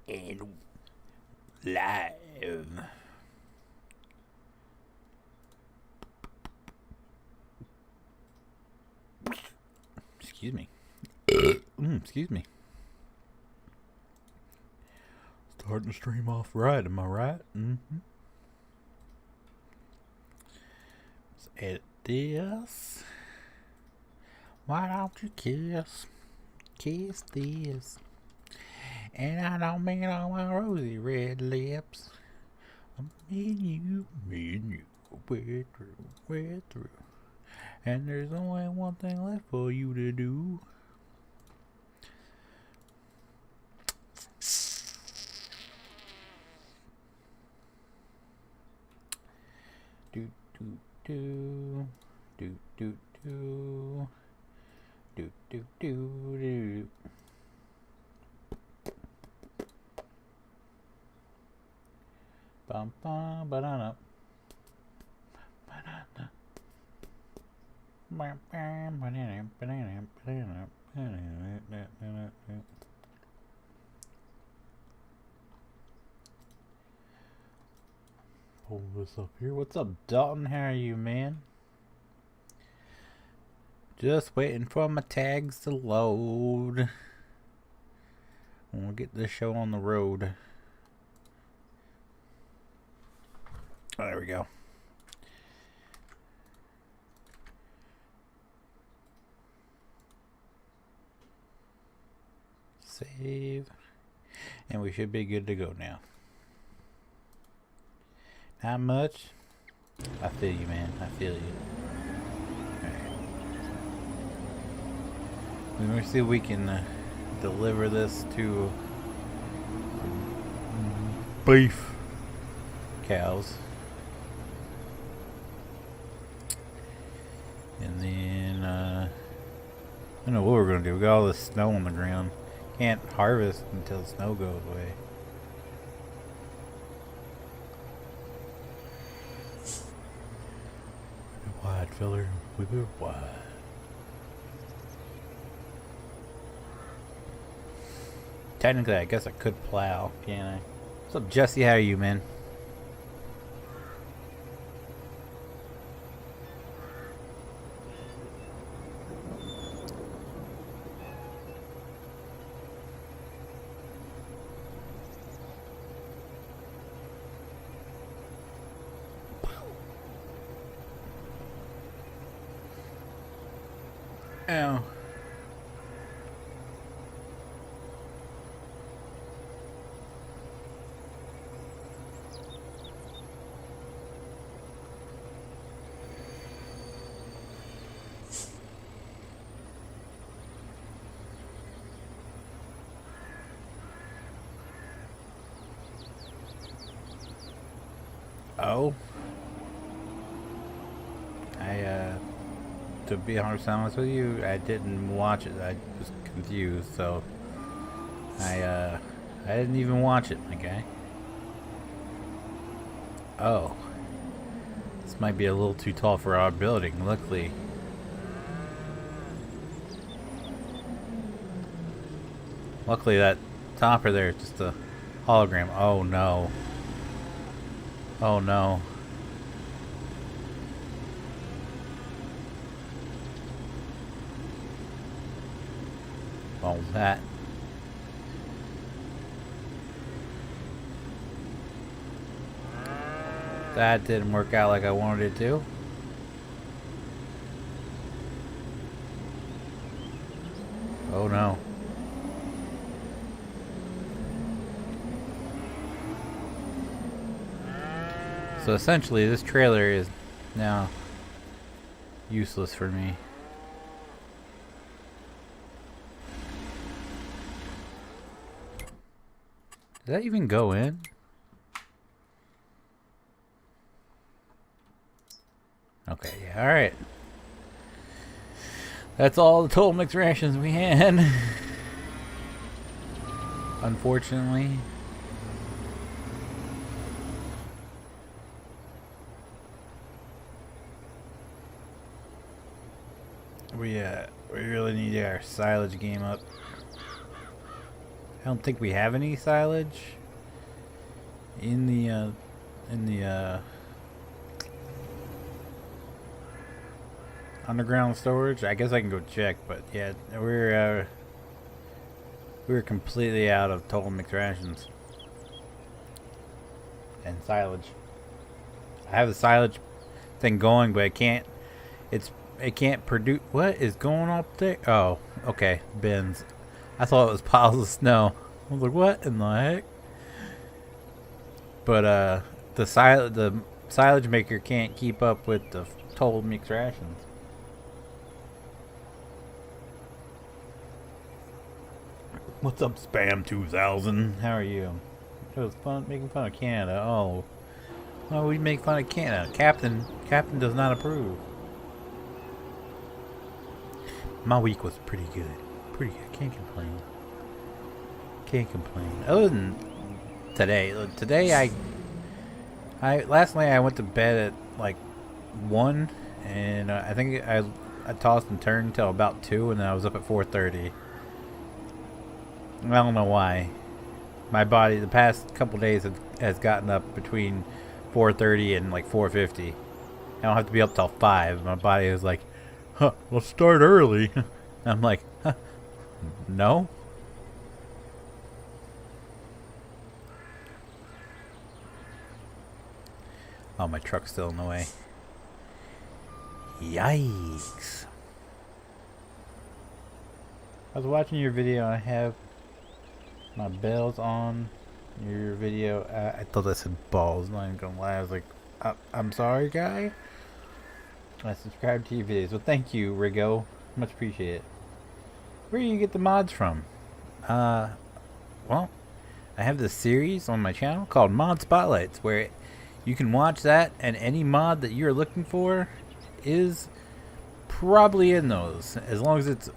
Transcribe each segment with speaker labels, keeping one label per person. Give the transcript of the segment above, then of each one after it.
Speaker 1: And live. Excuse me. Excuse me. Starting to stream off right, am I right? Let's edit this. Why don't you kiss this? And I don't mean all my rosy red lips. Me and you, way through. And there's only one thing left for you to do. Do do do do do do do do do do. Bum bum banana. Banana. Bam bam banana banana banana banana. Pull this up here. What's up, Dalton? How are you, man? Just waiting for my tags to load. We'll get this show on the road. Oh, there we go. Save. And we should be good to go now. Not much. I feel you, man. I feel you. Alright. Let me see if we can deliver this to beef cows. And then, I don't know what we're going to do. We got all this snow on the ground. Can't harvest until the snow goes away. Wide filler, whip it wide. Technically, I guess I could plow, can't I? What's up, Jesse? How are you, man? Ow. Oh. To be 100% honest with you, I didn't watch it. I was confused, so I didn't even watch it, okay? Oh. This might be a little too tall for our building, luckily. Luckily that topper there is just a hologram. Oh no. Oh no. All that. That didn't work out like I wanted it to. Oh no. So essentially this trailer is now useless for me. Did that even go in? Okay, yeah, alright. That's all the total mixed rations we had. Unfortunately. We really need our silage game up. I don't think we have any silage in the underground storage. I guess I can go check, but yeah, we're completely out of total mixed rations and silage. I have the silage thing going, but it can't produce. What is going up there? Oh, okay, bins. I thought it was piles of snow. I was like, what in the heck? But the silage maker can't keep up with the total mixed rations. What's up, Spam 2000? How are you? It was fun making fun of Canada. Oh, we make fun of Canada. Captain does not approve. My week was pretty good. Pretty good. Can't complain. Can't complain. Other than today. Today I last night I went to bed at like 1, and I think I tossed and turned until about 2, and then I was up at 4:30. I don't know why. My body the past couple days has gotten up between 4:30 and like 4:50. I don't have to be up till 5. My body is like, huh, let's start early. I'm like, huh, no. Oh, my truck's still in the way. Yikes. I was watching your video. I have my bells on your video. I thought that said balls. Not even gonna lie. I was like, I'm sorry, guy. I subscribe to your videos. Well, thank you, Rigo. Much appreciated. Where do you get the mods from? Well, I have this series on my channel called Mod Spotlights, where you can watch that, and any mod that you're looking for is probably in those, as long as it's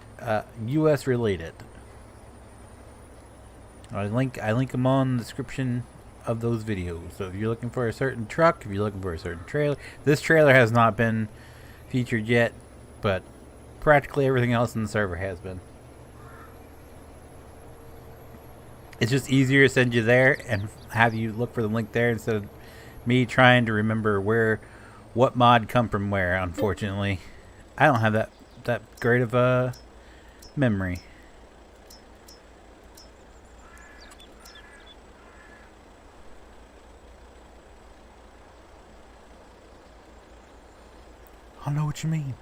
Speaker 1: US related. I link them on the description of those videos. So if you're looking for a certain truck, if you're looking for a certain trailer, this trailer has not been featured yet, but practically everything else in the server has been. It's just easier to send you there and have you look for the link there instead of me trying to remember what mod come from where. Unfortunately, I don't have that great of a memory. I know what you mean.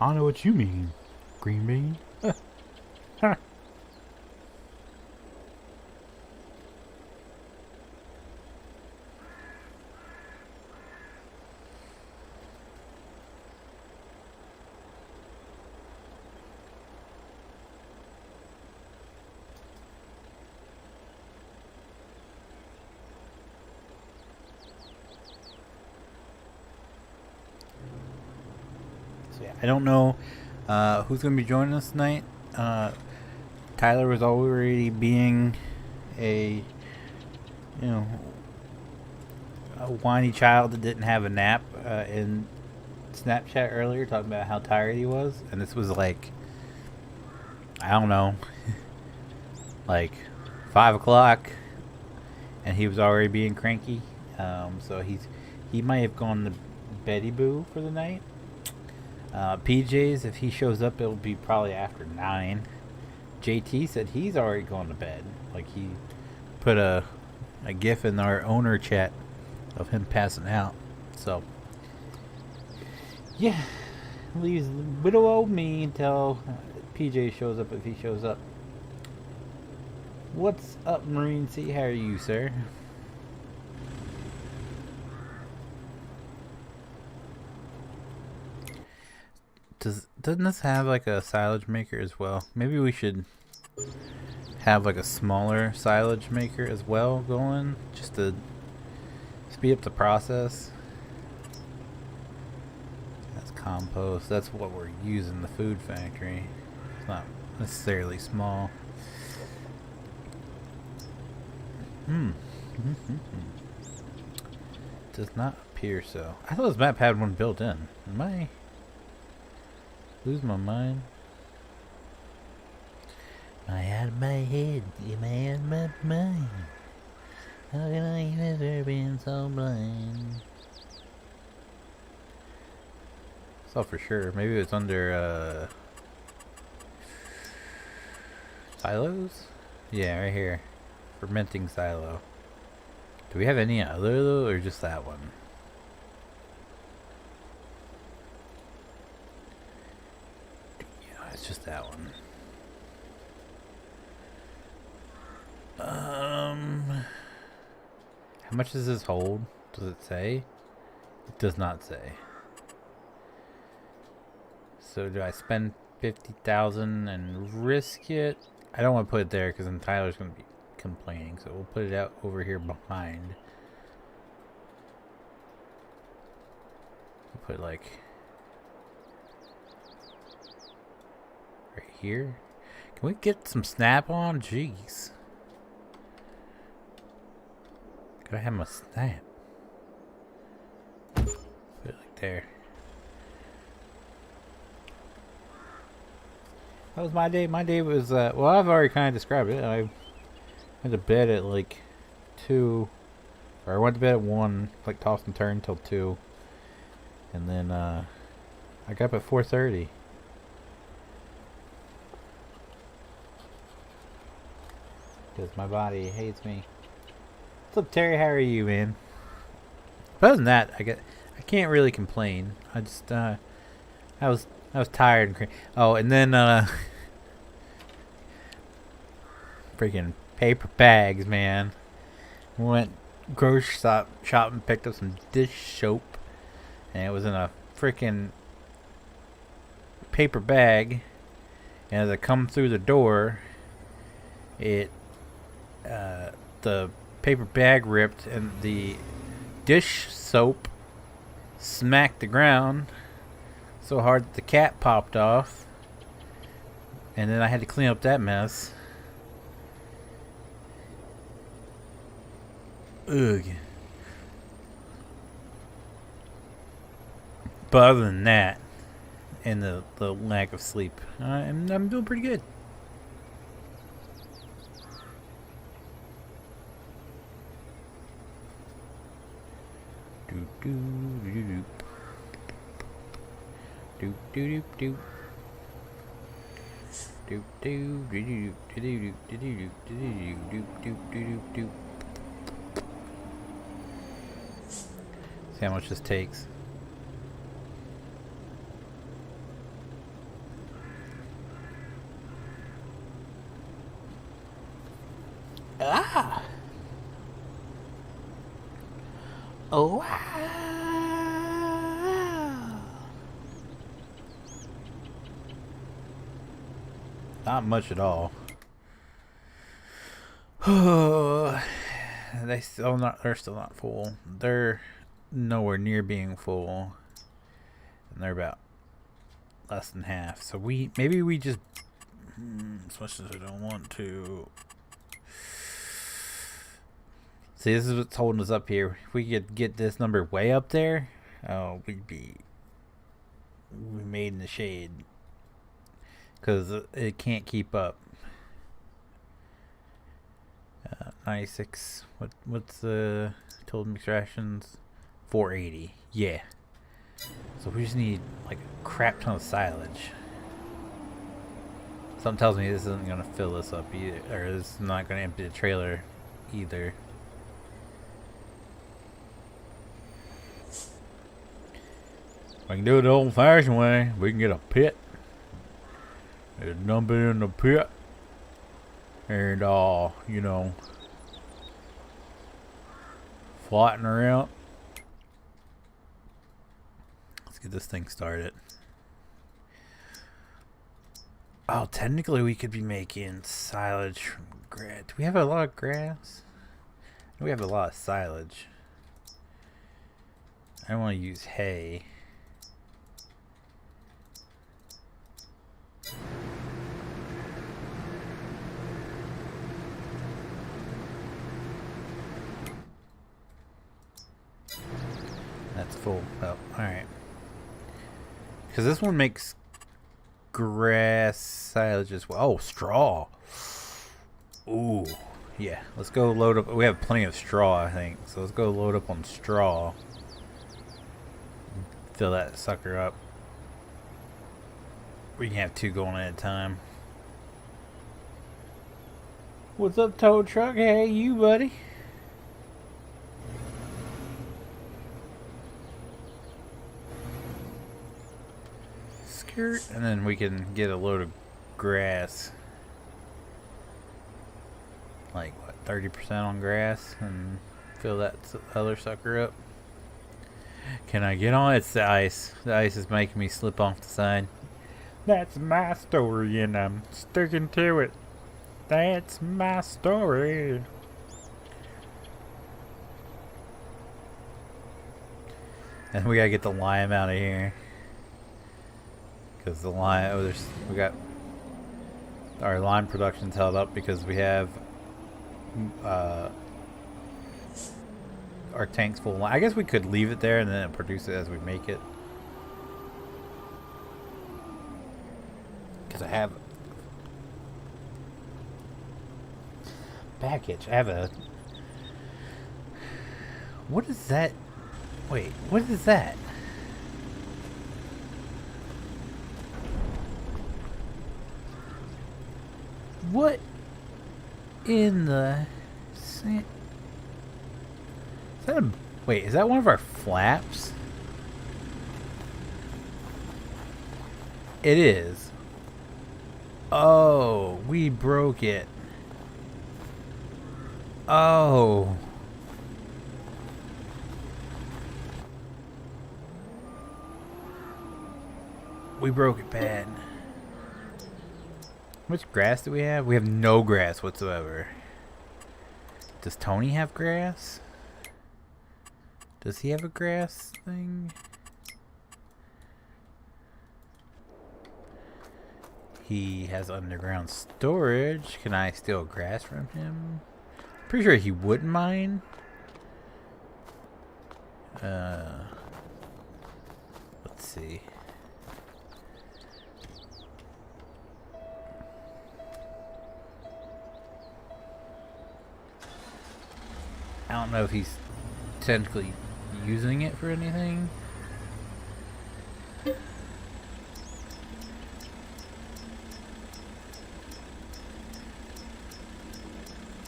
Speaker 1: I know what you mean. Green bean. Huh. I don't know who's going to be joining us tonight. Tyler was already being a whiny child that didn't have a nap in Snapchat earlier, talking about how tired he was, and this was like, I don't know, like 5 o'clock, and he was already being cranky. So he might have gone to Betty Boo for the night. PJ's, if he shows up, it'll be probably after 9. JT said he's already gone to bed. Like, he put a gif in our owner chat of him passing out. So, yeah, leaves little old me until PJ shows up, if he shows up. What's up, Marine C? How are you, sir? Doesn't this have like a silage maker as well? Maybe we should have like a smaller silage maker as well going, just to speed up the process. That's compost. That's what we're using the food factory. It's not necessarily small. Does not appear so. I thought this map had one built in. Am I lose my mind? Out of my head, am I out of my mind? How can I have ever been so blind? So for sure, maybe it's under silos? Yeah, right here. Fermenting silo. Do we have any other though, or just that one? Yeah, it's just that one. How much does this hold? Does it say? It does not say. So do I spend 50,000 and risk it? I don't want to put it there because then Tyler's going to be complaining. So we'll put it out over here behind. We'll put like right here. Can we get some snap on? Jeez. Gotta have my snap. Put it like there. That was my day. My day was, well, I've already kind of described it. I went to bed at like 2, or I went to bed at 1, like tossed and turned till 2. And then, I got up at 4:30. Because my body hates me. What's up, Terry? How are you, man? But other than that, I can't really complain. I just I was tired and oh, and then freaking paper bags, man. We went grocery shopping, picked up some dish soap, and it was in a freaking paper bag. And as I come through the door, it the paper bag ripped and the dish soap smacked the ground so hard that the cap popped off, and then I had to clean up that mess. Ugh. But other than that, and the lack of sleep, I'm doing pretty good. See how much this takes. Ah! Oh, wow. Not much at all. They're still not full. They're nowhere near being full. And they're about less than half. So maybe we just, as much as I don't want to. See, this is what's holding us up here. If we could get this number way up there, oh, we made in the shade. Because it can't keep up. 96. What's the total extractions? 480. Yeah. So we just need like a crap ton of silage. Something tells me this isn't gonna fill this up either, or this is not gonna empty the trailer either. We can do it the old-fashioned way. We can get a pit and dump it in the pit, and you know, flatten her out. Let's get this thing started. Oh, technically we could be making silage from grass. Do we have a lot of grass? We have a lot of silage. I want to use hay. That's full. Oh, alright. Because this one makes grass silage as well. Oh, straw. Ooh, yeah. Let's go load up. We have plenty of straw, I think. So let's go load up on straw. Fill that sucker up. We can have 2 going at a time. What's up, tow truck? Hey, you, buddy. Skirt. And then we can get a load of grass. Like, what, 30% on grass? And fill that other sucker up. Can I get on? It's the ice. The ice is making me slip off the side. That's my story, and I'm sticking to it. That's my story. And we gotta get the lime out of here. Because the lime, we got our lime production's held up because we have our tanks full of lime. I guess we could leave it there and then produce it as we make it. Because I have package. I have a. What is that? Wait, what is that? What in the sand? Is that a, wait, is that one of our flaps? It is. Oh, we broke it. Oh. We broke it bad. How much grass do we have? We have no grass whatsoever. Does Tony have grass? Does he have a grass thing? He has underground storage. Can I steal grass from him? Pretty sure he wouldn't mind. Let's see. I don't know if he's technically using it for anything.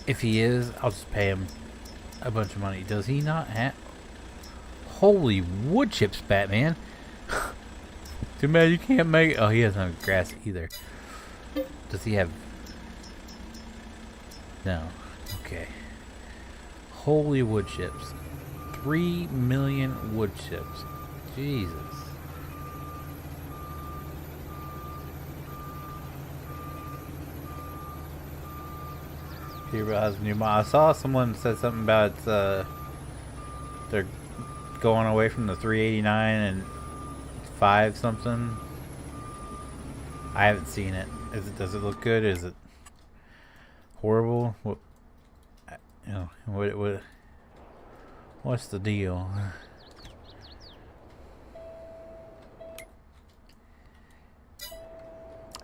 Speaker 1: If he is, I'll just pay him a bunch of money. Does he not have... Holy wood chips, Batman. Too bad you can't make... Oh, he doesn't have grass either. Does he have... No. Okay. Holy wood chips. 3 million wood chips. Jesus. Peterbilt has a new model. I saw someone said something about they're going away from the 389 and 5 something. I haven't seen it. Does it look good? Is it horrible? What, you know, what's the deal?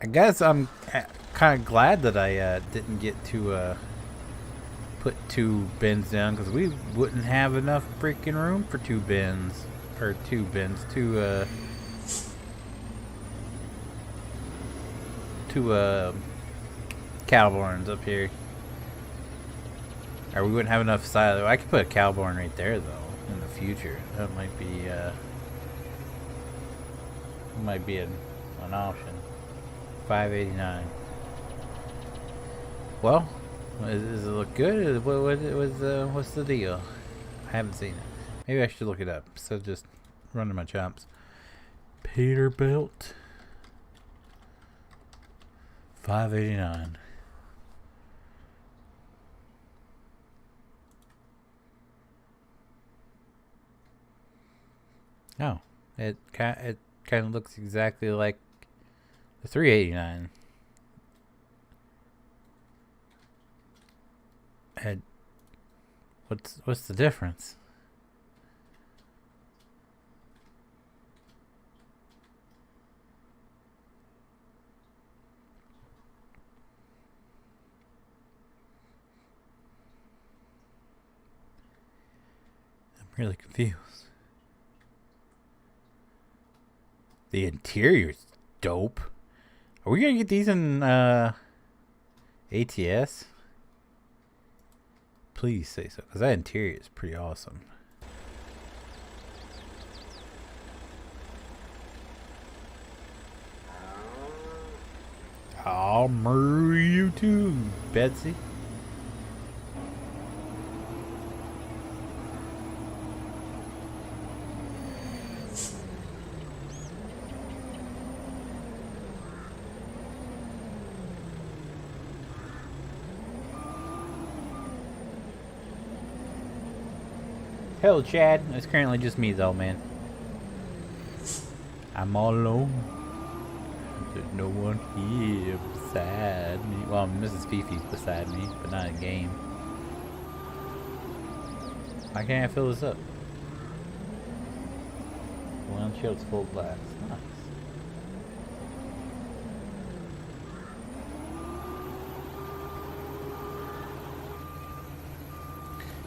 Speaker 1: I guess I'm kind of glad that I didn't get to put 2 bins down, because we wouldn't have enough freaking room for 2 bins. Or 2 bins. 2 cattle barns up here. Or we wouldn't have enough silo. I could put a cow barn right there though in the future. That might be an option. 589. Well, does it look good? What's the deal? I haven't seen it. Maybe I should look it up. So just running my chops. Peterbilt 589. Oh, it kind of looks exactly like the 389. And what's the difference? Really confused. The interior's dope. Are we gonna get these in ATS? Please say so, because that interior is pretty awesome. I'll murder you too, Betsy. Hello, Chad. It's currently just me, though, man. I'm all alone. There's no one here beside me. Well, Mrs. Fifi's beside me, but not in game. Why can't I fill this up? Windshields full glass. Nice.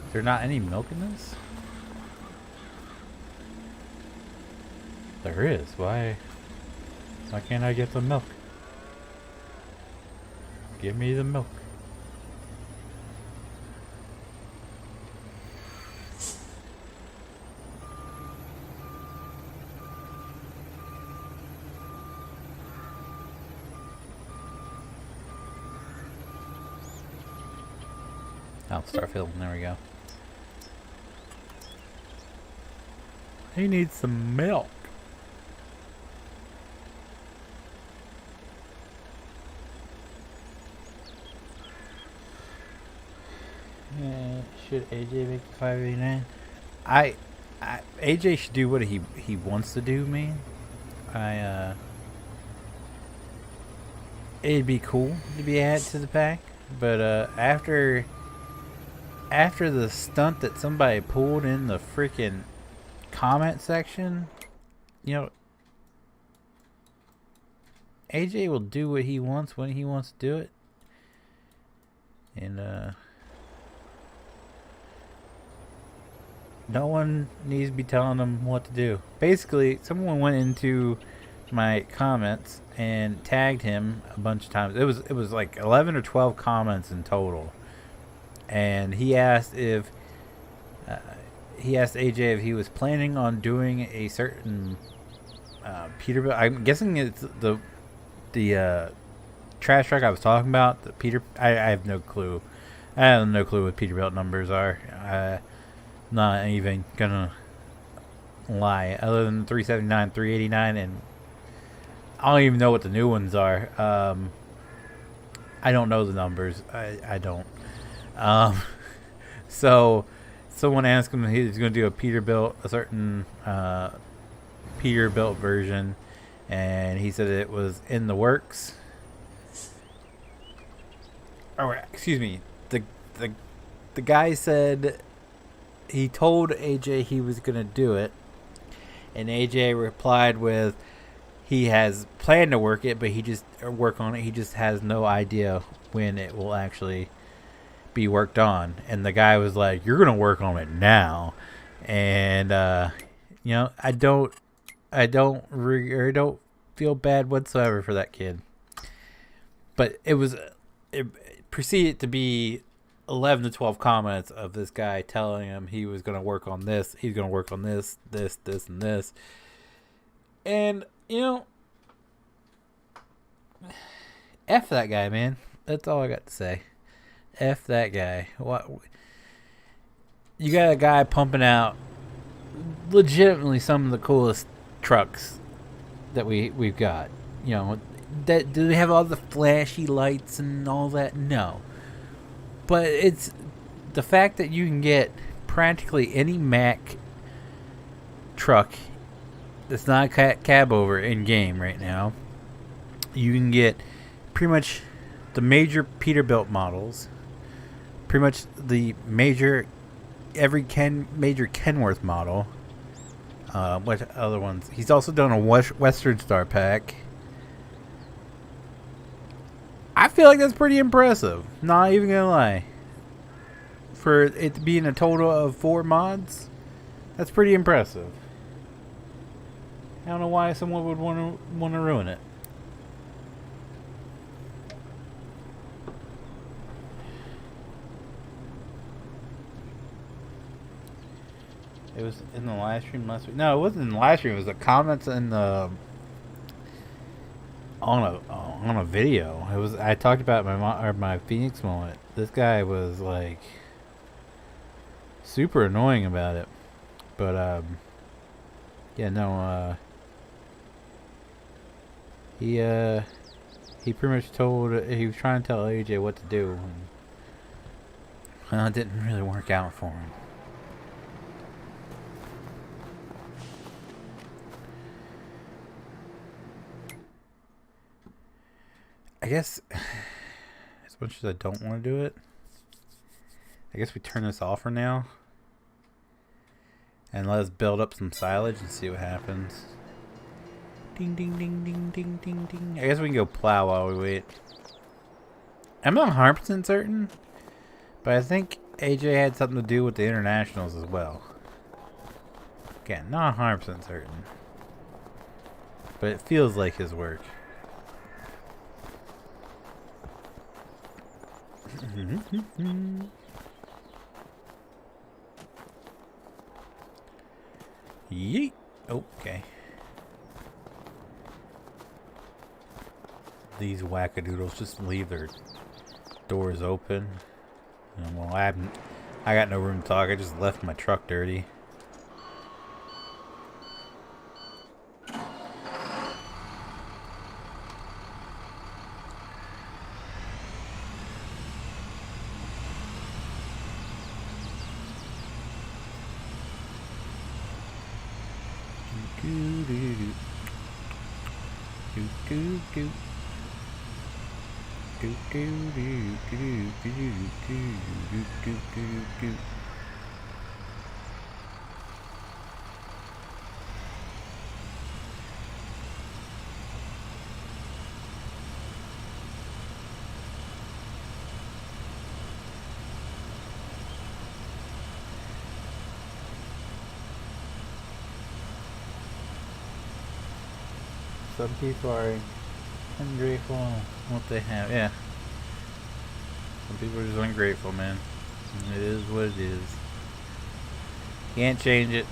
Speaker 1: Is there not any milk in this? There is. Why can't I get the milk? Give me the milk. I'll start filling. There we go. He needs some milk. Should AJ make the 589? AJ should do what he wants to do, man. It'd be cool to be added to the pack, but after the stunt that somebody pulled in the freaking comment section, you know, AJ will do what he wants when he wants to do it, and no one needs to be telling them what to do. Basically, someone went into my comments and tagged him a bunch of times. It was like 11 or 12 comments in total, and he asked AJ if he was planning on doing a certain Peterbilt. I'm guessing it's the trash truck I was talking about. The Peter. I have no clue. I have no clue what Peterbilt numbers are. Not even gonna lie. Other than 379, 389, and I don't even know what the new ones are. I don't know the numbers. I don't. So someone asked him if he was going to do a Peterbilt, a certain Peterbilt version, and he said it was in the works. Oh, excuse me. The guy said he told AJ he was going to do it, and AJ replied with he has planned to work it, but he just has no idea when it will actually be worked on. And the guy was like, "You're going to work on it now." And you know, I don't feel bad whatsoever for that kid. But it proceeded to be 11 to 12 comments of this guy telling him he was going to work on this, he's going to work on this, and this. And, you know, F that guy, man. That's all I got to say. F that guy. What? You got a guy pumping out legitimately some of the coolest trucks that we've got. You know, that do they have all the flashy lights and all that? No. But it's the fact that you can get practically any Mack truck that's not a cab over in game right now. You can get pretty much the major Peterbilt models, pretty much the major Kenworth model. What other ones? He's also done a Western Star pack. I feel like that's pretty impressive. Not even gonna lie. For it being a total of 4 mods, That's pretty impressive. I don't know why someone would want to ruin it. It was in the live stream last week. No, it wasn't in the live stream. It was the comments in the on a video. It was. I talked about my Feenix moment. This guy was like super annoying about it. But yeah, no. He pretty much told. He was trying to tell AJ what to do. And it didn't really work out for him. I guess, as much as I don't want to do it, I guess we turn this off for now. And let us build up some silage and see what happens. Ding, ding, ding, ding, ding, ding, ding. I guess we can go plow while we wait. I'm not 100% certain, but I think AJ had something to do with the internationals as well. Again, not 100% certain. But it feels like his work. Yeet. Okay. These wackadoodles just leave their doors open. Well, I got no room to talk. I just left my truck dirty. Some people are ungrateful what they have. Yeah. Some people are just ungrateful, man. It is what it is. Can't change it.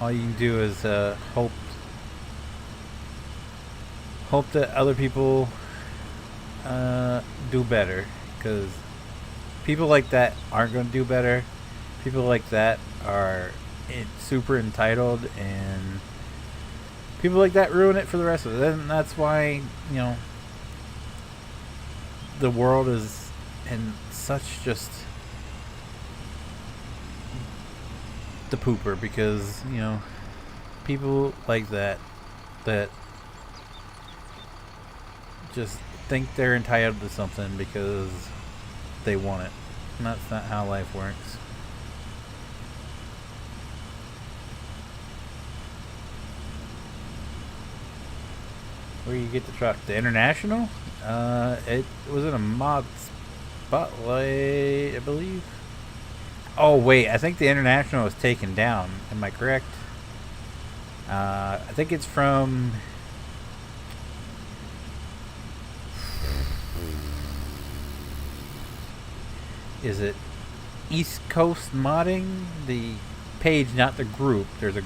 Speaker 1: All you can do is hope that other people do better. Because people like that aren't going to do better. People like that are super entitled, and people like that ruin it for the rest of it. And that's why, you know, the world is in such just the pooper, because, you know, people like that just think they're entitled to something because they want it. And that's not how life works. Where you get the truck? The International? It was in a mod spotlight, I believe. Oh wait, I think the International was taken down. Am I correct? I think it's from. Is it East Coast Modding? The page, not the group. There's a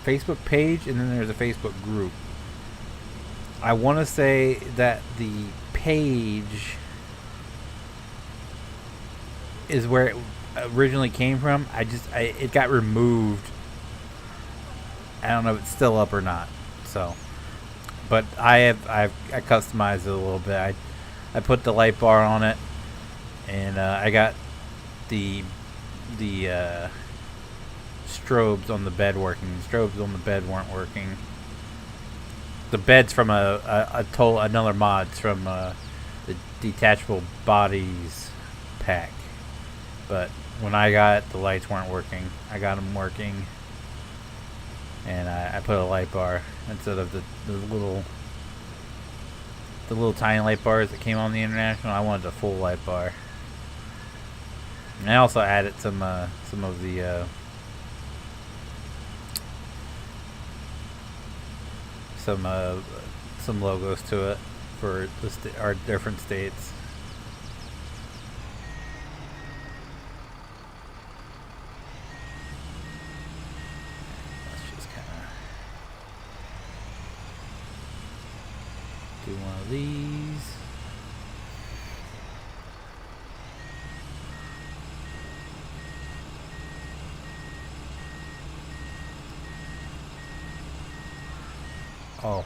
Speaker 1: Facebook page, and then there's a Facebook group. I want to say that the page is where it originally came from. It got removed. I don't know if it's still up or not. So, but I customized it a little bit. I put the light bar on it, and I got the strobes on the bed working. The strobes on the bed weren't working. The bed's from another mod. It's from the detachable bodies pack. But when I got it, the lights weren't working. I got them working, and I put a light bar instead of the little tiny light bars that came on the International. I wanted a full light bar. And I also added some of the some logos to it for our different states. Let's just kind of do one of these. Oh,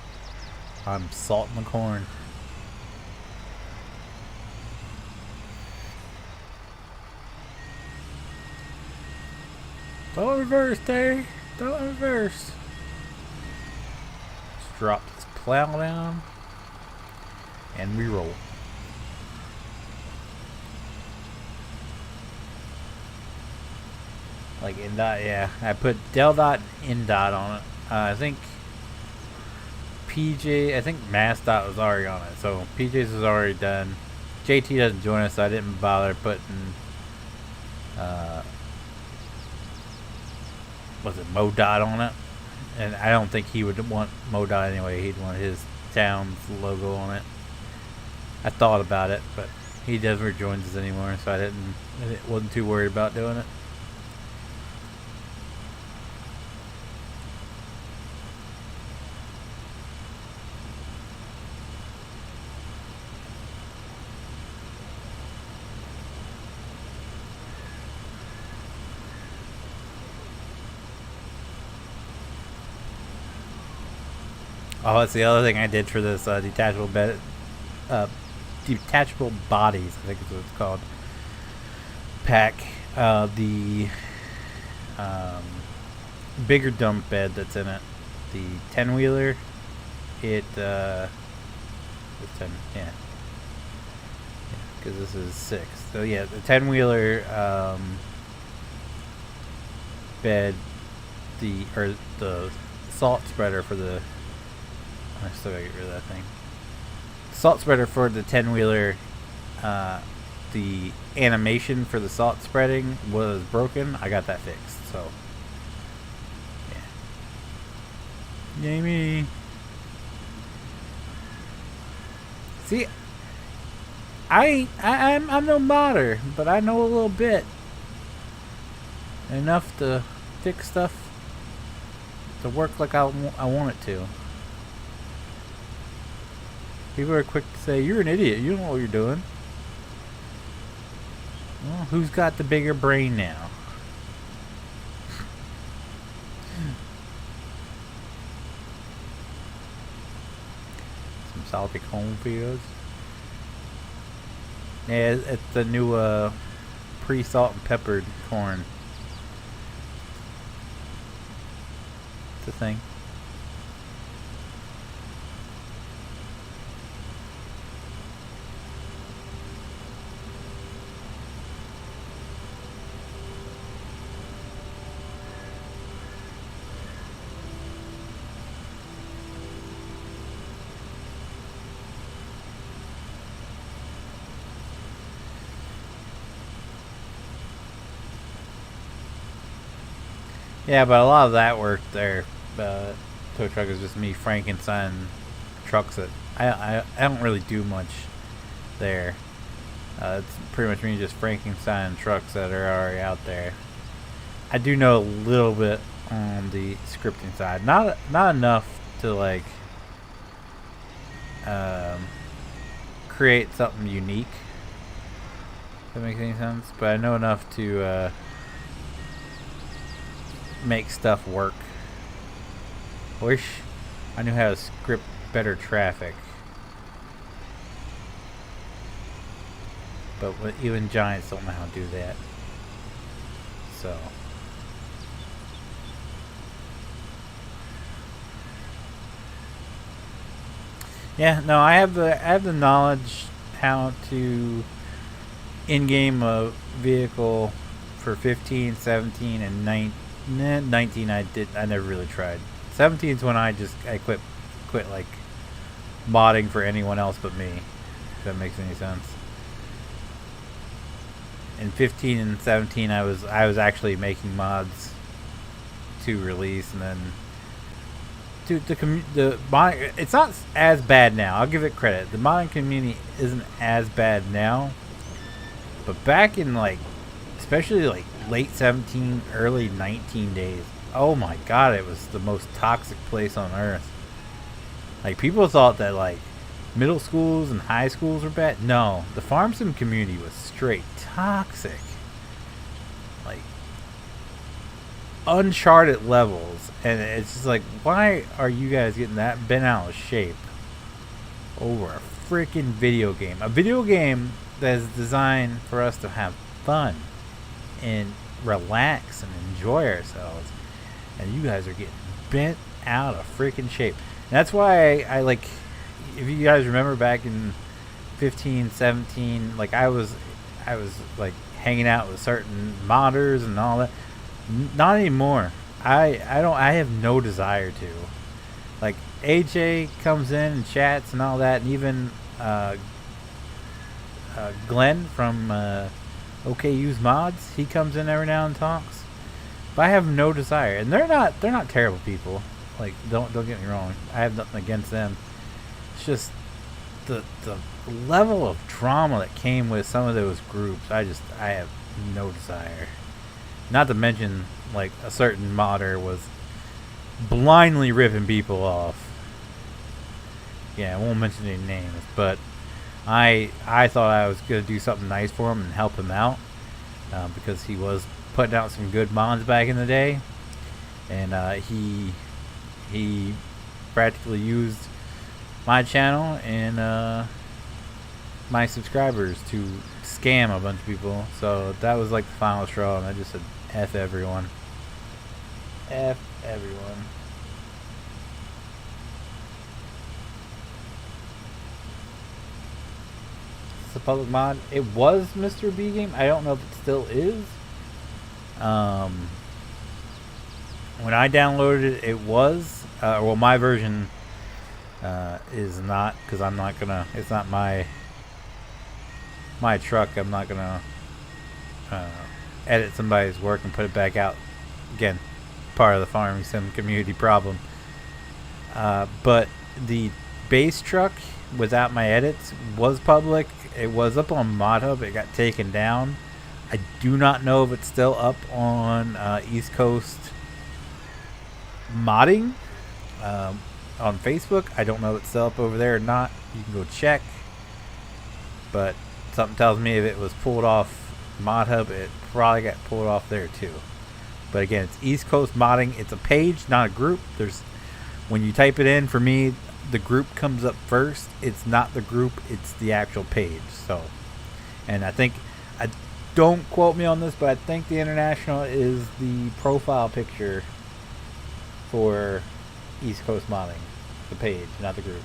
Speaker 1: I'm salting the corn. Don't reverse, Terry. Don't reverse. Let's drop this plow down and re-roll. Like in dot, yeah. I put del dot and in dot on it. I think PJ, I think mass dot was already on it, so PJ's was already done. JT doesn't join us, so I didn't bother putting was it MoDot on it, and I don't think he would want MoDot anyway. He'd want his town's logo on it. I thought about it, but he never joins us anymore, so I wasn't too worried about doing it. Oh, that's the other thing I did for this detachable bodies, I think is what it's called, pack. The bigger dump bed that's in it, the 10-wheeler, it's 10, yeah, because this is 6. So yeah, the 10-wheeler bed, the salt spreader for the. I still gotta get rid of that thing. Salt spreader for the 10-wheeler, the animation for the salt spreading was broken. I got that fixed, so yeah. Yay me. See, I'm no modder, but I know a little bit. Enough to fix stuff to work like I want it to. People are quick to say, you're an idiot, you don't know what you're doing. Well, who's got the bigger brain now? Some salty cornfields. Yeah, it's the new pre-salt and peppered corn. It's a thing. Yeah, but a lot of that work there, tow truck, is just me Frankenstein trucks that I don't really do much there. It's pretty much me just Frankenstein trucks that are already out there. I do know a little bit on the scripting side, not enough to like create something unique. If that makes any sense, but I know enough to make stuff work. Wish I knew how to script better traffic, but even giants don't know how to do that. So yeah, no, I have the knowledge how to in-game a vehicle for 15, 17, and 19. I never really tried. 17 is when I quit like modding for anyone else but me, if that makes any sense. In 15 and 17 I was actually making mods to release, and then dude, the mod, it's not as bad now. I'll give it credit. The modding community isn't as bad now, but back in like, especially like late 17, early 19 days. Oh my god, it was the most toxic place on earth. Like, people thought that like middle schools and high schools were bad. No, the farm sim community was straight toxic. Like, uncharted levels. And it's just like, why are you guys getting that bent out of shape over a freaking video game? A video game that is designed for us to have fun and relax and enjoy ourselves. And you guys are getting bent out of freaking shape. And that's why I like, if you guys remember back in 15, 17, like I was like hanging out with certain modders and all that. Not anymore. I have no desire to. Like, AJ comes in and chats and all that, and even Glenn from OKU's mods, he comes in every now and talks. But I have no desire, and they're not terrible people. Like, don't get me wrong. I have nothing against them. It's just the level of drama that came with some of those groups. I have no desire. Not to mention, like, a certain modder was blindly ripping people off. Yeah, I won't mention any names, but I thought I was gonna do something nice for him and help him out, because he was putting out some good mods back in the day, and he practically used my channel and my subscribers to scam a bunch of people. So that was like the final straw, and I just said F everyone. F everyone. It's a public mod. It was Mr. B game. I don't know if it still is. When I downloaded it, it was. Well, my version is not, because I'm not gonna. It's not my truck. I'm not gonna edit somebody's work and put it back out. Again, part of the farming sim community problem. But the base truck without my edits was public. It was up on ModHub. It got taken down. I do not know if it's still up on East Coast modding on Facebook. I don't know if it's still up over there or not. You can go check. But something tells me if it was pulled off ModHub, it probably got pulled off there too. But again, it's East Coast modding. It's a page, not a group. When you type it in, for me, the group comes up first. It's not the group, it's the actual page. So, and I think, don't quote me on this, but I think the international is the profile picture for East Coast modding. The page, not the group.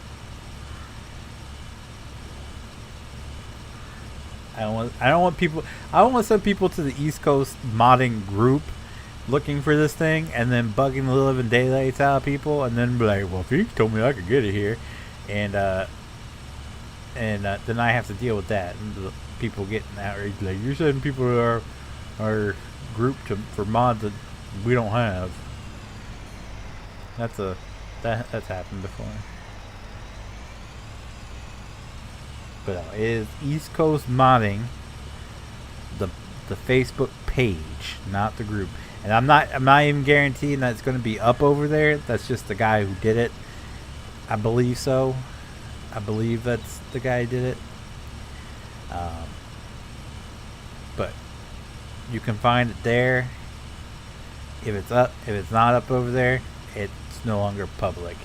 Speaker 1: I don't want to send people to the East Coast modding group looking for this thing and then bugging the living daylights out of people, and then be like, well, Feenix told me I could get it here, and then I have to deal with that, and the people getting outraged, like, you're sending people to our group for mods that we don't have. That's happened before. But it is East Coast modding, the Facebook page, not the group. And I'm not even guaranteeing that it's going to be up over there. That's just the guy who did it. I believe so. I believe that's the guy who did it. But you can find it there. If it's up, if it's not up over there, it's no longer public.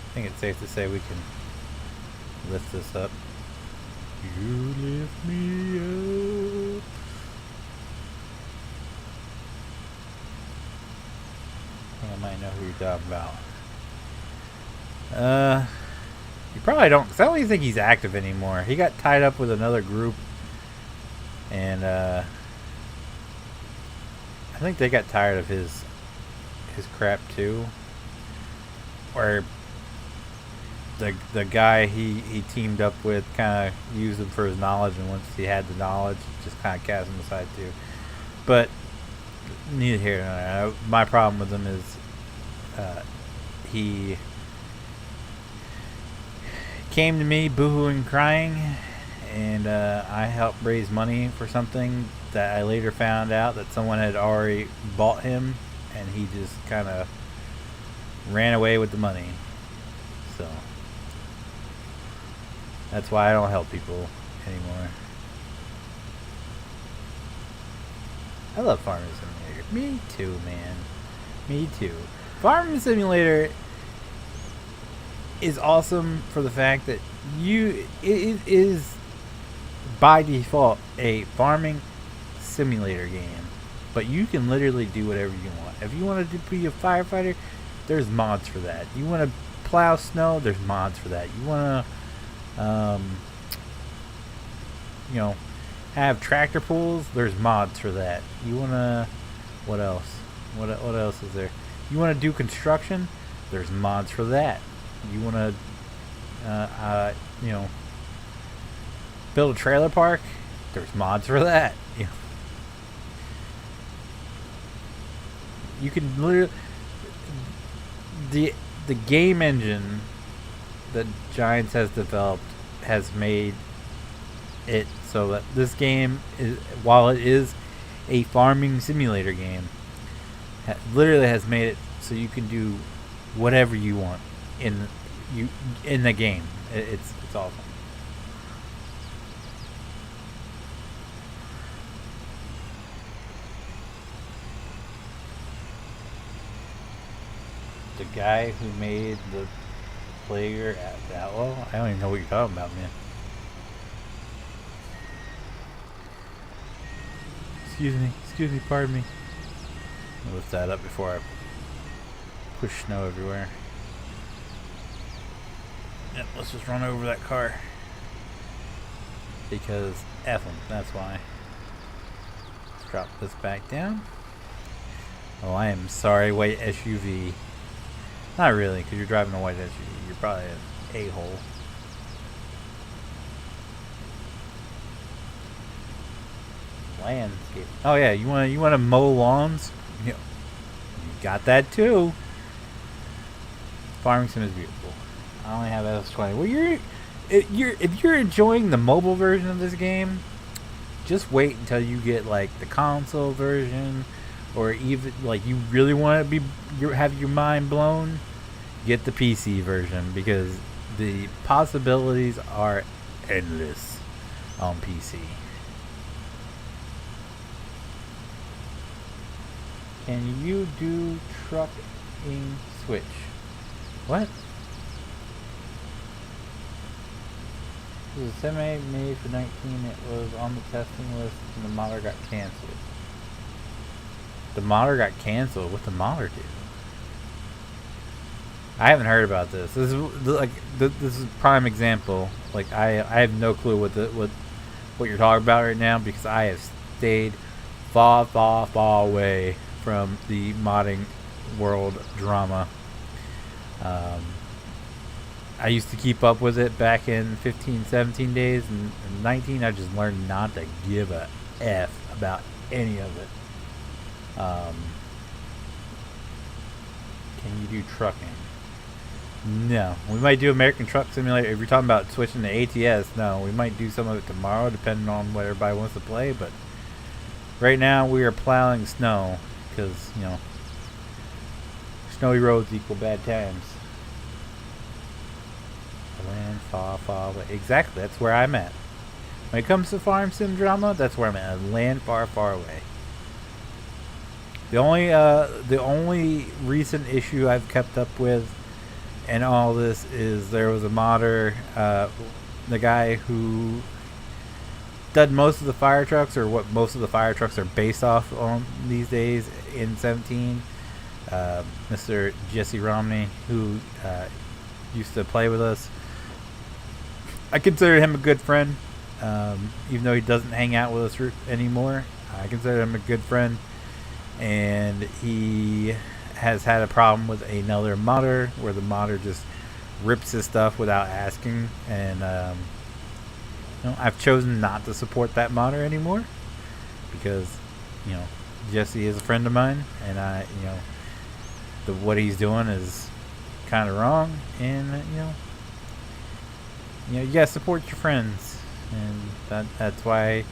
Speaker 1: I think it's safe to say we can lift this up. You lift me up. I think I might know who you're talking about. You probably don't, because I don't even think he's active anymore. He got tied up with another group, and I think they got tired of his crap too. Or the guy he teamed up with kind of used him for his knowledge, and once he had the knowledge, just kind of cast him aside too. But neither here nor there. My problem with him is he came to me boohooing, crying, and I helped raise money for something that I later found out that someone had already bought him, and he just kind of ran away with the money. So that's why I don't help people anymore. I love Farming Simulator. Me too, man. Me too. Farming Simulator is awesome for the fact that it is by default a farming simulator game, but you can literally do whatever you want. If you want to be a firefighter, there's mods for that. You want to plow snow, there's mods for that. You want to you know, have tractor pulls, there's mods for that. You want to, what else is there? You want to do construction, there's mods for that. You want to you know, build a trailer park, there's mods for that. You know, you can literally, the game engine that Giants has developed has made it so that this game is, while it is a farming simulator game, literally has made it so you can do whatever you want in the game. It's awesome. The guy who made the player at that, well, I don't even know what you're talking about, man. Excuse me, pardon me. I'll lift that up before I push snow everywhere. Yep, let's just run over that car. Because F them, that's why. Let's drop this back down. Oh, I am sorry, white SUV. Not really, because you're driving a white SUV. You're probably an a-hole. Landscape. Oh yeah, you want to mow lawns? You got that too. Farming Sim is beautiful. I only have S20. Well, if you're enjoying the mobile version of this game, just wait until you get like the console version, or even like you really want to have your mind blown. Get the PC version, because the possibilities are endless on PC. Can you do trucking switch? What? This is a semi made for 19. It was on the testing list and the modder got canceled. The modder got canceled? What the modder do? I haven't heard about this. This is a prime example. Like I have no clue what you're talking about right now, because I have stayed far away from the modding world drama. I used to keep up with it back in 15, 17 days, and 19 I just learned not to give a F about any of it. Can you do trucking? No. We might do American Truck Simulator. If you're talking about switching to ATS, no. We might do some of it tomorrow, depending on what everybody wants to play, but right now we are plowing snow, because, you know, snowy roads equal bad times. Land far away. Exactly, that's where I'm at. When it comes to farm sim drama, that's where I'm at. Land far away. The only recent issue I've kept up with and all this is there was a modder, the guy who did most of the fire trucks, or what most of the fire trucks are based off on these days in 17, Mr. Jesse Romney, who used to play with us. I consider him a good friend, even though he doesn't hang out with us anymore. I consider him a good friend, and he has had a problem with another modder where the modder just rips his stuff without asking, and I've chosen not to support that modder anymore because Jesse is a friend of mine, and what he's doing is kind of wrong, and you gotta support your friends, and that's why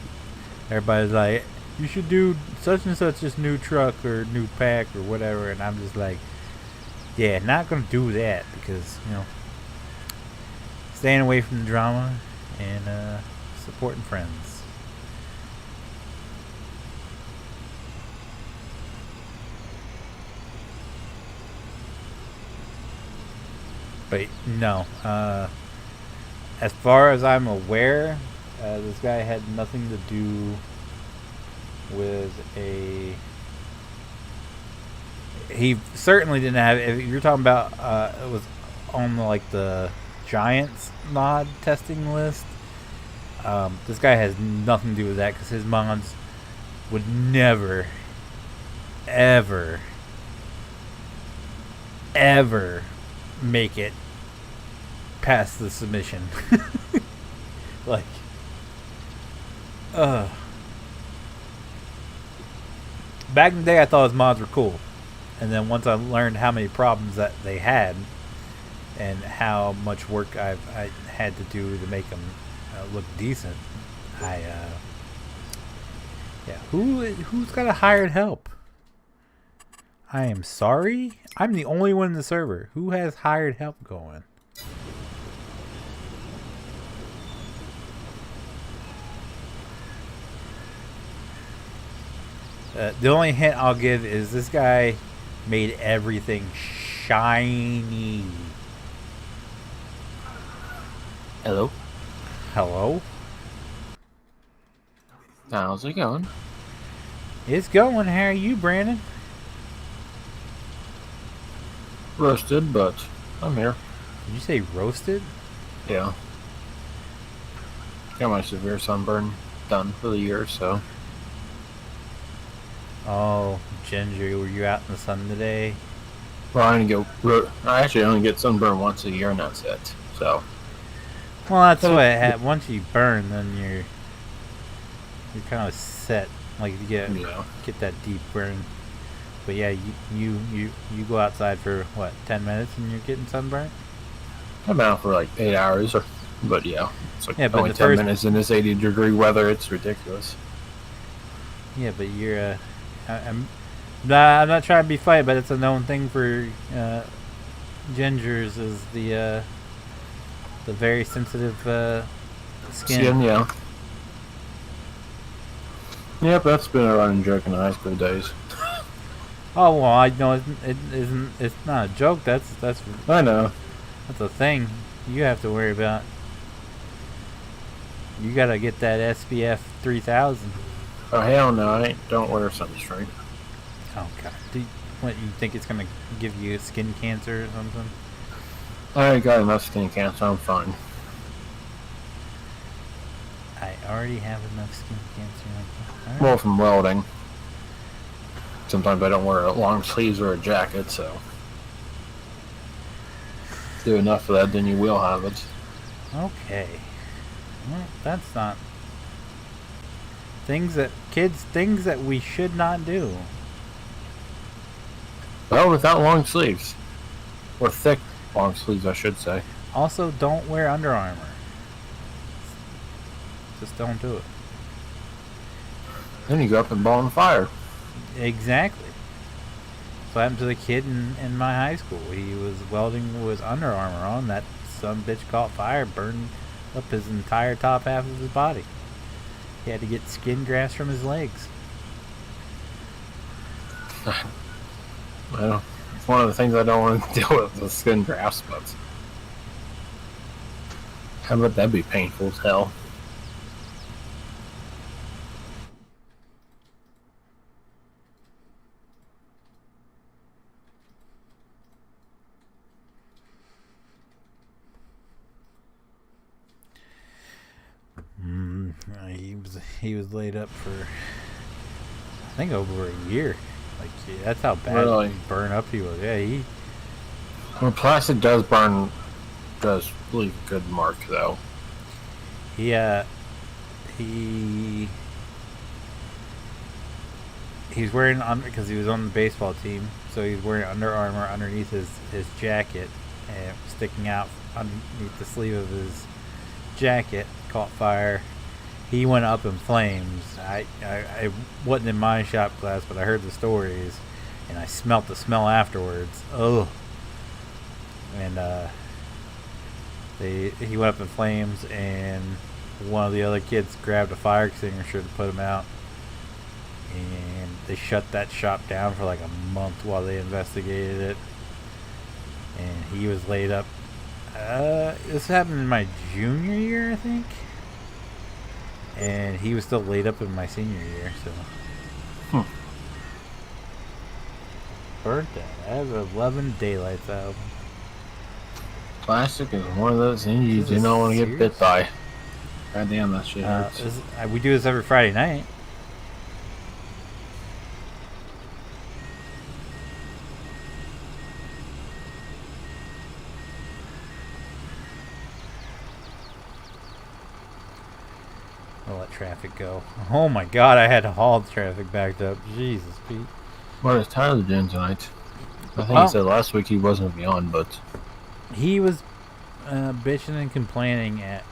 Speaker 1: everybody's like, you should do such and such this new truck or new pack or whatever, and I'm just like, yeah, not gonna do that because staying away from the drama and supporting friends. But no, as far as I'm aware, this guy had nothing to do with he certainly didn't have, if you're talking about it was on the Giants mod testing list, this guy has nothing to do with that because his mods would never ever make it past the submission. Like, back in the day I thought his mods were cool, and then once I learned how many problems that they had and how much work I had to do to make them look decent, who's got a hired help? I am sorry, I'm the only one in the server. Who has hired help going? The only hint I'll give is this guy made everything shiny.
Speaker 2: Hello?
Speaker 1: Hello?
Speaker 2: How's it going?
Speaker 1: It's going. How are you, Brandon?
Speaker 2: Roasted, but I'm here.
Speaker 1: Did you say roasted?
Speaker 2: Yeah. Got my severe sunburn done for the year, so.
Speaker 1: Oh, Ginger, were you out in the sun today?
Speaker 2: Well, I actually only get sunburn once a year, and that's it. So.
Speaker 1: Well, that's what it had. Once you burn, then you're kind of set. Like you get that deep burn. But yeah, you go outside for what, 10 minutes and you're getting sunburned?
Speaker 2: I'm out for like 8 hours, but yeah, it's like
Speaker 1: but
Speaker 2: only 10 minutes in this 80-degree weather. It's ridiculous.
Speaker 1: Yeah, but you're I'm not trying to be fight, but it's a known thing for gingers is the very sensitive skin.
Speaker 2: Yeah. Yep, that's been a running joke in the high school days.
Speaker 1: Oh well, I know it isn't. It's not a joke. That's.
Speaker 2: I know.
Speaker 1: That's a thing you have to worry about. You gotta get that SPF 3000.
Speaker 2: Oh hell no! I don't wear sunscreen.
Speaker 1: Oh god. What, you think it's gonna give you skin cancer or something?
Speaker 2: I got enough skin cancer. I'm fine.
Speaker 1: I already have enough skin cancer. Right.
Speaker 2: Well, from welding. Sometimes I don't wear long sleeves or a jacket, so do enough of that, then you will have it.
Speaker 1: Okay. Well, that's not things that we should not do.
Speaker 2: Well, without long sleeves, or thick long sleeves, I should say.
Speaker 1: Also, don't wear Under Armour. Just don't do it.
Speaker 2: Then you go up and ball on fire.
Speaker 1: Exactly. So what happened to the kid in my high school? He was welding with Under Armour on. That some bitch caught fire, burned up his entire top half of his body. He had to get skin grafts from his legs.
Speaker 2: Well, it's one of the things I don't want to deal with, the skin grafts, but how about that be painful as hell?
Speaker 1: He was laid up for, I think, over a year. Like, yeah, that's how bad
Speaker 2: Really?
Speaker 1: burn up he was. Yeah,
Speaker 2: Well, plastic does burn does leave a good mark, though.
Speaker 1: He he's wearing because he was on the baseball team, so he's wearing Under Armour underneath his jacket, and sticking out underneath the sleeve of his jacket caught fire. He went up in flames. I wasn't in my shop class, but I heard the stories, and I smelt the smell afterwards. Ugh. And he went up in flames, and one of the other kids grabbed a fire extinguisher to put him out, and they shut that shop down for like a month while they investigated it. And he was laid up. This happened in my junior year, I think, and he was still laid up in my senior year. So burnt that. I have 11 daylights out.
Speaker 2: Plastic is one of those things you do not want to get bit by. God damn, that shit hurts.
Speaker 1: We do this every Friday night. I'll let traffic go. Oh my god, I had to haul the traffic backed up. Jesus, Pete.
Speaker 2: What is Tyler doing tonight? I think he said last week he wasn't beyond, but
Speaker 1: he was bitching and complaining at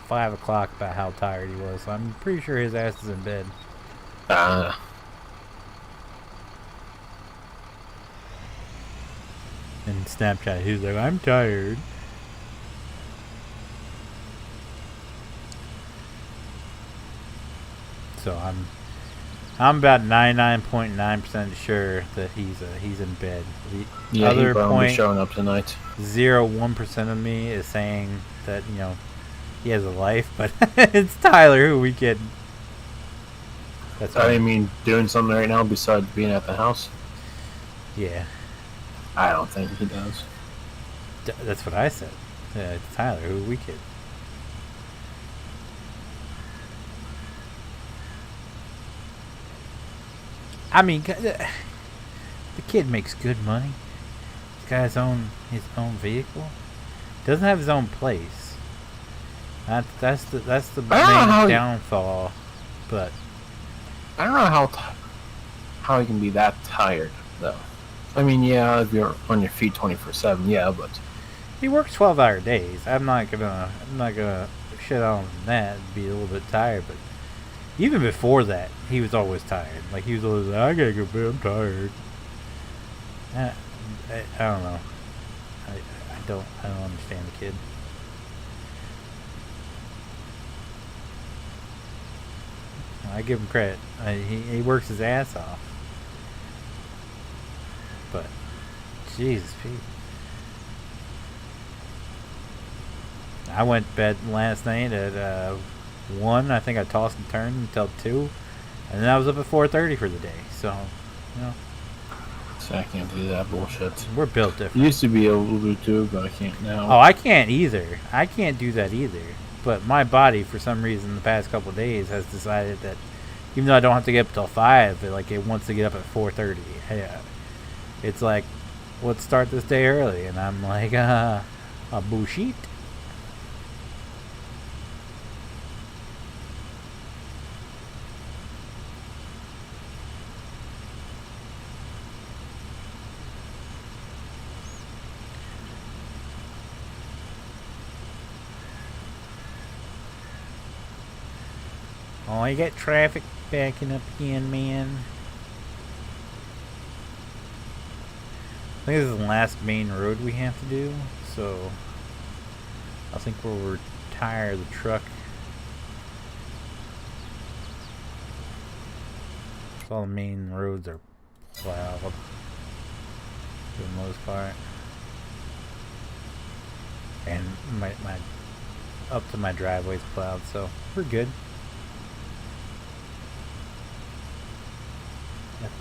Speaker 1: 5 o'clock about how tired he was. So I'm pretty sure his ass is in bed. And Snapchat, he's like, I'm tired. So I'm about 99.9% sure that he's in bed. The other
Speaker 2: point showing up tonight.
Speaker 1: 0.1% of me is saying that he has a life, but it's Tyler. Who we kidding? That's
Speaker 2: I mean, doing something right now besides being at the house.
Speaker 1: Yeah.
Speaker 2: I don't think he does.
Speaker 1: That's what I said. Yeah, it's Tyler. Who we kidding? I mean, the kid makes good money. He's got his own vehicle. Doesn't have his own place. That's the main downfall. But
Speaker 2: I don't know how he can be that tired though. I mean, yeah, if you're on your feet 24/7, yeah, but
Speaker 1: he works 12-hour days. I'm not gonna shit on him that and be a little bit tired, but even before that, he was always tired. Like, he was always like, I gotta go to bed, I'm tired. I don't know. I don't understand the kid. I give him credit. He works his ass off. But, Jesus, Pete. I went to bed last night at 1. I think I tossed and turned until 2, and then I was up at 4:30 for the day. So,
Speaker 2: So I can't do that bullshit.
Speaker 1: We're built different.
Speaker 2: Used to be able to do, but I can't now.
Speaker 1: Oh, I can't either. I can't do that either. But my body, for some reason, the past couple of days, has decided that even though I don't have to get up till 5, it wants to get up at 4:30. Yeah. It's like, let's start this day early, and I'm like, a bullshit. Oh, you got traffic backing up again, man. I think this is the last main road we have to do, so I think we'll retire the truck. All the main roads are plowed for the most part, and my up to my driveway's plowed, so we're good.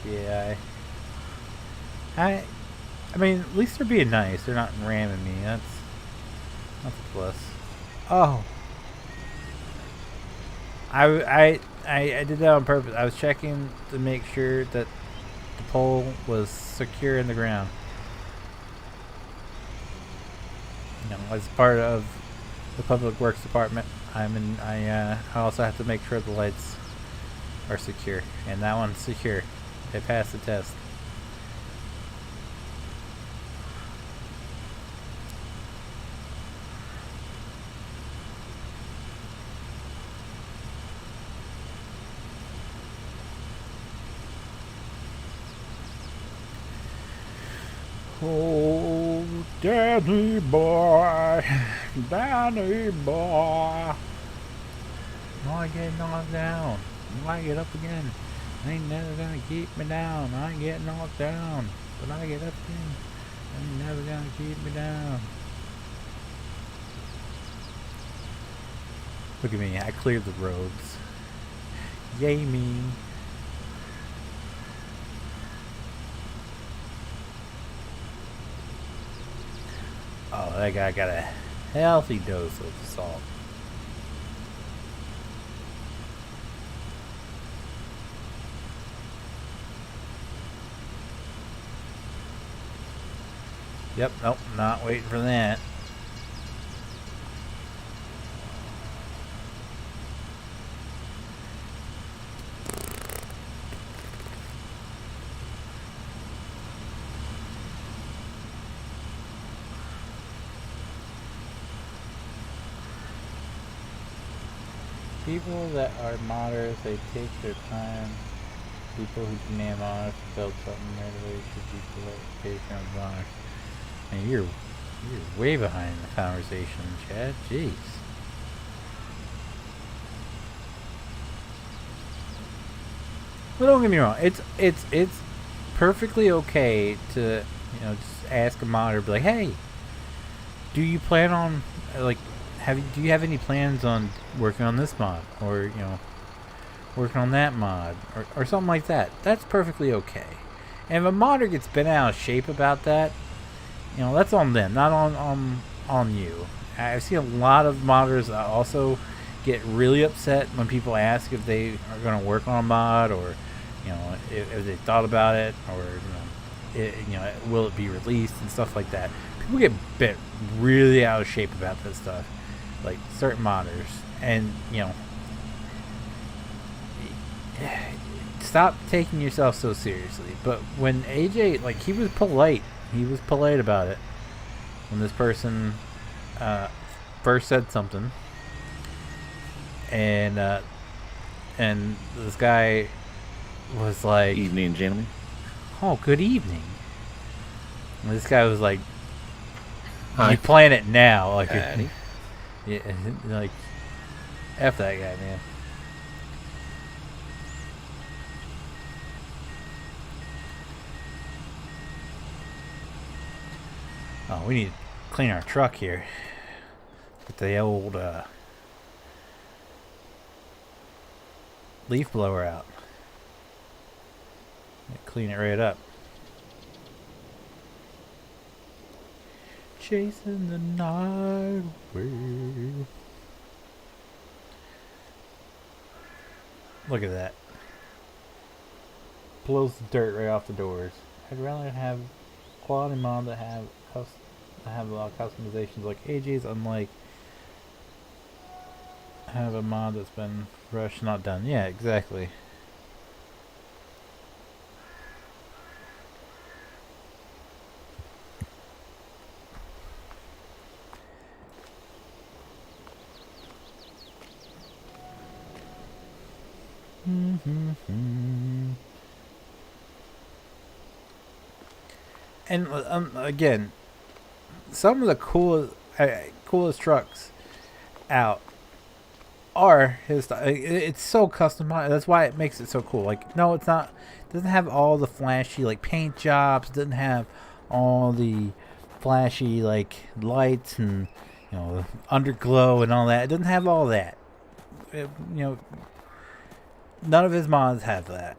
Speaker 1: FBI. I mean, at least they're being nice. They're not ramming me. That's a plus. Oh. I did that on purpose. I was checking to make sure that the pole was secure in the ground. as part of the public works department, I also have to make sure the lights are secure, and that one's secure. They passed the test. Oh, Danny boy, Danny boy. I get knocked down. I get up again. Ain't never gonna keep me down. I get knocked down, but I get up again. Ain't never gonna keep me down. Look at me, I cleared the roads. Yay me. Oh, that guy got a healthy dose of salt. Yep, nope, not waiting for that. People that are modders, they take their time. People who can name modders to build something right away should be patient modders. And you're way behind the conversation, Chad. Jeez. But don't get me wrong. It's perfectly okay to just ask a modder, be like, hey, do you plan on do you have any plans on working on this mod, or working on that mod, or something like that? That's perfectly okay. And if a modder gets bent out of shape about that, that's on them, not on you. I've seen a lot of modders also get really upset when people ask if they are going to work on a mod, or if they thought about it, or will it be released and stuff like that. People get bent really out of shape about this stuff, like certain modders, and stop taking yourself so seriously. But when AJ, he was polite about it when this person first said something, and this guy was like,
Speaker 3: "Evening, gentlemen."
Speaker 1: Oh, good evening. And this guy was like,
Speaker 2: Hi.
Speaker 1: "You playing it now?" Yeah, F that guy, man. Oh, we need to clean our truck here. Get the old leaf blower out. Clean it right up. Chasing the night away. Look at that. Blows the dirt right off the doors. I'd rather have quality mod that have a lot of customizations like AJ's, unlike have a mod that's been rushed, not done. Yeah, exactly. And again, some of the coolest trucks out are his. It's so customized. That's why it makes it so cool. No, it's not. It doesn't have all the flashy paint jobs. It doesn't have all the flashy lights and underglow and all that. It doesn't have all that. None of his mods have that.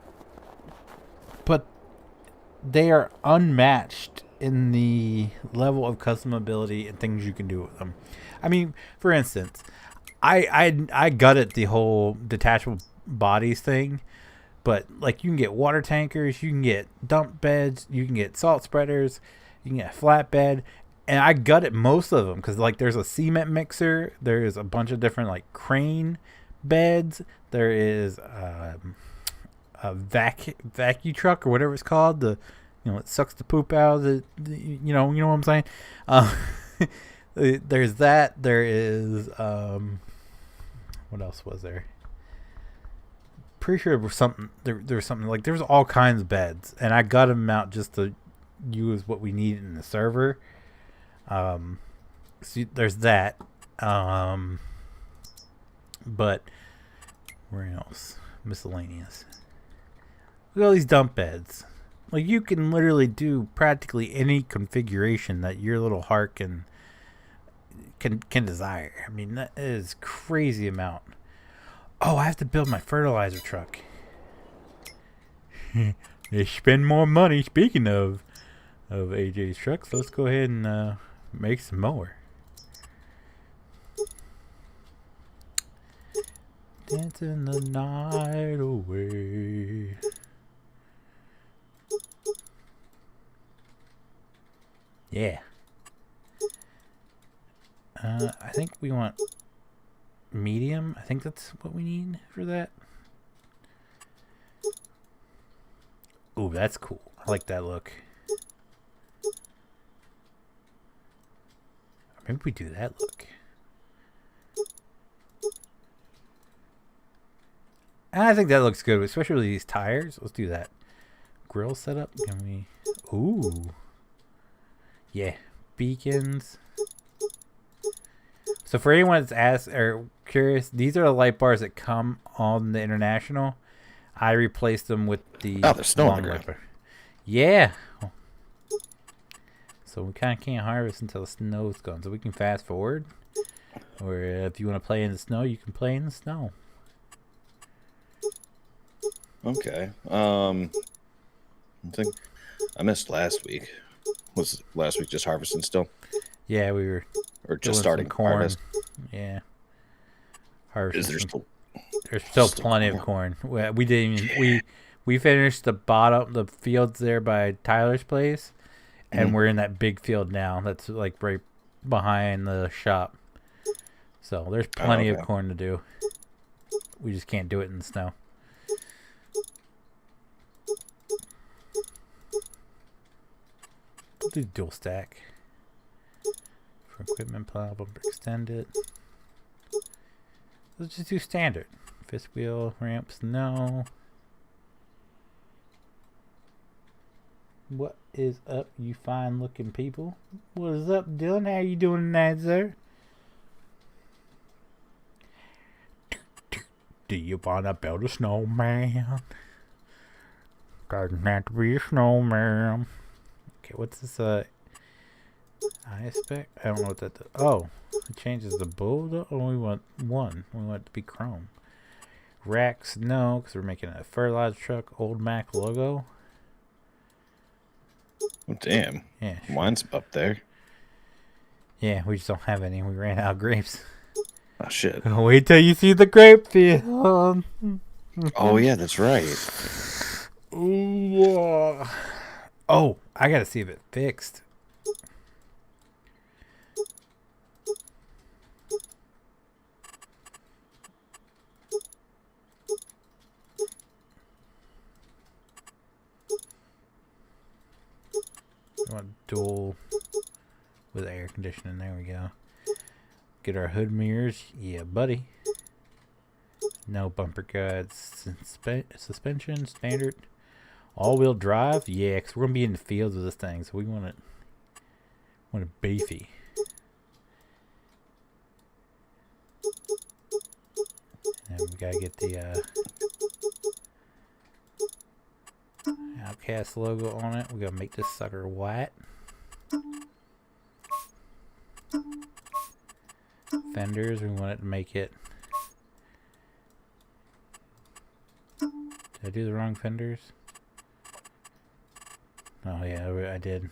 Speaker 1: But they are unmatched in the level of customability and things you can do with them. I mean, for instance, I gutted the whole detachable bodies thing, but you can get water tankers, you can get dump beds, you can get salt spreaders, you can get a flatbed, and I gutted most of them because like there's a cement mixer, there's a bunch of different like crane beds, there is a vacuum truck or whatever it's called, the it sucks the poop out of you know what I'm saying. There's that. There is what else was there? Pretty sure there was something. There was something like there was all kinds of beds, and I got them out just to use what we needed in the server. So there's that. But where else? Miscellaneous. Look at all these dump beds. Like you can literally do practically any configuration that your little heart can desire. I mean, that is crazy amount. Oh, I have to build my fertilizer truck. They spend more money. Speaking of AJ's trucks, let's go ahead and make some more. Dancing the night away. Yeah. I think we want medium. I think that's what we need for that. Ooh, that's cool. I like that look. Maybe we do that look. I think that looks good, especially with these tires. Let's do that. Grill setup. Can we? Ooh. Yeah. Beacons. So for anyone that's asked or curious, these are the light bars that come on the International. I replaced them with the
Speaker 3: there's snow on the ground.
Speaker 1: Yeah. So we kind of can't harvest until the snow's gone. So we can fast forward. Or if you want to play in the snow, you can play in the snow.
Speaker 3: Okay. I think I missed last week. Was last week just harvesting still?
Speaker 1: Yeah, we were.
Speaker 3: Or just starting
Speaker 1: corn.
Speaker 3: harvest?
Speaker 1: Yeah. Harvesting.
Speaker 3: Is there still?
Speaker 1: There's still plenty of corn. We didn't even, we finished the fields there by Tyler's place, and we're in that big field now. That's like right behind the shop. So there's plenty of corn to do. We just can't do it in the snow. We'll do dual stack. For equipment plow bumper extended. Let's just do standard. Fifth wheel ramps, no. What is up, you fine looking people? What is up, Dylan? How you doing tonight, sir? Do you wanna build a snowman? Doesn't have to be a snowman. Okay, what's this I spec? I don't know what that does. Oh, it changes the bull. Oh, we want one. We want it to be chrome. Racks, no, because we're making a fertilizer truck. Old Mac logo.
Speaker 3: Oh, damn.
Speaker 1: Yeah. Sure.
Speaker 3: Mine's up there.
Speaker 1: Yeah, we just don't have any. We ran out of grapes.
Speaker 3: Oh, shit.
Speaker 1: Wait till you see the grape field.
Speaker 3: Oh, yeah, that's right.
Speaker 1: Oh, I gotta see if it fixed. I want dual with air conditioning. There we go. Get our hood mirrors. Yeah, buddy. No bumper guards. Suspension standard. All-wheel drive. Yeah, because we're gonna be in the fields with this thing, so we want it beefy. And we gotta get the Outcast logo on it. We gotta make this sucker white. Fenders, we want it to make it. Did I do the wrong fenders? Oh yeah, I did.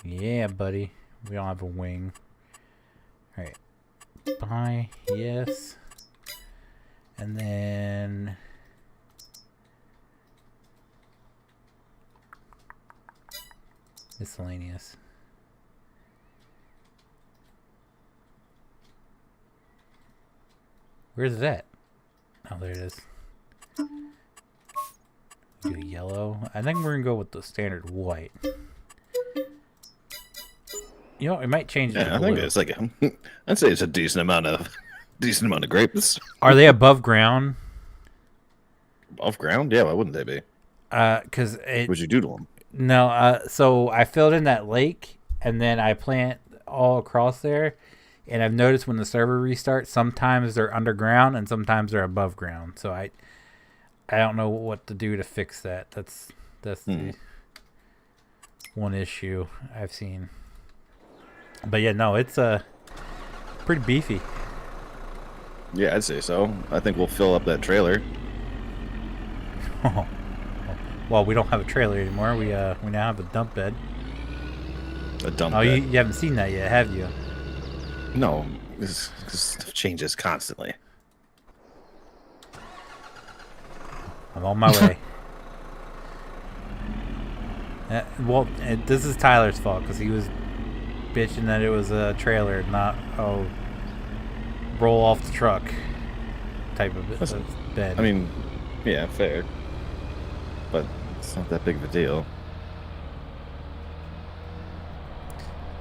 Speaker 1: Yeah, buddy. We don't have a wing. Alright. Buy, yes. And then miscellaneous. Where's that? Oh, there it is. Do yellow. I think we're gonna go with the standard white. You know, it might change.
Speaker 3: Yeah, I think it's like I'd say it's a decent amount of grapes.
Speaker 1: Are they above ground?
Speaker 3: Above ground? Yeah, why wouldn't they be?
Speaker 1: Cause
Speaker 3: What'd you do to them?
Speaker 1: No, so I filled in that lake and then I plant all across there, and I've noticed when the server restarts, sometimes they're underground and sometimes they're above ground. So I don't know what to do to fix that. That's the one issue I've seen. But yeah, no, it's pretty beefy.
Speaker 3: Yeah, I'd say so. I think we'll fill up that trailer.
Speaker 1: Well, we don't have a trailer anymore. We now have a dump bed.
Speaker 3: A dump
Speaker 1: bed.
Speaker 3: You
Speaker 1: haven't seen that yet, have you?
Speaker 3: No, this stuff changes constantly.
Speaker 1: I'm on my way. Well, this is Tyler's fault because he was bitching that it was a trailer, not roll off the truck type of bed.
Speaker 3: I mean, yeah, fair. But it's not that big of a deal.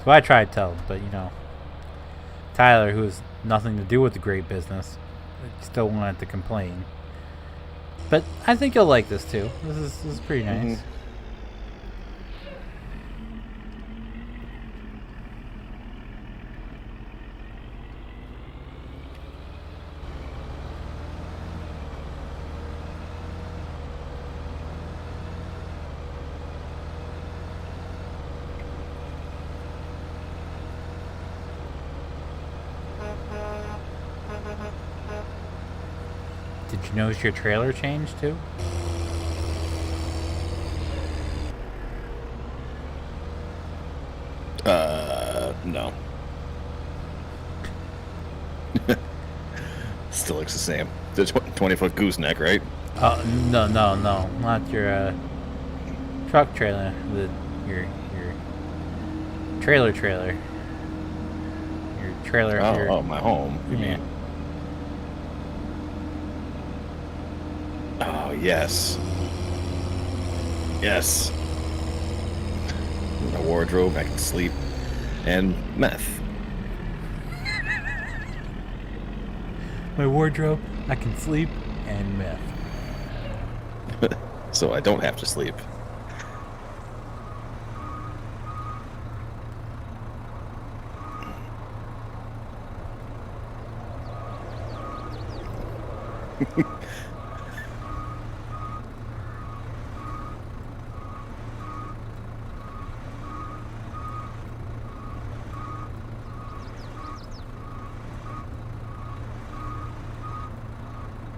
Speaker 1: So I tried to tell him, but you know, Tyler, who has nothing to do with the grape business, still wanted to complain. But I think you'll like this too. This is pretty nice.
Speaker 3: Mm-hmm.
Speaker 1: Did you notice your trailer changed too?
Speaker 3: No. Still looks the same. The 20-foot gooseneck, right?
Speaker 1: No, not your truck trailer. Your trailer. Your trailer.
Speaker 3: Oh, my home. You mean? Oh, yes. Yes. My wardrobe, I can sleep, and meth.
Speaker 1: My wardrobe, I can sleep, and meth.
Speaker 3: So I don't have to sleep.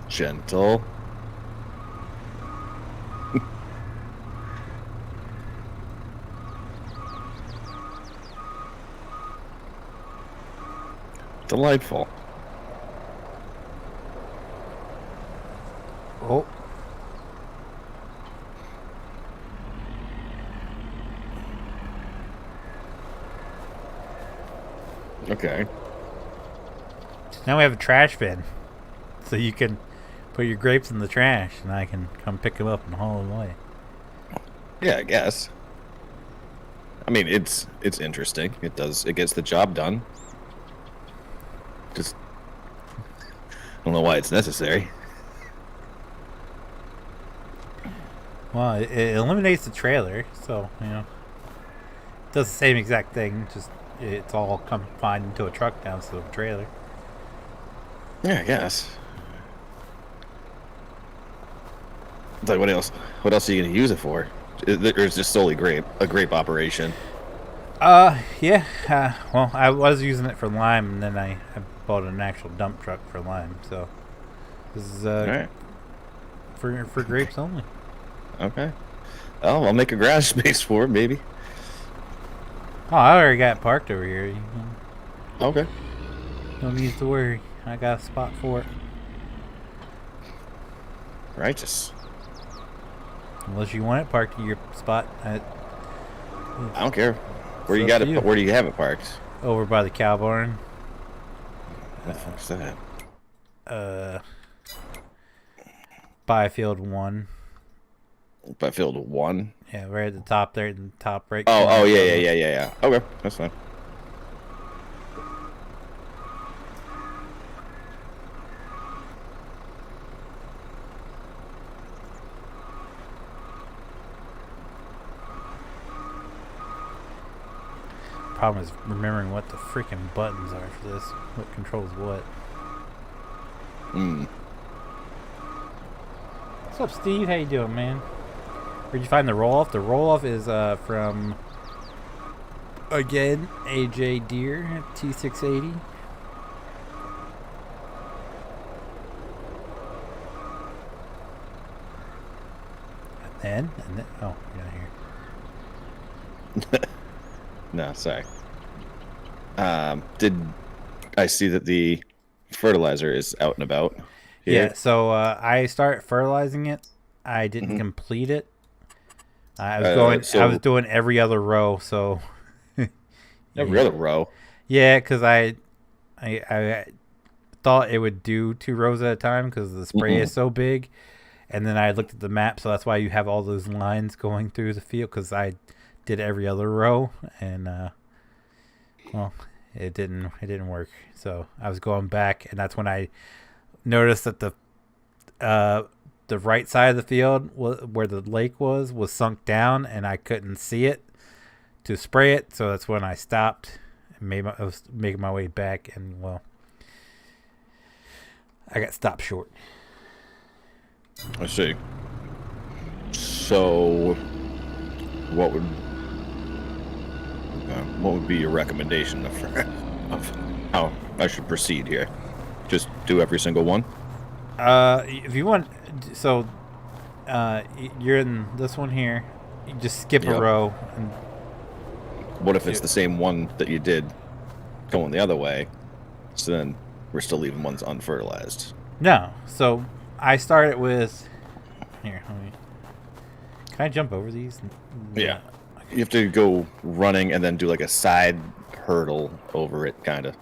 Speaker 3: Gentle. Delightful.
Speaker 1: Oh.
Speaker 3: Okay.
Speaker 1: Now we have a trash bin, so you can put your grapes in the trash, and I can come pick them up and haul them away.
Speaker 3: Yeah, I guess. I mean, it's interesting. It gets the job done. Just I don't know why it's necessary.
Speaker 1: Well, it eliminates the trailer, so you know, it does the same exact thing. Just it's all confined into a truck now instead of a trailer.
Speaker 3: Yeah, I guess. It's like, what else? What else are you gonna use it for? Or is it just solely a grape operation?
Speaker 1: Yeah. Well, I was using it for lime, and then I bought an actual dump truck for lime. So this is
Speaker 3: All right.
Speaker 1: for grapes only.
Speaker 3: Okay. Oh, I'll make a garage space for it, maybe.
Speaker 1: Oh, I already got it parked over here.
Speaker 3: Okay.
Speaker 1: No need to worry. I got a spot for it.
Speaker 3: Righteous.
Speaker 1: Unless you want it parked in your spot.
Speaker 3: I don't care. Where you got it? Where do you have it parked?
Speaker 1: Over by the cow barn.
Speaker 3: What the fuck's that?
Speaker 1: by field 1.
Speaker 3: By field 1.
Speaker 1: Yeah, right at the top there, in the top right.
Speaker 3: Oh, yeah. Okay, that's fine.
Speaker 1: Problem is remembering what the freaking buttons are for this. What controls what. What's up, Steve? How you doing, man? Where'd you find the roll-off? The roll-off is from, again, AJ Deere T680. And then, oh, you're not here.
Speaker 3: No, sorry. Did I see that the fertilizer is out and about here?
Speaker 1: Yeah, so I started fertilizing it. I didn't complete it. I was doing every other row, so
Speaker 3: every other row.
Speaker 1: Yeah, because I thought it would do 2 rows at a time because the spray is so big, and then I looked at the map, so that's why you have all those lines going through the field. Because I did every other row, and well, it didn't work. So I was going back, and that's when I noticed that the right side of the field where the lake was sunk down, and I couldn't see it to spray it. So that's when I stopped and I was making my way back, and well, I got stopped short.
Speaker 3: I see. So, what would be your recommendation of how I should proceed here? Just do every single one?
Speaker 1: If you want, so you're in this one here. You just skip a row. And
Speaker 3: what if it's the same one that you did going the other way? So then we're still leaving ones unfertilized.
Speaker 1: No. So I started with here. Can I jump over these?
Speaker 3: Yeah. You have to go running and then do like a side hurdle over it, kind of.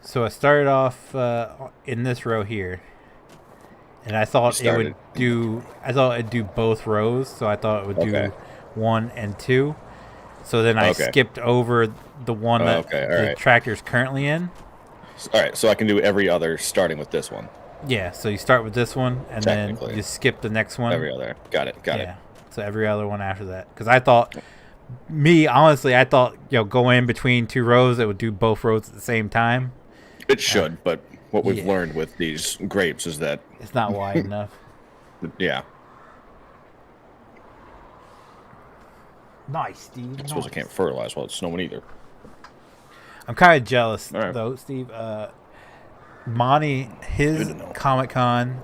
Speaker 1: So I started off in this row here, and I thought it'd do both rows. So I thought it would do 1 and 2. So then I skipped over the one that the tractor's currently in.
Speaker 3: All right, so I can do every other starting with this one.
Speaker 1: Yeah, so you start with this one, and then you skip the next one.
Speaker 3: Every other. Got it.
Speaker 1: So every other one after that. Because I thought, honestly, going in between 2 rows, it would do both rows at the same time.
Speaker 3: It should, but what we've learned with these grapes is that
Speaker 1: it's not wide enough.
Speaker 3: Yeah.
Speaker 1: Nice, Steve.
Speaker 3: I suppose I can't fertilize while it's snowing either.
Speaker 1: I'm kind of jealous, though, Steve. Monty, his Comic-Con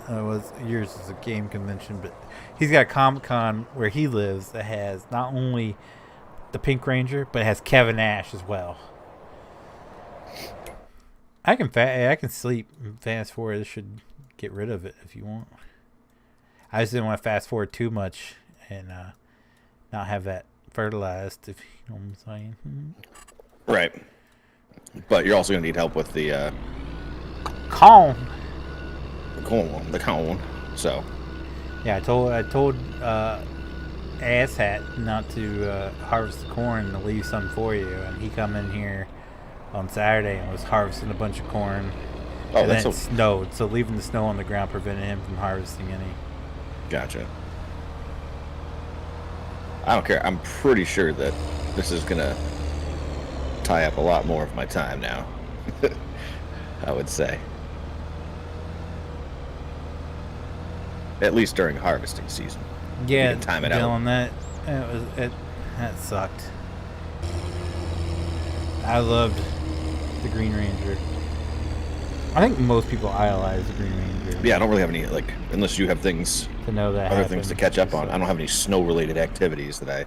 Speaker 1: yours is a game convention, but he's got a Comic-Con where he lives that has not only the Pink Ranger, but it has Kevin Nash as well. I can sleep fast forward. This should get rid of it if you want. I just didn't want to fast forward too much and not have that fertilized, if you know what I'm saying.
Speaker 3: Right. But you're also going to need help with the
Speaker 1: cone.
Speaker 3: The cone. So.
Speaker 1: Yeah, I told Asshat not to harvest the corn and to leave some for you, and he come in here on Saturday and was harvesting a bunch of corn.
Speaker 3: Oh,
Speaker 1: and then it snowed, so leaving the snow on the ground prevented him from harvesting any.
Speaker 3: Gotcha. I don't care. I'm pretty sure that this is gonna tie up a lot more of my time now. I would say. At least during harvesting season.
Speaker 1: Yeah,
Speaker 3: you can time it
Speaker 1: Dylan,
Speaker 3: out.
Speaker 1: That sucked. I loved the Green Ranger. I think most people idolize the Green Ranger.
Speaker 3: Yeah, I don't really have any, unless you have things
Speaker 1: to know that
Speaker 3: other things to catch up on. I don't have any snow-related activities that I.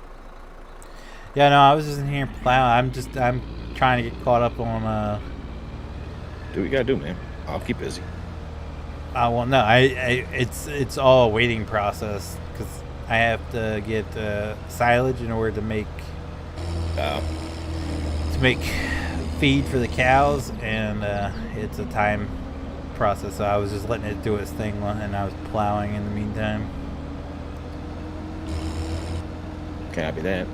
Speaker 1: Yeah, no, I was just in here plowing. I'm trying to get caught up on.
Speaker 3: Do what you gotta do, man. I'll keep busy.
Speaker 1: Well, no, it's all a waiting process because I have to get silage in order to make feed for the cows, and it's a time process, so I was just letting it do its thing, and I was plowing in the meantime.
Speaker 3: Copy that.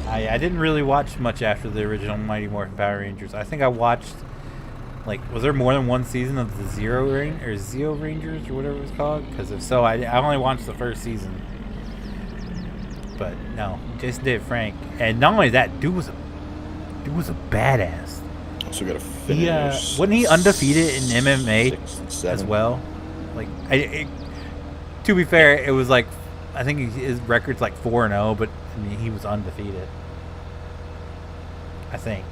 Speaker 1: I didn't really watch much after the original Mighty Morphin Power Rangers. I think I watched, like, was there more than one season of the Zeo Rangers or whatever it was called? Because if so, I only watched the first season. But no, Jason David Frank, and not only that, dude was a badass.
Speaker 3: Also got to finish.
Speaker 1: Wasn't he undefeated in MMA
Speaker 3: 6 and 7
Speaker 1: as well? Like, to be fair, it was like, I think his record's like 4-0, but I mean, he was undefeated. I think.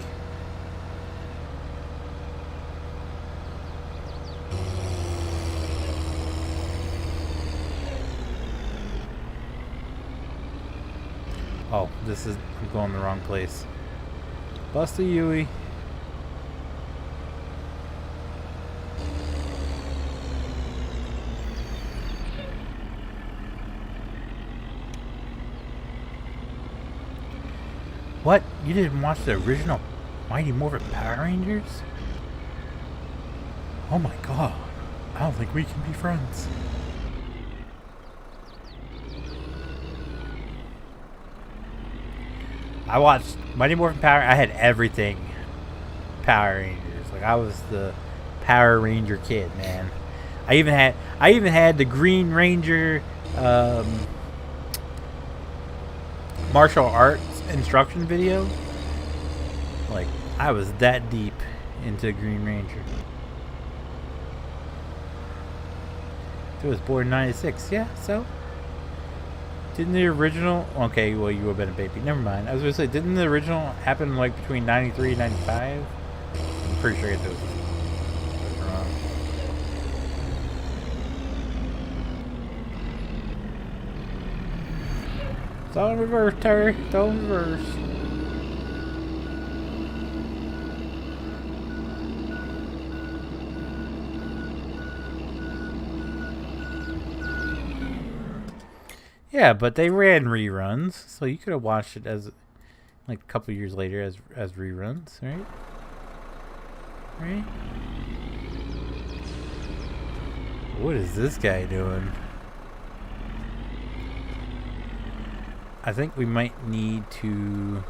Speaker 1: Oh, I'm going the wrong place. Buster Yui. What? You didn't watch the original Mighty Morphin Power Rangers? Oh my god. I don't think we can be friends. I watched Mighty Morphin Power. I had everything Power Rangers. Like, I was the Power Ranger kid, man. I even had the Green Ranger martial arts instruction video. Like, I was that deep into Green Ranger. It was born in 96. Yeah, so didn't the original... Okay, well, you would have been a baby. Never mind. I was going to say, didn't the original happen, like, between 93 and 95? I'm pretty sure I get those wrong. It's all in reverse, Terry. It's all in reverse. Yeah, but they ran reruns, so you could have watched it as, like, a couple years later as reruns, right? Right? What is this guy doing? I think we might need to...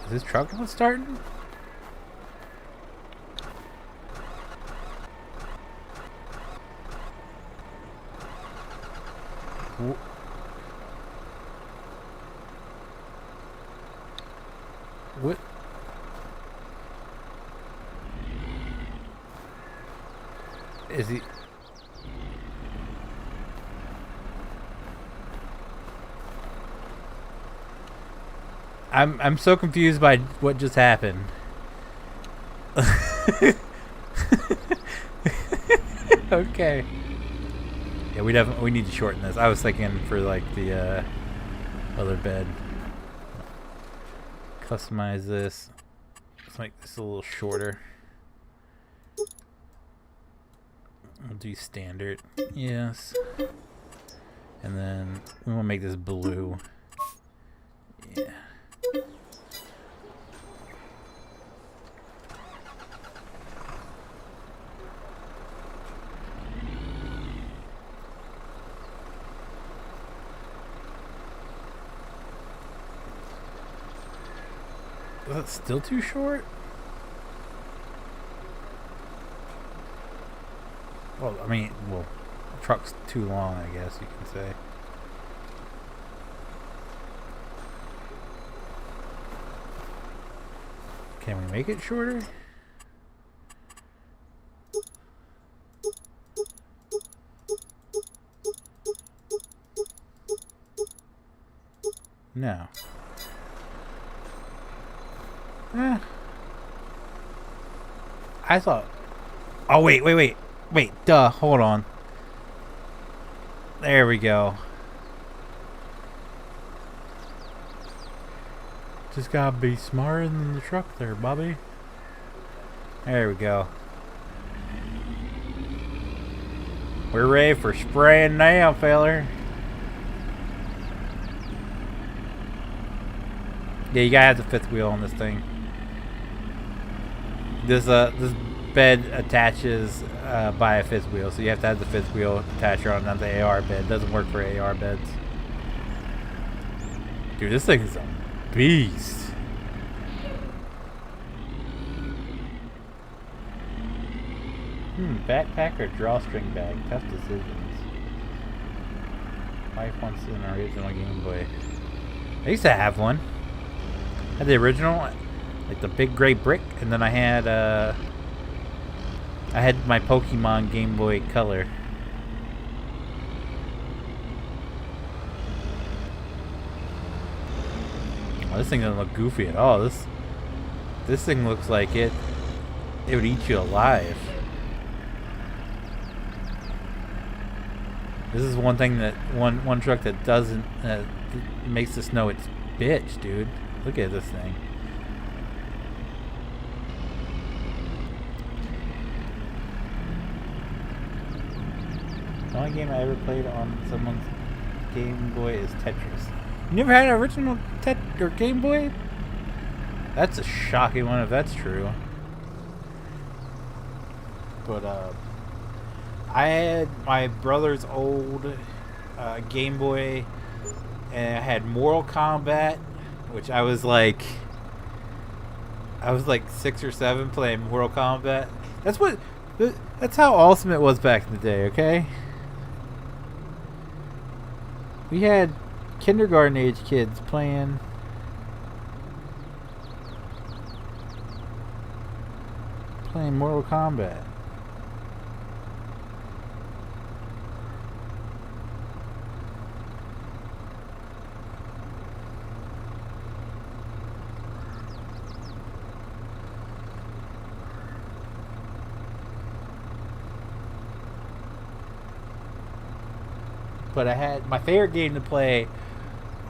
Speaker 1: Is this truck not starting? What? Is he? I'm so confused by what just happened. Okay. Yeah, we need to shorten this. I was thinking for like the other bed. Customize this. Let's make this a little shorter. I'll do standard. Yes. And then we want to make this blue. Yeah. Is that still too short? Well, I mean, the truck's too long, I guess you can say. Can we make it shorter? No. I thought... Oh, wait, duh, hold on. There we go. Just gotta be smarter than the truck there, Bobby. There we go. We're ready for spraying now, feller. Yeah, you gotta have the fifth wheel on this thing. This bed attaches by a fifth wheel, so you have to have the fifth wheel attacher on the AR bed. It doesn't work for AR beds. Dude, this thing is a beast. Backpack or drawstring bag? Tough decisions. Wife wants an original Game Boy. I used to have one. I had the original, like the big gray brick, and then I had my Pokemon Game Boy Color. Oh, this thing doesn't look goofy at all. This thing looks like it would eat you alive. This is one thing that one truck that doesn't makes the snow its bitch, dude. Look at this thing. The only game I ever played on someone's Game Boy is Tetris. You never had an original Game Boy? That's a shocking one if that's true. But I had my brother's old Game Boy, and I had Mortal Kombat, which I was like 6 or 7 playing Mortal Kombat. That's how awesome it was back in the day, okay? We had kindergarten age kids playing Mortal Kombat. But I had my favorite game to play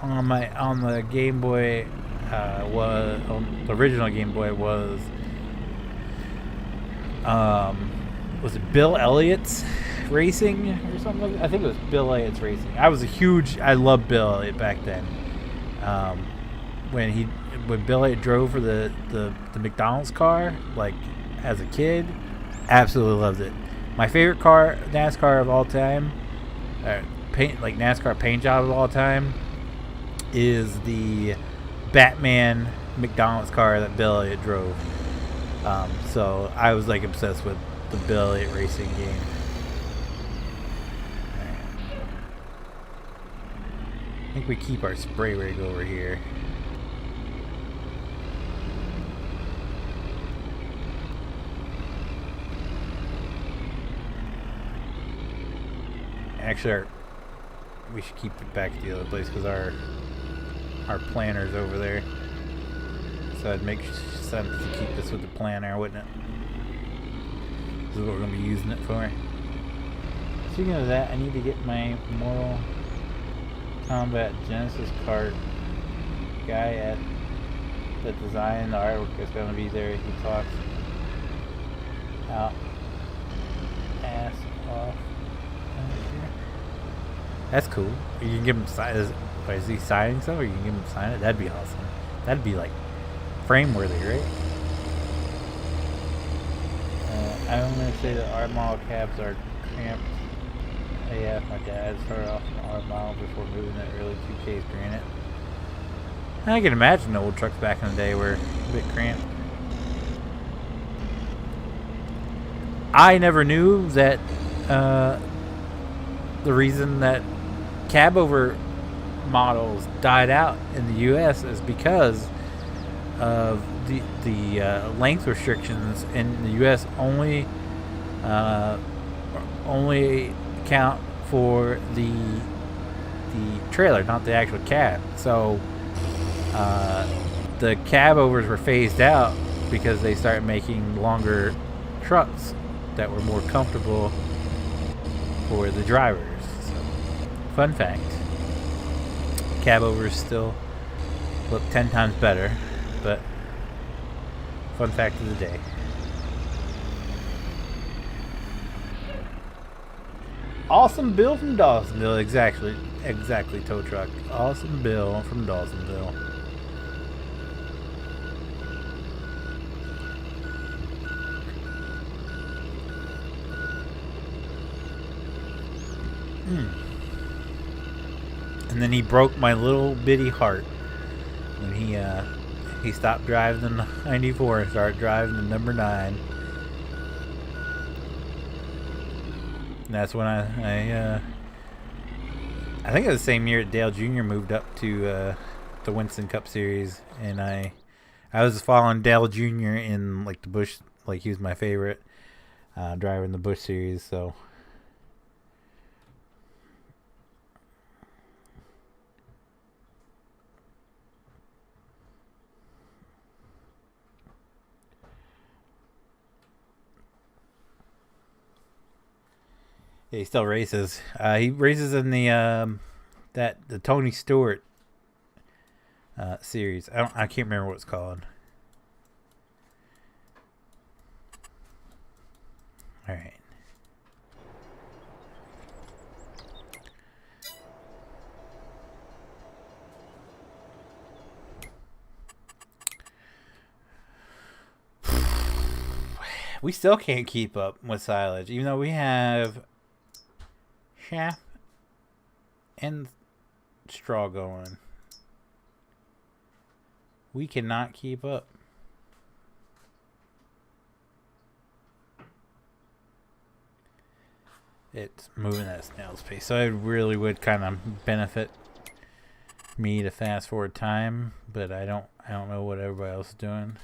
Speaker 1: on the Game Boy was on the original Game Boy was it Bill Elliott's Racing or something like that? I think it was Bill Elliott's Racing. I loved Bill Elliott back then. When Bill Elliott drove for the McDonald's car, like as a kid, absolutely loved it. My favorite car, NASCAR of all time, like NASCAR paint job of all time, is the Batman McDonald's car that Bill Elliott drove. So I was like obsessed with the Bill Elliott racing game. I think we keep our spray rig over here. Actually, we should keep it back at the other place because our planter's over there. So it'd make sense to keep this with the planter, wouldn't it? This is what we're going to be using it for. Speaking of that, I need to get my Mortal Kombat Genesis card guy at the design. The artwork is going to be there. He talks out ass off. That's cool. You can give him sign. Is he signing stuff, or you can give him sign it? That'd be awesome. That'd be like frame worthy, right? I'm gonna say that our model cabs are cramped AF. My dad started off an R model before moving to early 2Ks granite. I can imagine the old trucks back in the day were a bit cramped. I never knew that the reason that cab over models died out in the U.S. is because of the length restrictions in the U.S. only count for the trailer, not the actual cab. So the cab overs were phased out because they started making longer trucks that were more comfortable for the drivers. So, fun fact, cab overs still look 10 times better, but fun fact of the day. Awesome Bill from Dawsonville. Exactly, tow truck. Awesome Bill from Dawsonville. And then he broke my little bitty heart when he stopped driving the 94 and started driving the number 9. And that's when I think it was the same year that Dale Jr. moved up to the Winston Cup Series, and I was following Dale Jr. in like the Busch, like he was my favorite driver in the Busch Series, so. Yeah, he still races. He races in the the Tony Stewart series. I can't remember what it's called. All right. We still can't keep up with Silage, even though we have chaff and straw going. We cannot keep up. It's moving at a snail's pace, so it really would kind of benefit me to fast forward time, but I don't know what everybody else is doing.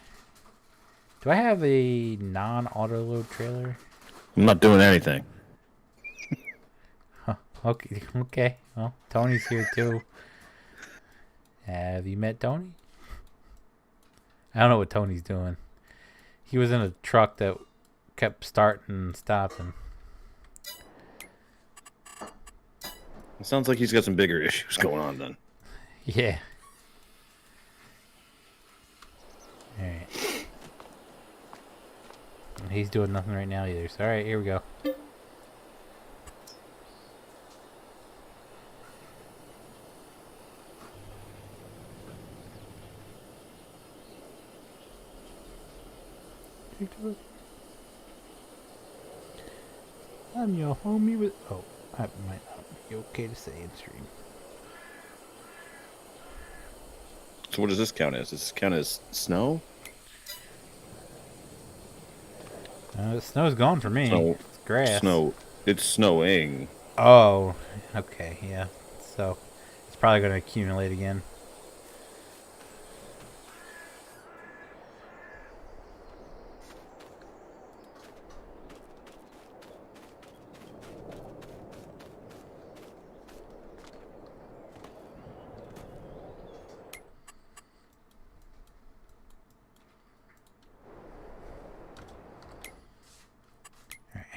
Speaker 1: Do I have a non-auto load trailer?
Speaker 3: I'm not doing anything.
Speaker 1: Okay. Well, Tony's here too. Have you met Tony? I don't know what Tony's doing. He was in a truck that kept starting and stopping.
Speaker 3: It sounds like he's got some bigger issues going on then.
Speaker 1: Yeah. Alright. He's doing nothing right now either. So, alright, here we go. I'm your homie with... Oh, that might not be okay to say in stream.
Speaker 3: So what does this count as? Does this count as snow?
Speaker 1: The snow's gone for me.
Speaker 3: Snow,
Speaker 1: it's grass.
Speaker 3: Snow. It's snowing.
Speaker 1: Oh, okay, yeah. So, it's probably going to accumulate again.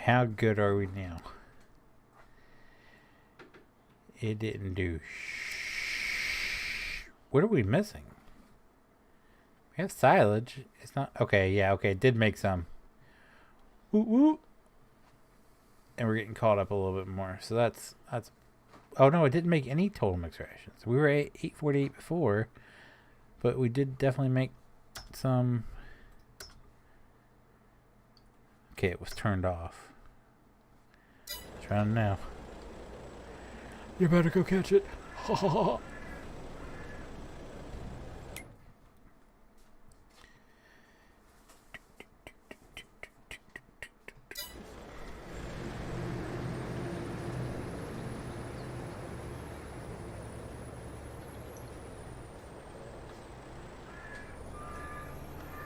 Speaker 1: How good are we now? It didn't do What are we missing? We have silage. It's not... Okay, yeah, okay. It did make some. Woo woo. And we're getting caught up a little bit more. So that's... Oh, no, it didn't make any total mix rations. We were at 848 before. But we did definitely make some... Okay, it was turned off. Trying now. You better go catch it. Ha ha ha.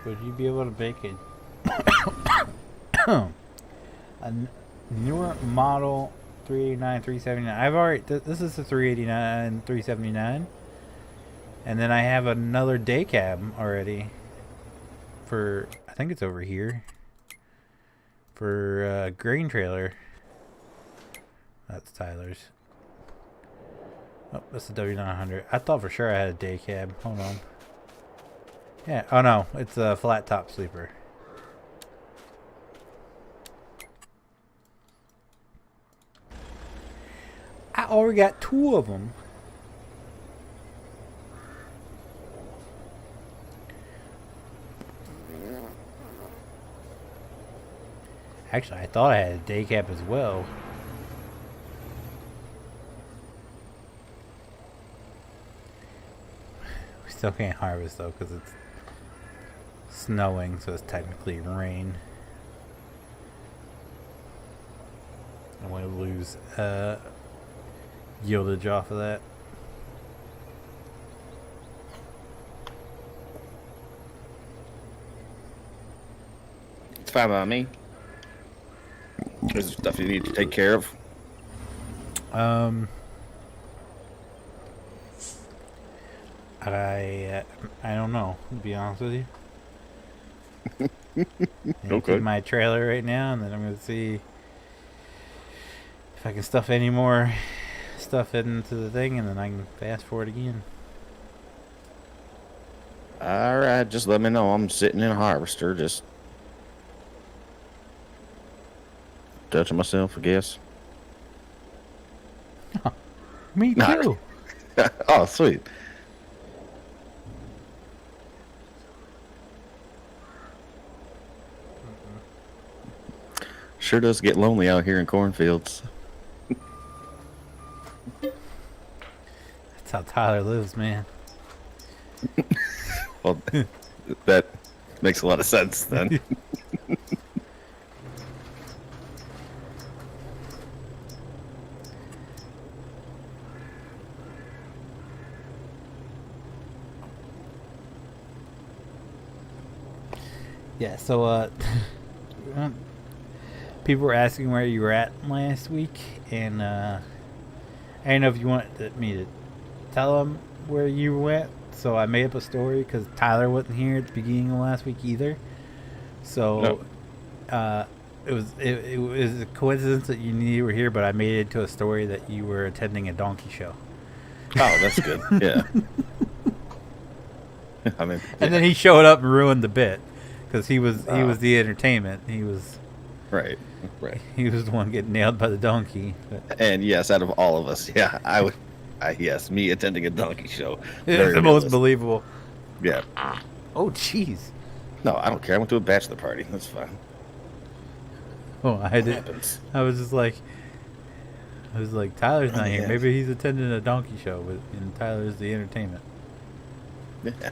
Speaker 1: Would you be able to bake it? A newer model 389, 379. I've already... This is the 389, 379. And then I have another day cab already. For... I think it's over here. For grain trailer. That's Tyler's. Oh, that's the W900. I thought for sure I had a day cab. Hold on. Yeah. Oh no, it's a flat top sleeper. already got 2 of them. Actually, I thought I had a day cap as well. We still can't harvest though because it's snowing, so it's technically rain. I'm going to lose yieldage off of that.
Speaker 3: It's fine by me. Is there stuff you need to take care of?
Speaker 1: I don't know, to be honest with you. I'm
Speaker 3: Okay.
Speaker 1: in my trailer right now, and then I'm going to see if I can stuff any more stuff into the thing, and then I can fast forward again.
Speaker 3: Alright, just let me know. I'm sitting in a harvester, just touching myself, I guess.
Speaker 1: Me
Speaker 3: Nah.
Speaker 1: too.
Speaker 3: Oh, sweet. Sure does get lonely out here in cornfields.
Speaker 1: That's how Tyler lives, man.
Speaker 3: Well, that makes a lot of sense then.
Speaker 1: Yeah, so people were asking where you were at last week, and I didn't know if you wanted me to tell them where you went, so I made up a story because Tyler wasn't here at the beginning of last week either. So it was a coincidence that you were here, but I made it into a story that you were attending a donkey show.
Speaker 3: Oh, that's good. Yeah. I mean,
Speaker 1: And then he showed up and ruined the bit because he was the entertainment. He was
Speaker 3: right.
Speaker 1: he was the one getting nailed by the donkey. But
Speaker 3: And yes, out of all of us, yeah, I would. Yes, me attending a donkey show.
Speaker 1: it's
Speaker 3: Very
Speaker 1: the most
Speaker 3: realistic.
Speaker 1: believable.
Speaker 3: Yeah.
Speaker 1: Oh, jeez.
Speaker 3: No, I don't care. I went to a bachelor party. That's fine.
Speaker 1: Oh, I
Speaker 3: What
Speaker 1: did.
Speaker 3: happens?
Speaker 1: I was like, Tyler's not here.
Speaker 3: Yeah.
Speaker 1: Maybe he's attending a donkey show, and Tyler's the entertainment.
Speaker 3: Yeah.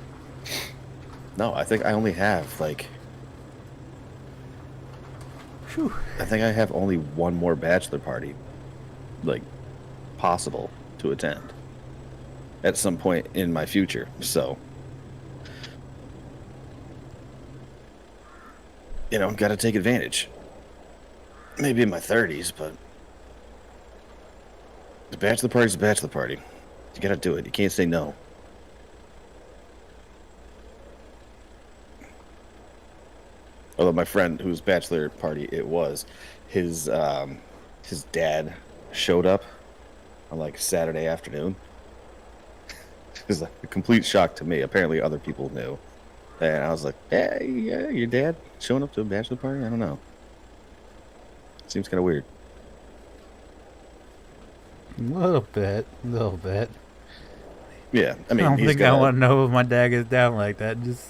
Speaker 3: No, I think I only have like.
Speaker 1: Whew.
Speaker 3: I think I have only one more bachelor party, like, possible to attend at some point in my future. So, you know, got to take advantage. Maybe in my 30s, but the bachelor party's a bachelor party. You got to do it. You can't say no. Although my friend whose bachelor party it was, his dad showed up on like Saturday afternoon. It was like a complete shock to me. Apparently other people knew. And I was like, hey, yeah, your dad showing up to a bachelor party? I don't know. Seems kind of weird.
Speaker 1: A little bit.
Speaker 3: Yeah, I mean,
Speaker 1: I don't
Speaker 3: he's
Speaker 1: think
Speaker 3: got
Speaker 1: I want to know if my dad gets down like that. Just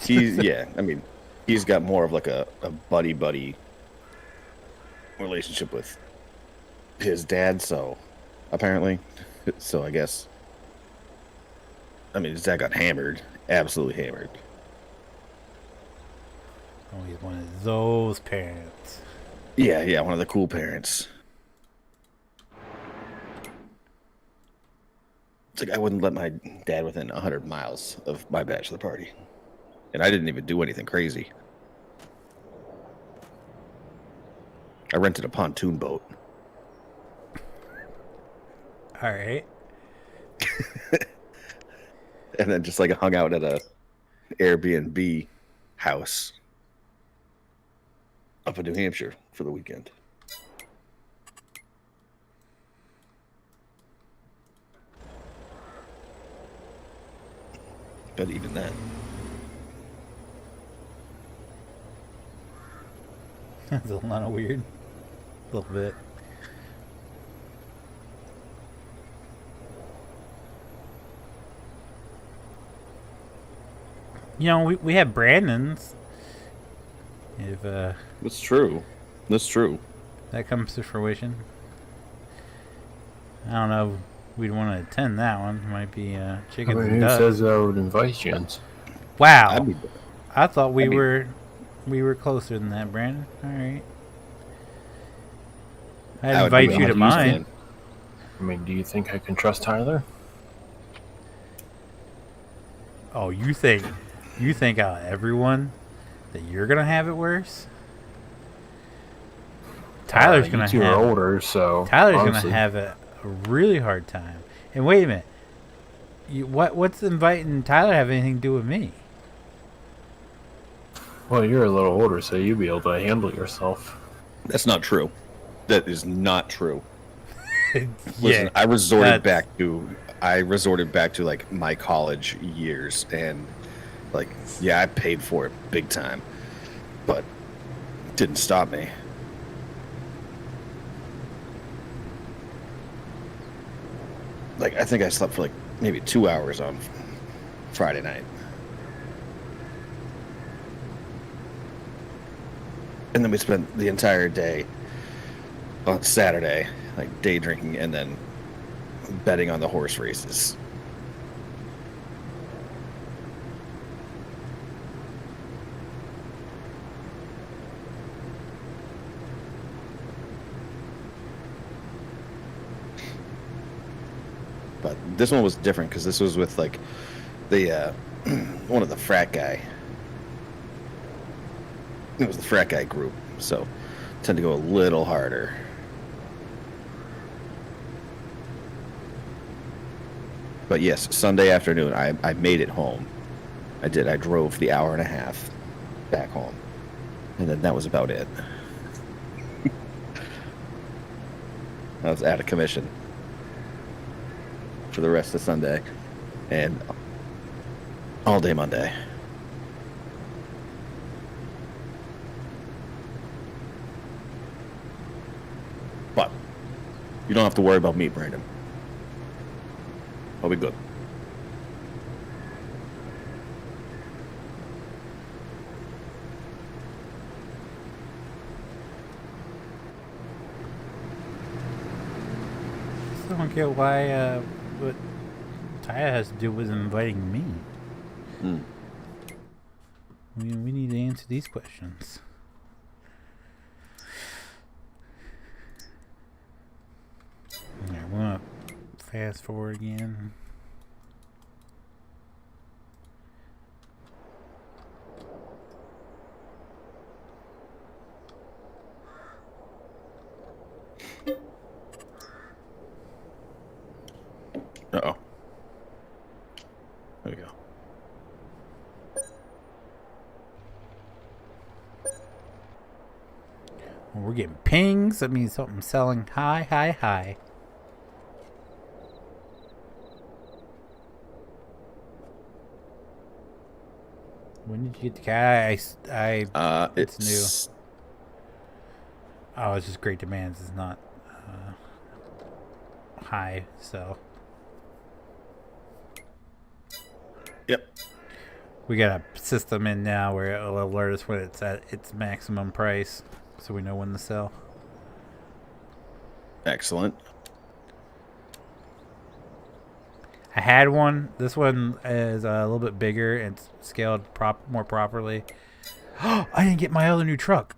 Speaker 3: yeah, I mean, he's got more of like a buddy relationship with his dad, so apparently. So I guess, I mean, his dad got hammered, absolutely hammered.
Speaker 1: oh, he's one of those parents.
Speaker 3: Yeah, one of the cool parents. It's like I wouldn't let my dad within 100 miles of my bachelor party. And I didn't even do anything crazy. I rented a pontoon boat.
Speaker 1: All right.
Speaker 3: And then just like hung out at a Airbnb house up in New Hampshire for the weekend. But even then,
Speaker 1: That's a lot of weird. A little bit. You know, we have Brandon's. If
Speaker 3: That's true. That's true.
Speaker 1: that comes to fruition. I don't know. We'd want to attend that one. It might be
Speaker 2: I
Speaker 1: chickens
Speaker 2: mean,
Speaker 1: and
Speaker 2: who
Speaker 1: ducks.
Speaker 2: says I would invite Jens?
Speaker 1: Wow.
Speaker 3: I'd be,
Speaker 1: I thought we
Speaker 3: I mean-
Speaker 1: were closer than that, Brandon. All right. I'd
Speaker 3: I would
Speaker 1: invite
Speaker 3: be
Speaker 1: you to
Speaker 3: 100%
Speaker 1: mine.
Speaker 2: I mean, do you think I can trust Tyler?
Speaker 1: Oh, you think out of everyone that you're gonna have it worse? Tyler's gonna
Speaker 2: you two are
Speaker 1: have
Speaker 2: older, so
Speaker 1: Tyler's
Speaker 2: honestly,
Speaker 1: gonna have a really hard time. And wait a minute, what's inviting Tyler to have anything to do with me?
Speaker 2: Well, you're a little older, so you'll be able to handle yourself.
Speaker 3: That's not true. That is not true. Listen,
Speaker 1: Yeah,
Speaker 3: I resorted
Speaker 1: that's-
Speaker 3: back to like my college years, and like, yeah, I paid for it big time, but it didn't stop me. Like, I think I slept for like maybe 2 hours on Friday night, and then we spent the entire day on Saturday, like day drinking, and then betting on the horse races. But this one was different because this was with like the one of the frat guy. It was the frat guy group, so tend to go a little harder. But yes, Sunday afternoon, I made it home. I did. I drove the hour and a half back home, and then that was about it. I was out of commission for the rest of Sunday and all day Monday. But you don't have to worry about me, Brandon. I'll be good.
Speaker 1: I still don't get why what Tyler has to do with inviting me.
Speaker 3: Mm.
Speaker 1: We need to answer these questions. Alright, we're gonna fast forward again.
Speaker 3: Uh-oh. There we go.
Speaker 1: When we're getting pings, that means something's selling high, high, high. When did you get the guy? It's new. Oh, it's just great demands. It's not high, so.
Speaker 3: Yep.
Speaker 1: We got a system in now where it'll alert us when it's at its maximum price, so we know when to sell.
Speaker 3: Excellent.
Speaker 1: I had one. This one is a little bit bigger and scaled more properly. I didn't get my other new truck.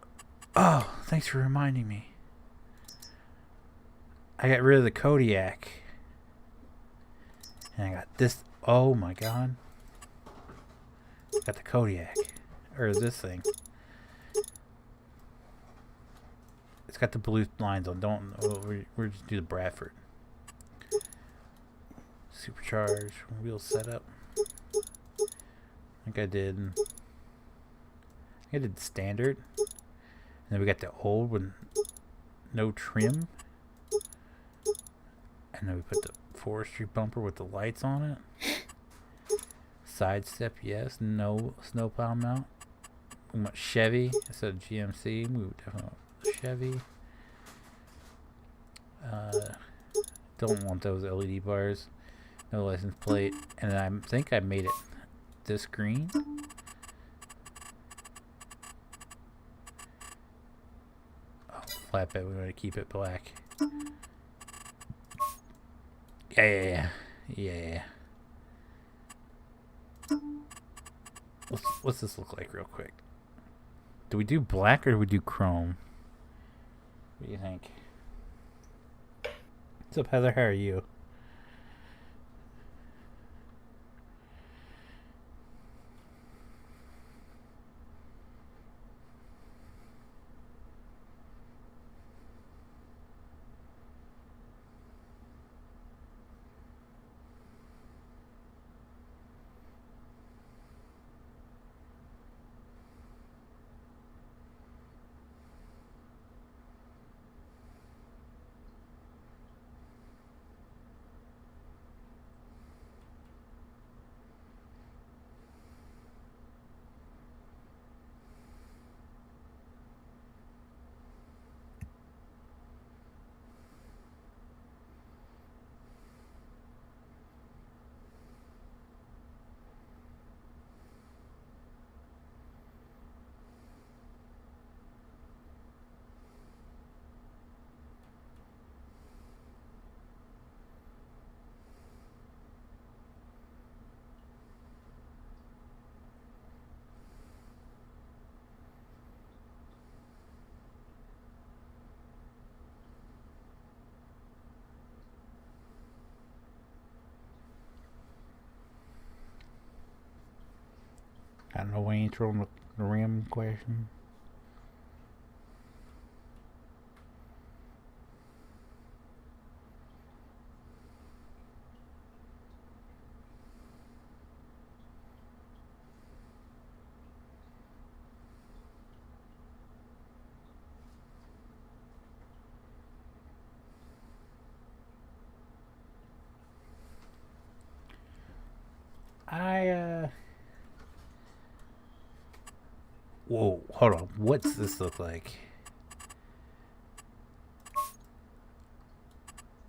Speaker 1: Oh, thanks for reminding me. I got rid of the Kodiak. And I got this. Oh my god. Got the Kodiak. Or this thing. It's got the blue lines on. We're just do the Bradford. Supercharged wheel setup. I think I did standard. And then we got the old with no trim. And then we put the forestry bumper with the lights on it. Side step, yes. No snowplow mount. We went Chevy instead of GMC. We would definitely want Chevy. Don't want those LED bars. No license plate. And I think I made it this green. flatbed. We want to keep it black. Yeah. What's this look like real quick? Do we do black or do we do chrome? What do you think? What's up, Heather? How are you? I don't know why you ain't throwing the rim question. Whoa, hold on. What's this look like?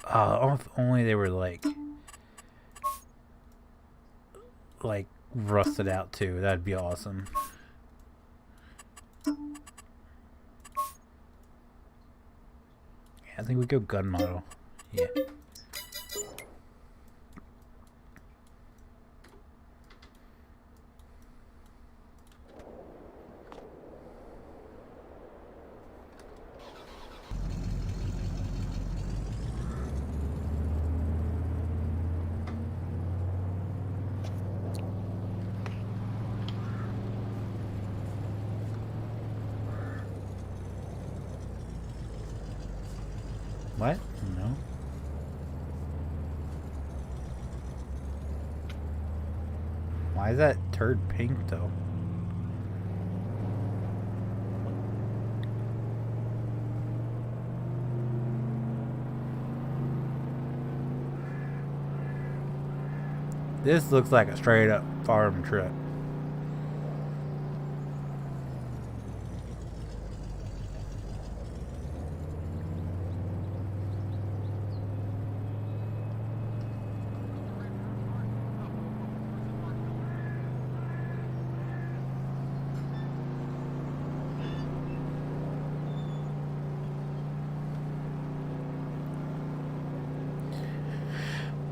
Speaker 1: If only they were like rusted out too. That'd be awesome. Yeah, I think we go gun model. Yeah. What? No. Why is that turd pink though? This looks like a straight up farm truck.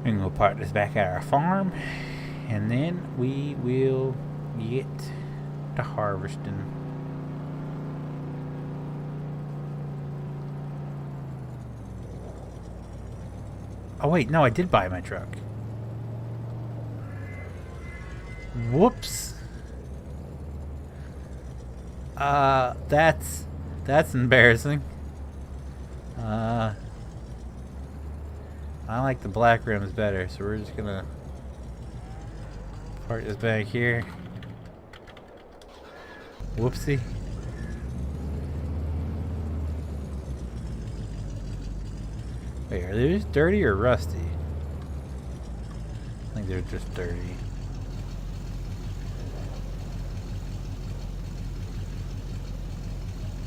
Speaker 1: And we'll park this back at our farm, and then we will get to harvesting. Oh wait, no, I did buy my truck. Whoops. That's embarrassing. I like the black rims better, so we're just gonna park this back here. Whoopsie. Wait, are they just dirty or rusty? I think they're just dirty.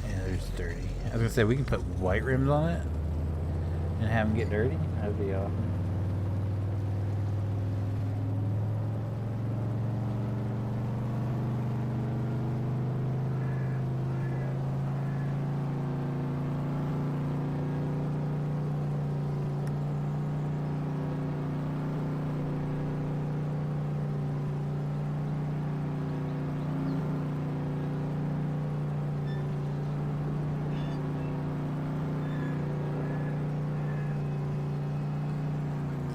Speaker 1: Yeah, they're just dirty. I was gonna say, we can put white rims on it and have them get dirty. That'd be awesome.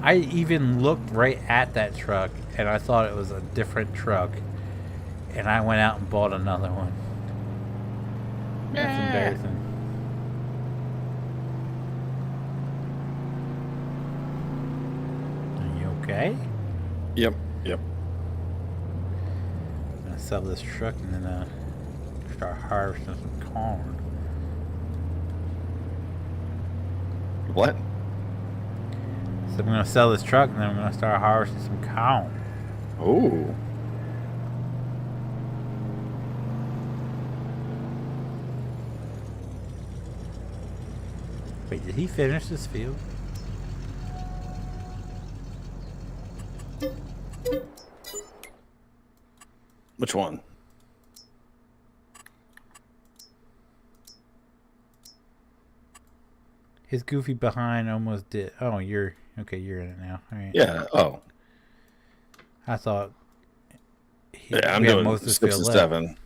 Speaker 1: I even looked right at that truck and I thought it was a different truck. And I went out and bought another one. That's embarrassing. Are you okay?
Speaker 3: Yep.
Speaker 1: I'm gonna sell this truck and then start harvesting some corn.
Speaker 3: What?
Speaker 1: So I'm gonna sell this truck and then I'm gonna start harvesting some corn.
Speaker 3: Oh.
Speaker 1: Wait, did he finish this field?
Speaker 3: Which one?
Speaker 1: His goofy behind almost did. Oh, you're okay. You're in it now. All right.
Speaker 3: Yeah. Oh.
Speaker 1: I thought.
Speaker 3: Yeah, I'm doing 6 and 7.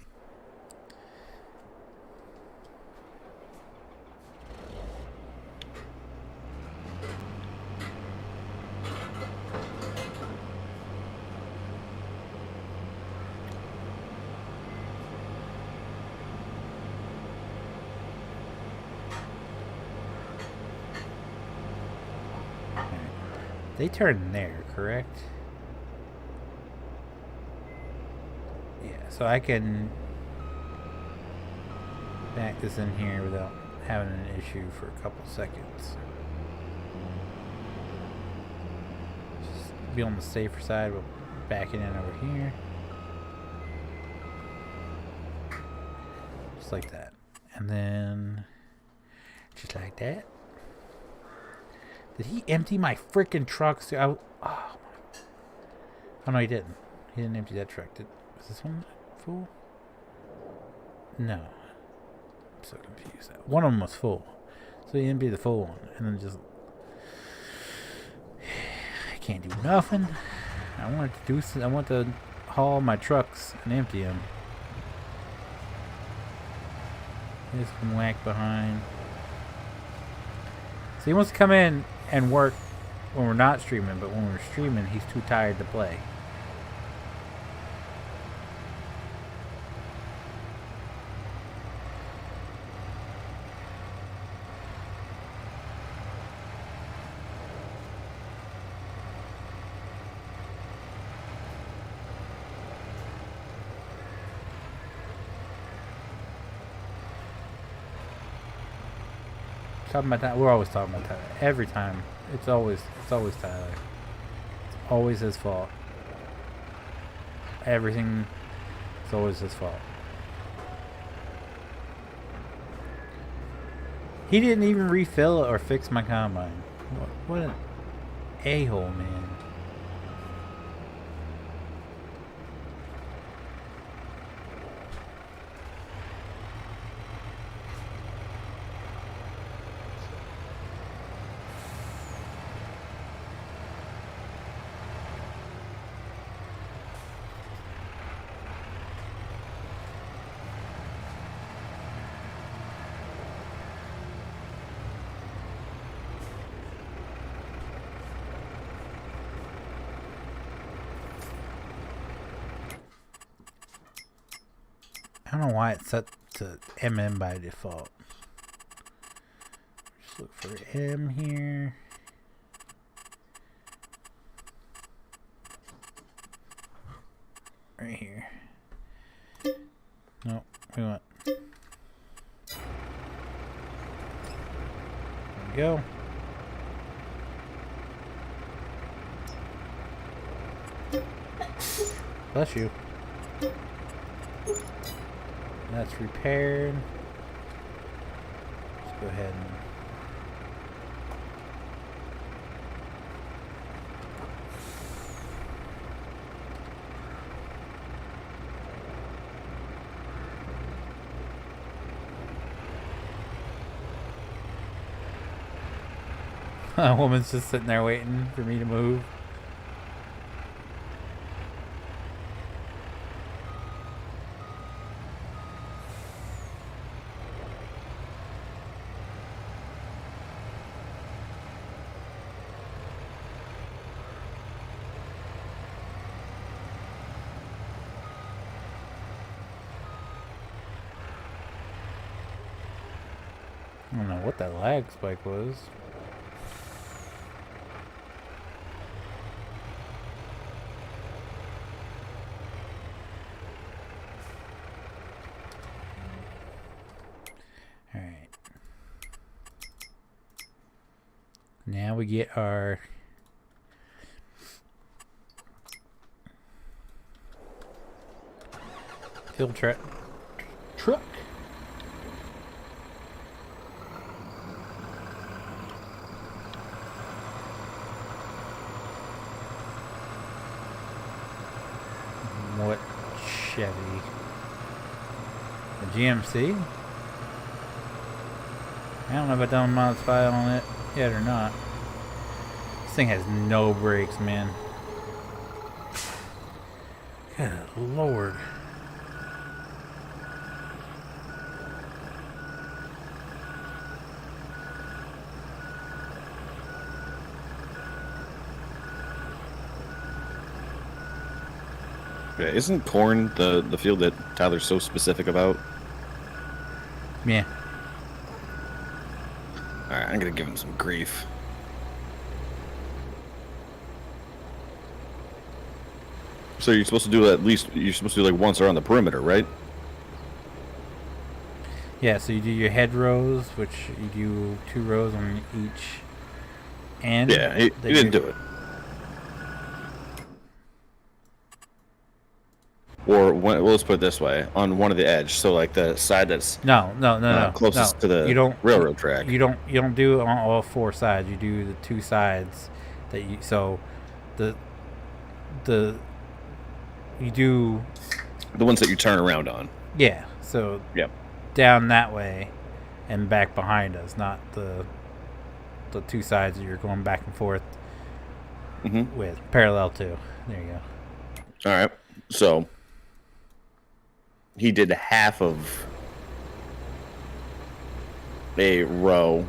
Speaker 1: They turn there, correct? Yeah, so I can back this in here without having an issue for a couple seconds. Just be on the safer side, but back it in over here. Just like that. And then just like that. Did he empty my freaking trucks? Oh no, he didn't. He didn't empty that truck. Was this one full? No. I'm so confused. One of them was full. So he emptied the full one. And then just... I can't do nothing. I want to haul my trucks and empty them. This can whack behind. So he wants to come in and work when we're not streaming, but when we're streaming, he's too tired to play. Talking about that, we're always talking about Tyler. Every time, it's always Tyler. It's always his fault. Everything is always his fault. He didn't even refill it or fix my combine. What an a-hole, man. I don't know why it's set to MM by default. Just look for M here. Right here. Nope, we want. There we go. Bless you. That's repaired. Let's go ahead and... A woman's just sitting there waiting for me to move. I don't know what that lag spike was. Alright. Now we get our field truck. What Chevy? A GMC? I don't know if I've done modify on it yet or not. This thing has no brakes, man. Good Lord.
Speaker 3: Yeah, isn't corn the field that Tyler's so specific about?
Speaker 1: Yeah.
Speaker 3: Alright, I'm gonna give him some grief. So you're supposed to do you're supposed to do like once around the perimeter, right?
Speaker 1: Yeah, so you do your head rows, which you do 2 rows on each end.
Speaker 3: Yeah, he didn't do it. Or well, let's put it this way: on one of the edge, so like the side that's
Speaker 1: No,
Speaker 3: closest to the railroad track.
Speaker 1: You don't do it on all 4 sides. You do the 2 sides that you. So, you do
Speaker 3: the ones that you turn around on.
Speaker 1: Yeah. So
Speaker 3: yep.
Speaker 1: Down that way, and back behind us, not the 2 sides that you're going back and forth with parallel to. There you
Speaker 3: go. All right, so. He did half of a row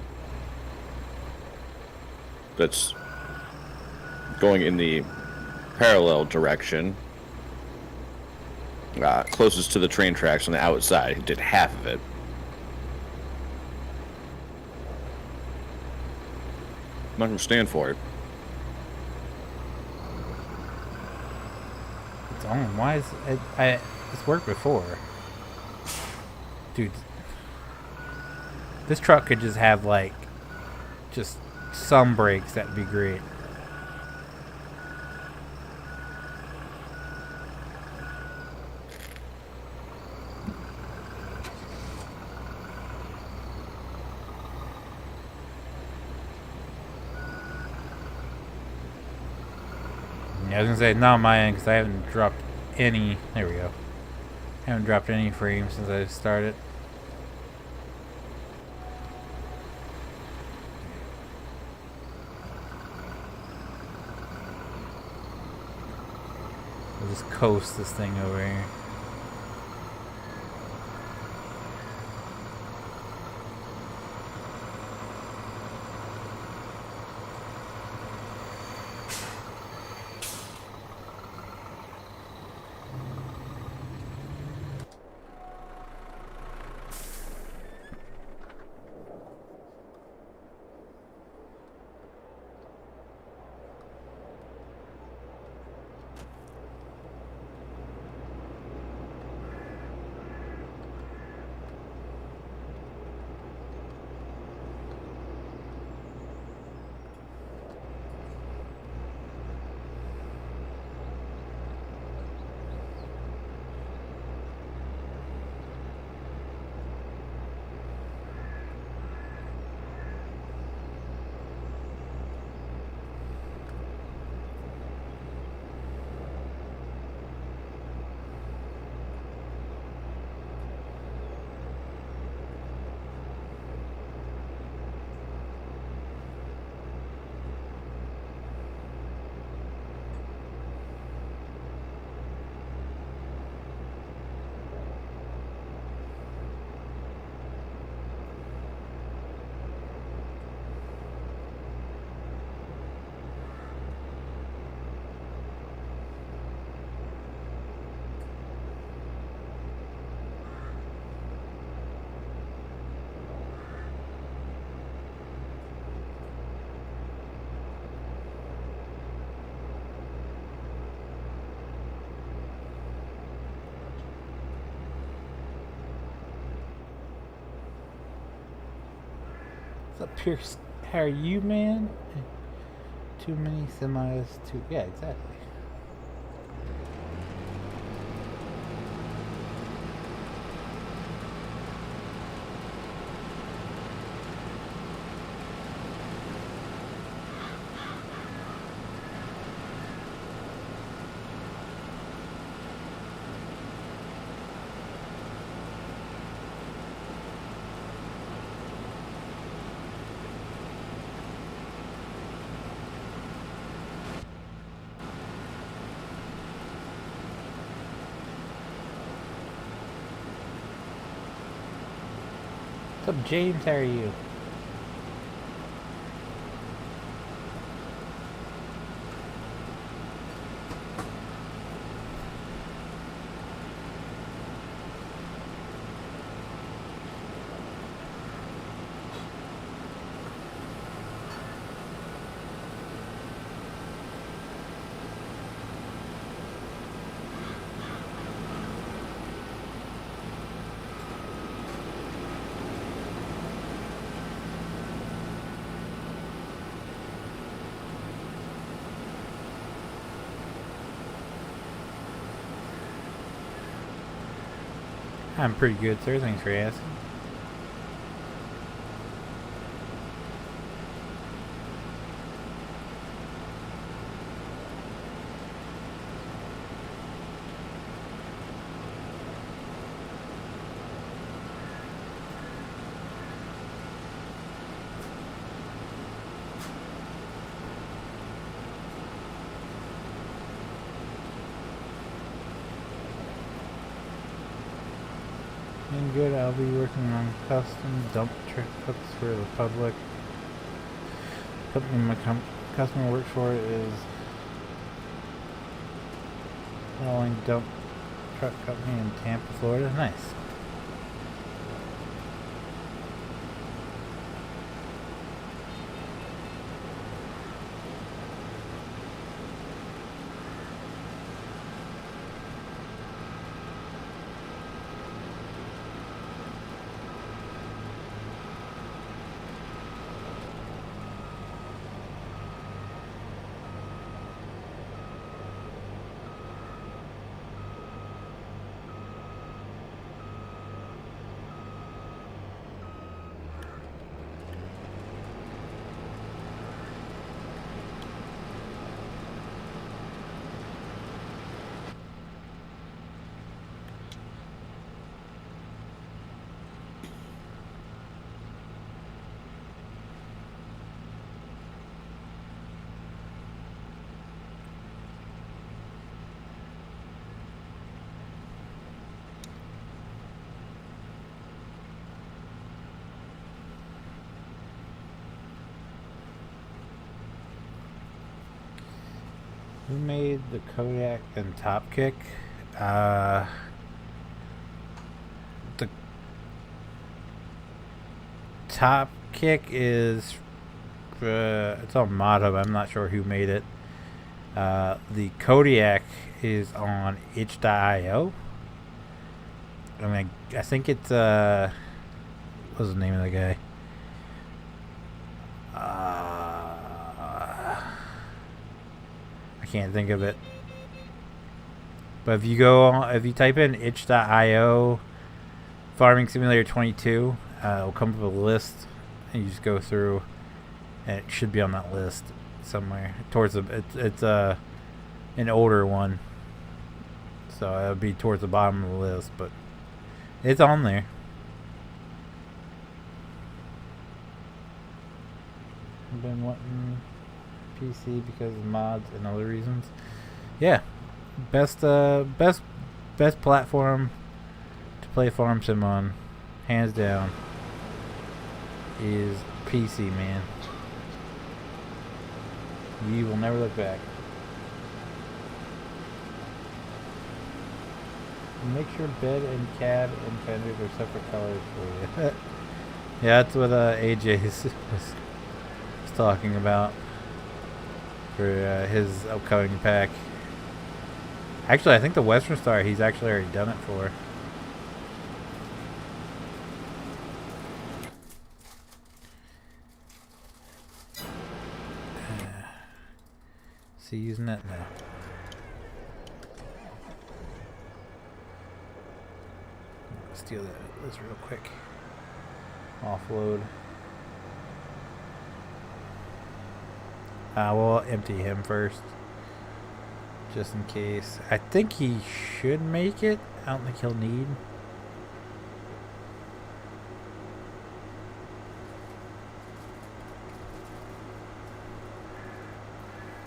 Speaker 3: that's going in the parallel direction, closest to the train tracks on the outside. He did half of it. I'm not going to stand for it.
Speaker 1: It's on. Why is it? It's worked before. Dude. This truck could just have, like, just some brakes. That'd be great. I was gonna say not my end because I haven't dropped any. There we go. Haven't dropped any frames since I started. We'll just coast this thing over here. What's up, Pierce? How are you, man? Too many semis. Yeah, exactly. What's up, James? How are you? I'm pretty good, sir. Thanks for asking. And good, I'll be working on custom dump trucks for the public. The company my customer works for is plowing dump truck company in Tampa, Florida. Nice. Who made the Kodak and Top Kick? The Top Kick is it's on Motto. I'm not sure who made it. The Kodiak is on itch.io. I mean, I think it's what's the name of the guy? I can't think of it. But if you type in itch.io Farming Simulator 22, it'll come up with a list, and you just go through, and it should be on that list somewhere towards the. It's an older one, so it'll be towards the bottom of the list, but it's on there. I've been wanting PC because of mods and other reasons. Yeah, best platform to play Farm Sim on, hands down, is PC, man. You will never look back. Make sure bed and cab and fenders are separate colors for you. Yeah, that's what AJ was talking about for his upcoming pack. Actually, I think the Western Star he's actually already done it for. Is he using it? No. Steal this real quick. Offload. We'll empty him first. Just in case. I think he should make it. I don't think he'll need.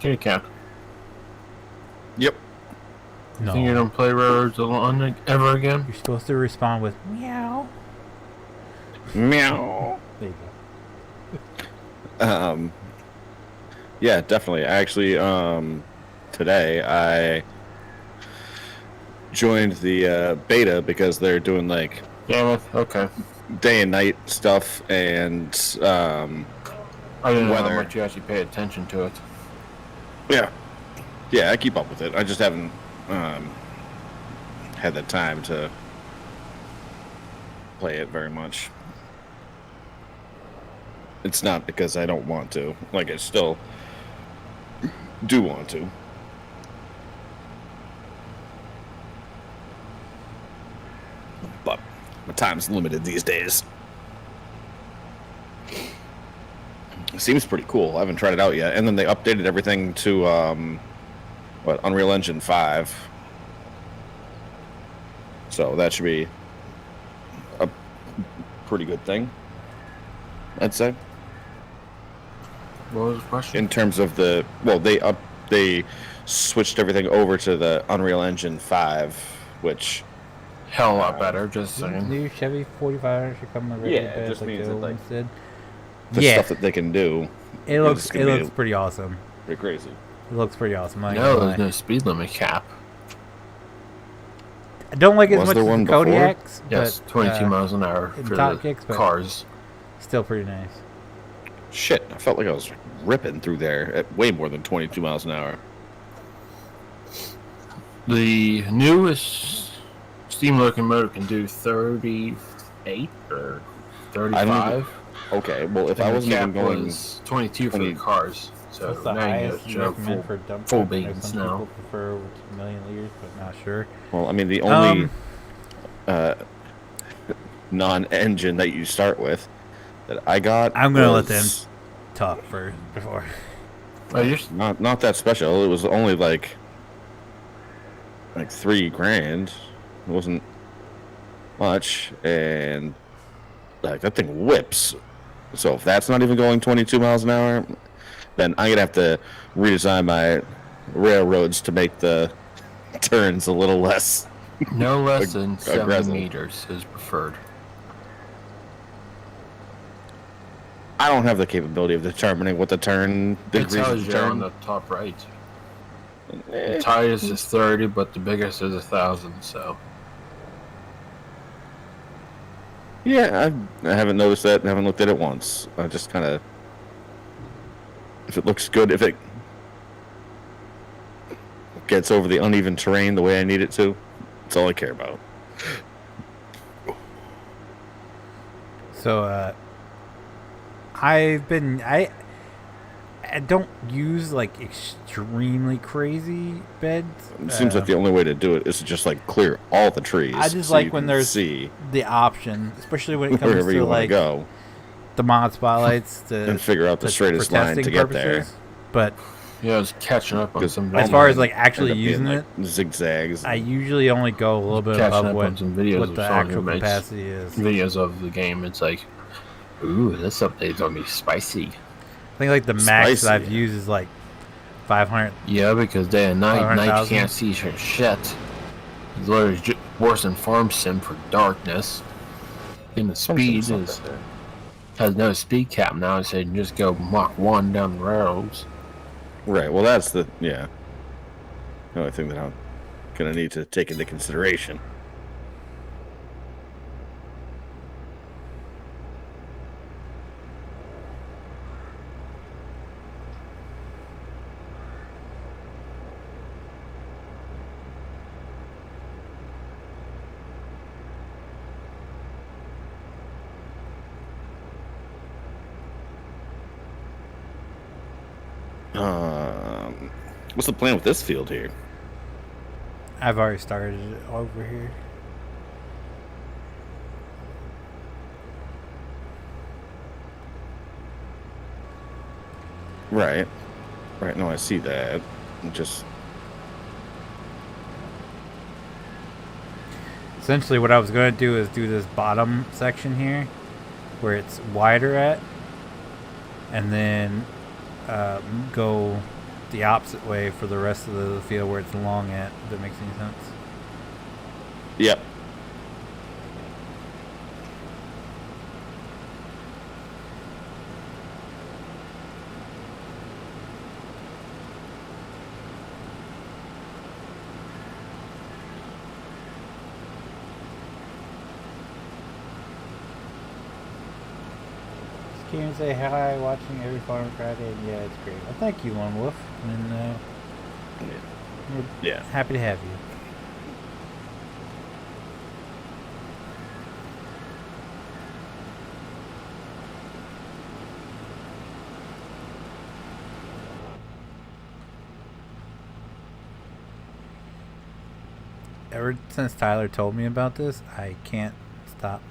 Speaker 2: Kitty cat.
Speaker 3: Yep.
Speaker 1: No.
Speaker 2: Think you don't play Railroads alone ever again?
Speaker 1: You're supposed to respond with meow.
Speaker 3: Meow.
Speaker 1: There you go.
Speaker 3: Yeah, definitely. Actually, today I joined the beta because they're doing like
Speaker 2: Damn it. Okay.
Speaker 3: day and night stuff and
Speaker 2: I didn't know how
Speaker 3: weather.
Speaker 2: much you actually pay attention to it.
Speaker 3: Yeah, I keep up with it. I just haven't had the time to play it very much. It's not because I don't want to. Like, I still do want to. But my time's limited these days. It seems pretty cool. I haven't tried it out yet. And then they updated everything to, Unreal Engine 5. So that should be a pretty good thing, I'd say.
Speaker 2: What was the question?
Speaker 3: In terms of the, they switched everything over to the Unreal Engine 5, which
Speaker 2: Hell, a lot better, just saying.
Speaker 1: New Chevy 4500 should come with
Speaker 3: Yeah, it just means that, like,
Speaker 1: did.
Speaker 3: the
Speaker 1: Yeah,
Speaker 3: stuff that they can do.
Speaker 1: it looks
Speaker 3: gonna be
Speaker 1: pretty awesome.
Speaker 3: pretty crazy.
Speaker 1: It looks pretty awesome. Like,
Speaker 2: No, there's no speed limit cap.
Speaker 1: I don't like it as
Speaker 3: Was
Speaker 1: much
Speaker 3: there
Speaker 1: as
Speaker 3: one
Speaker 1: the
Speaker 3: before?
Speaker 1: Kodiaks,
Speaker 2: Yes,
Speaker 1: but
Speaker 2: 22 miles an hour
Speaker 1: in
Speaker 2: for
Speaker 1: top
Speaker 2: the
Speaker 1: kicks, but-
Speaker 2: cars.
Speaker 1: still pretty nice.
Speaker 3: Shit, I felt like I was ripping through there at way more than 22 miles an hour.
Speaker 2: The newest steam locomotive can do 38 or 35.
Speaker 3: Okay, well, if I
Speaker 2: And the
Speaker 3: wasn't even
Speaker 2: cap
Speaker 3: going...
Speaker 2: was 22 for
Speaker 3: 20
Speaker 2: the cars. So
Speaker 1: What's the
Speaker 2: now you
Speaker 1: highest
Speaker 2: go
Speaker 1: you
Speaker 2: Joe
Speaker 1: recommend for dump
Speaker 2: full
Speaker 1: truck? I know
Speaker 2: beans
Speaker 1: some
Speaker 2: now.
Speaker 1: people prefer 1,000,000 liters, but not sure.
Speaker 3: Well, I mean, the only non-engine that you start with that I got
Speaker 1: I'm gonna let
Speaker 3: was
Speaker 1: them talk first before.
Speaker 2: Oh, you're s-
Speaker 3: not that special. It was only like $3,000. It wasn't much, and like that thing whips. So if that's not even going 22 miles an hour, then I'm gonna have to redesign my railroads to make the turns a little less.
Speaker 2: no less than 70
Speaker 3: aggressive.
Speaker 2: meters is preferred.
Speaker 3: I don't have the capability of determining what the turn
Speaker 2: It
Speaker 3: degrees
Speaker 2: tells
Speaker 3: of
Speaker 2: you
Speaker 3: turn.
Speaker 2: on the top right. The tightest is 30, but the biggest is 1,000. So
Speaker 3: Yeah, I haven't noticed that. I haven't looked at it once. I just kind of, if it looks good, if it gets over the uneven terrain the way I need it to, that's all I care about.
Speaker 1: So, I don't use like extremely crazy beds.
Speaker 3: It seems like the only way to do it is to just like clear all the trees.
Speaker 1: I just
Speaker 3: so
Speaker 1: like
Speaker 3: you
Speaker 1: when
Speaker 3: can
Speaker 1: there's
Speaker 3: see
Speaker 1: the option, especially when it comes
Speaker 3: wherever
Speaker 1: to
Speaker 3: you want to
Speaker 1: like
Speaker 3: go
Speaker 1: the mod spotlights
Speaker 3: and figure out the
Speaker 1: for
Speaker 3: straightest line to
Speaker 1: testing
Speaker 3: get there.
Speaker 1: purposes. But
Speaker 2: yeah, I was catching up on
Speaker 3: 'Cause
Speaker 2: some.
Speaker 1: as
Speaker 3: all
Speaker 1: far as
Speaker 3: mine
Speaker 1: like actually
Speaker 3: end up being,
Speaker 1: using
Speaker 3: like,
Speaker 1: it,
Speaker 3: zigzags.
Speaker 1: I usually only go a little bit
Speaker 2: Catching
Speaker 1: above
Speaker 2: up
Speaker 1: what
Speaker 2: on some videos of
Speaker 1: the
Speaker 2: someone who
Speaker 1: actual
Speaker 2: makes
Speaker 1: capacity is.
Speaker 2: videos of the game. It's like, ooh, this update's gonna be spicy.
Speaker 1: I think like the max that I've
Speaker 3: Spicy.
Speaker 1: used is like 500.
Speaker 2: Yeah, because day and night, night you
Speaker 1: 500,000.
Speaker 2: can't see your shit. It's literally worse than Farm Sim for darkness. And the speed is has no speed cap now, so you can just go Mach 1 down the roads.
Speaker 3: Right. Well, that's the only thing that I'm gonna need to take into consideration. What's the plan with this field here?
Speaker 1: I've already started it over here.
Speaker 3: Right. Right, no, I see that. Just...
Speaker 1: Essentially what I was going to do is do this bottom section here where it's wider at, and then go the opposite way for the rest of the field where it's long at, if that makes any sense.
Speaker 3: Yep.
Speaker 1: Came and say hi, watching every Farm Friday, and yeah, it's great. Well, thank you, Lone Wolf, and we're happy to have you. Ever since Tyler told me about this, I can't stop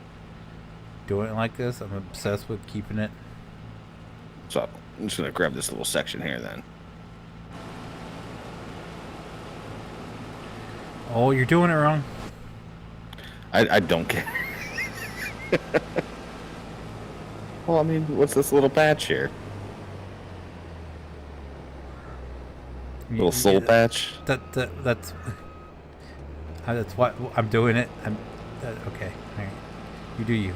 Speaker 1: doing it like this. I'm obsessed with keeping it.
Speaker 3: So I'm just gonna grab this little section here then.
Speaker 1: Oh, you're doing it wrong.
Speaker 3: I don't care. Well, I mean, what's this little patch here? Little soul patch.
Speaker 1: That's what I'm doing it. Okay. All right. You do you.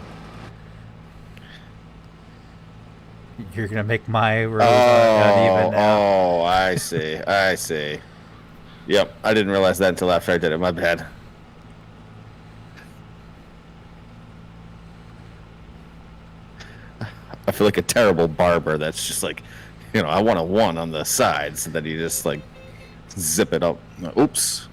Speaker 1: You're gonna make my road uneven now.
Speaker 3: Oh, I see. I see. Yep, I didn't realize that until after I did it. My bad. I feel like a terrible barber that's just like, I want a 1 on the sides, and then you just like zip it up. Oops.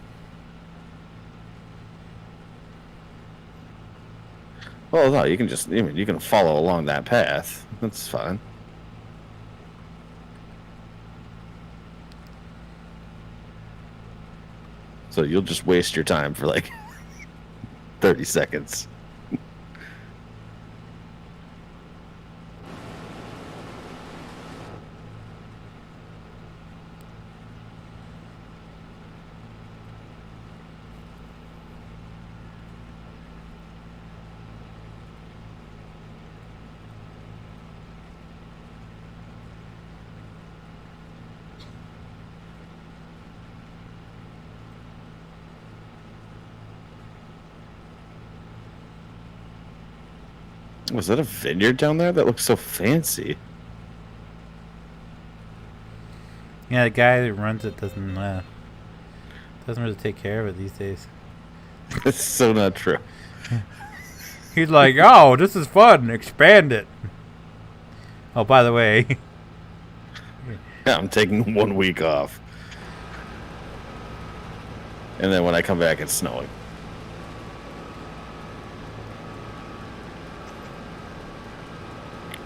Speaker 3: Well, no, you can just, you can follow along that path. That's fine. So you'll just waste your time for like 30 seconds. Was that a vineyard down there? That looks so fancy.
Speaker 1: Yeah, the guy that runs it doesn't really take care of it these days.
Speaker 3: It's so not true.
Speaker 1: He's like, oh, this is fun. Expand it. Oh, by the way.
Speaker 3: Yeah, I'm taking 1 week off. And then when I come back, it's snowing.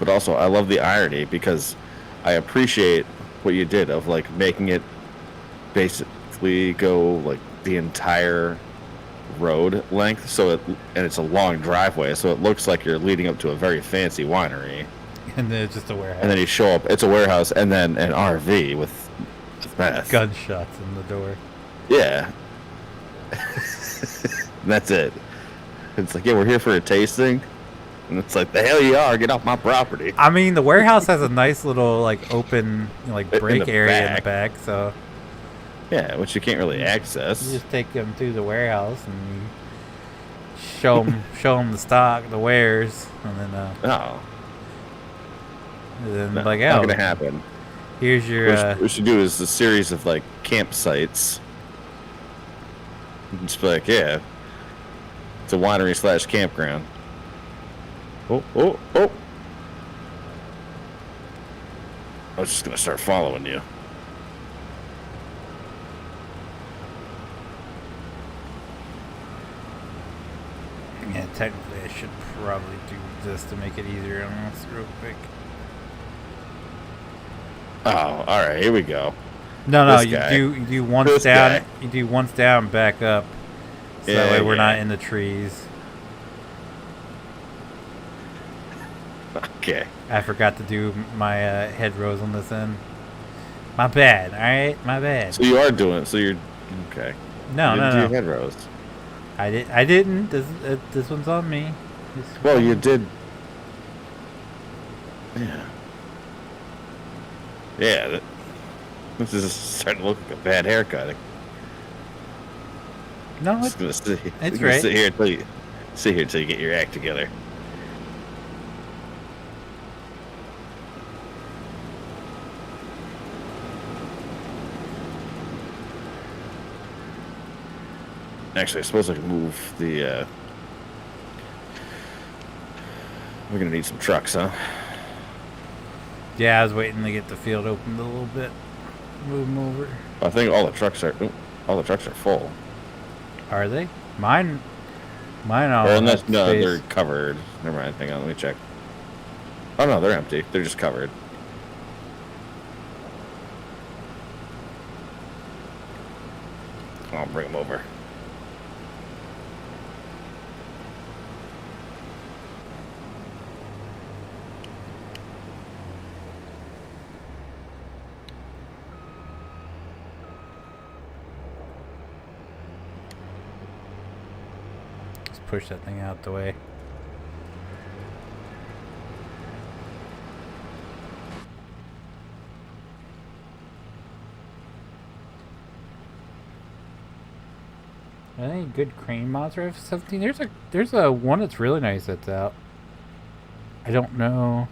Speaker 3: But also, I love the irony because I appreciate what you did of like making it basically go like the entire road length, and it's a long driveway, so it looks like you're leading up to a very fancy winery.
Speaker 1: And then it's just a warehouse.
Speaker 3: And then you show up, it's a warehouse, and then an RV with meth.
Speaker 1: Gunshots in the door.
Speaker 3: Yeah. And that's it. It's like, yeah, we're here for a tasting. And it's like, the hell you are, get off my property.
Speaker 1: I mean, the warehouse has a nice little, like, open, break area in the back, so...
Speaker 3: Yeah, which you can't really access.
Speaker 1: You just take them through the warehouse and you show them the stock, the wares, and then...
Speaker 3: No.
Speaker 1: And then,
Speaker 3: No,
Speaker 1: like,
Speaker 3: not gonna happen.
Speaker 1: Here's your...
Speaker 3: What we should do is a series of, like, campsites. Just be like, yeah, it's a winery / campground. Oh. I was just gonna start following you.
Speaker 1: Yeah, technically I should probably do this to make it easier on us real quick.
Speaker 3: Oh, alright, here we go.
Speaker 1: No,
Speaker 3: This
Speaker 1: you
Speaker 3: guy.
Speaker 1: do once
Speaker 3: This
Speaker 1: down.
Speaker 3: guy.
Speaker 1: You do once down, back up. So that way we're not in the trees.
Speaker 3: Okay.
Speaker 1: I forgot to do my hedgerows on this end. My bad. All right, my bad.
Speaker 3: So you are doing it. So you're okay.
Speaker 1: No,
Speaker 3: you didn't do
Speaker 1: no,
Speaker 3: your
Speaker 1: no.
Speaker 3: head roast.
Speaker 1: I didn't. This one's on me.
Speaker 3: Well, you did. Yeah. Yeah. This is starting to look like a bad haircut.
Speaker 1: No,
Speaker 3: I'm just gonna sit,
Speaker 1: it's
Speaker 3: gonna
Speaker 1: right.
Speaker 3: sit here until you get your act together. Actually, I suppose I can move the. We're gonna need some trucks, huh?
Speaker 1: Yeah, I was waiting to get the field opened a little bit. Move them over.
Speaker 3: I think all the trucks are full.
Speaker 1: Are they? Mine all
Speaker 3: Or
Speaker 1: have
Speaker 3: unless no,
Speaker 1: space.
Speaker 3: they're covered. Never mind. Hang on, let me check. Oh no, they're empty. They're just covered. I'll bring them over.
Speaker 1: Let's push that thing out the way. Are there any good crane mods for F-17? There's a one that's really nice that's out. I don't know.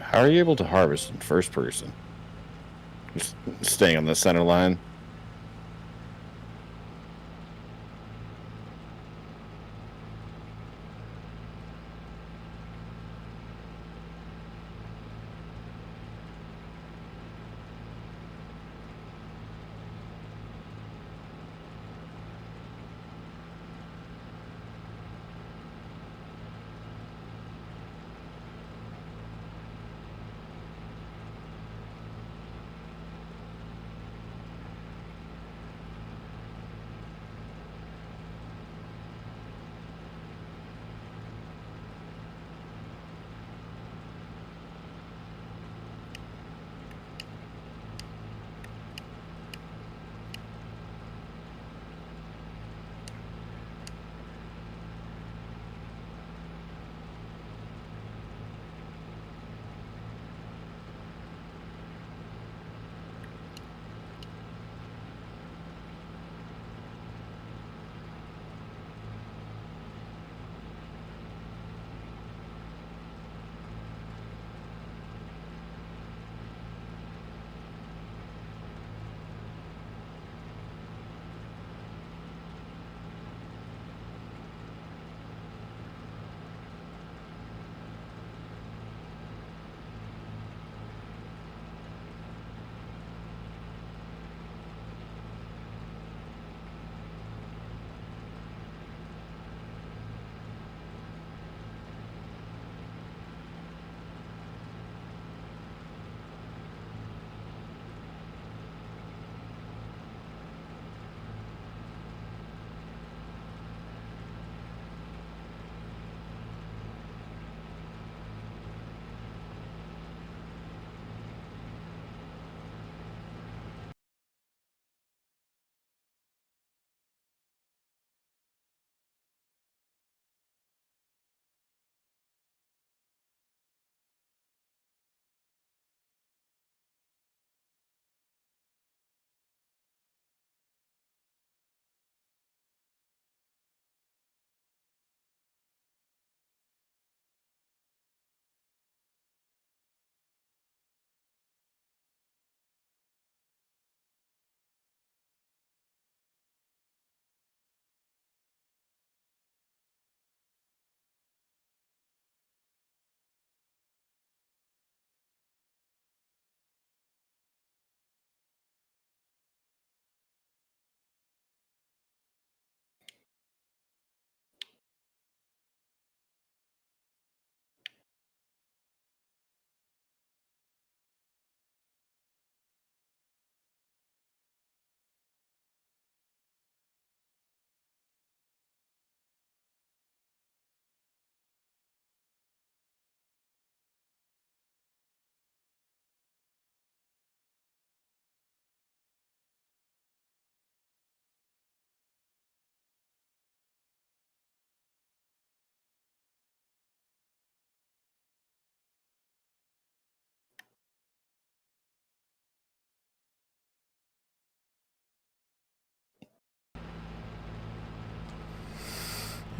Speaker 3: How are you able to harvest in first person? Just staying on the center line.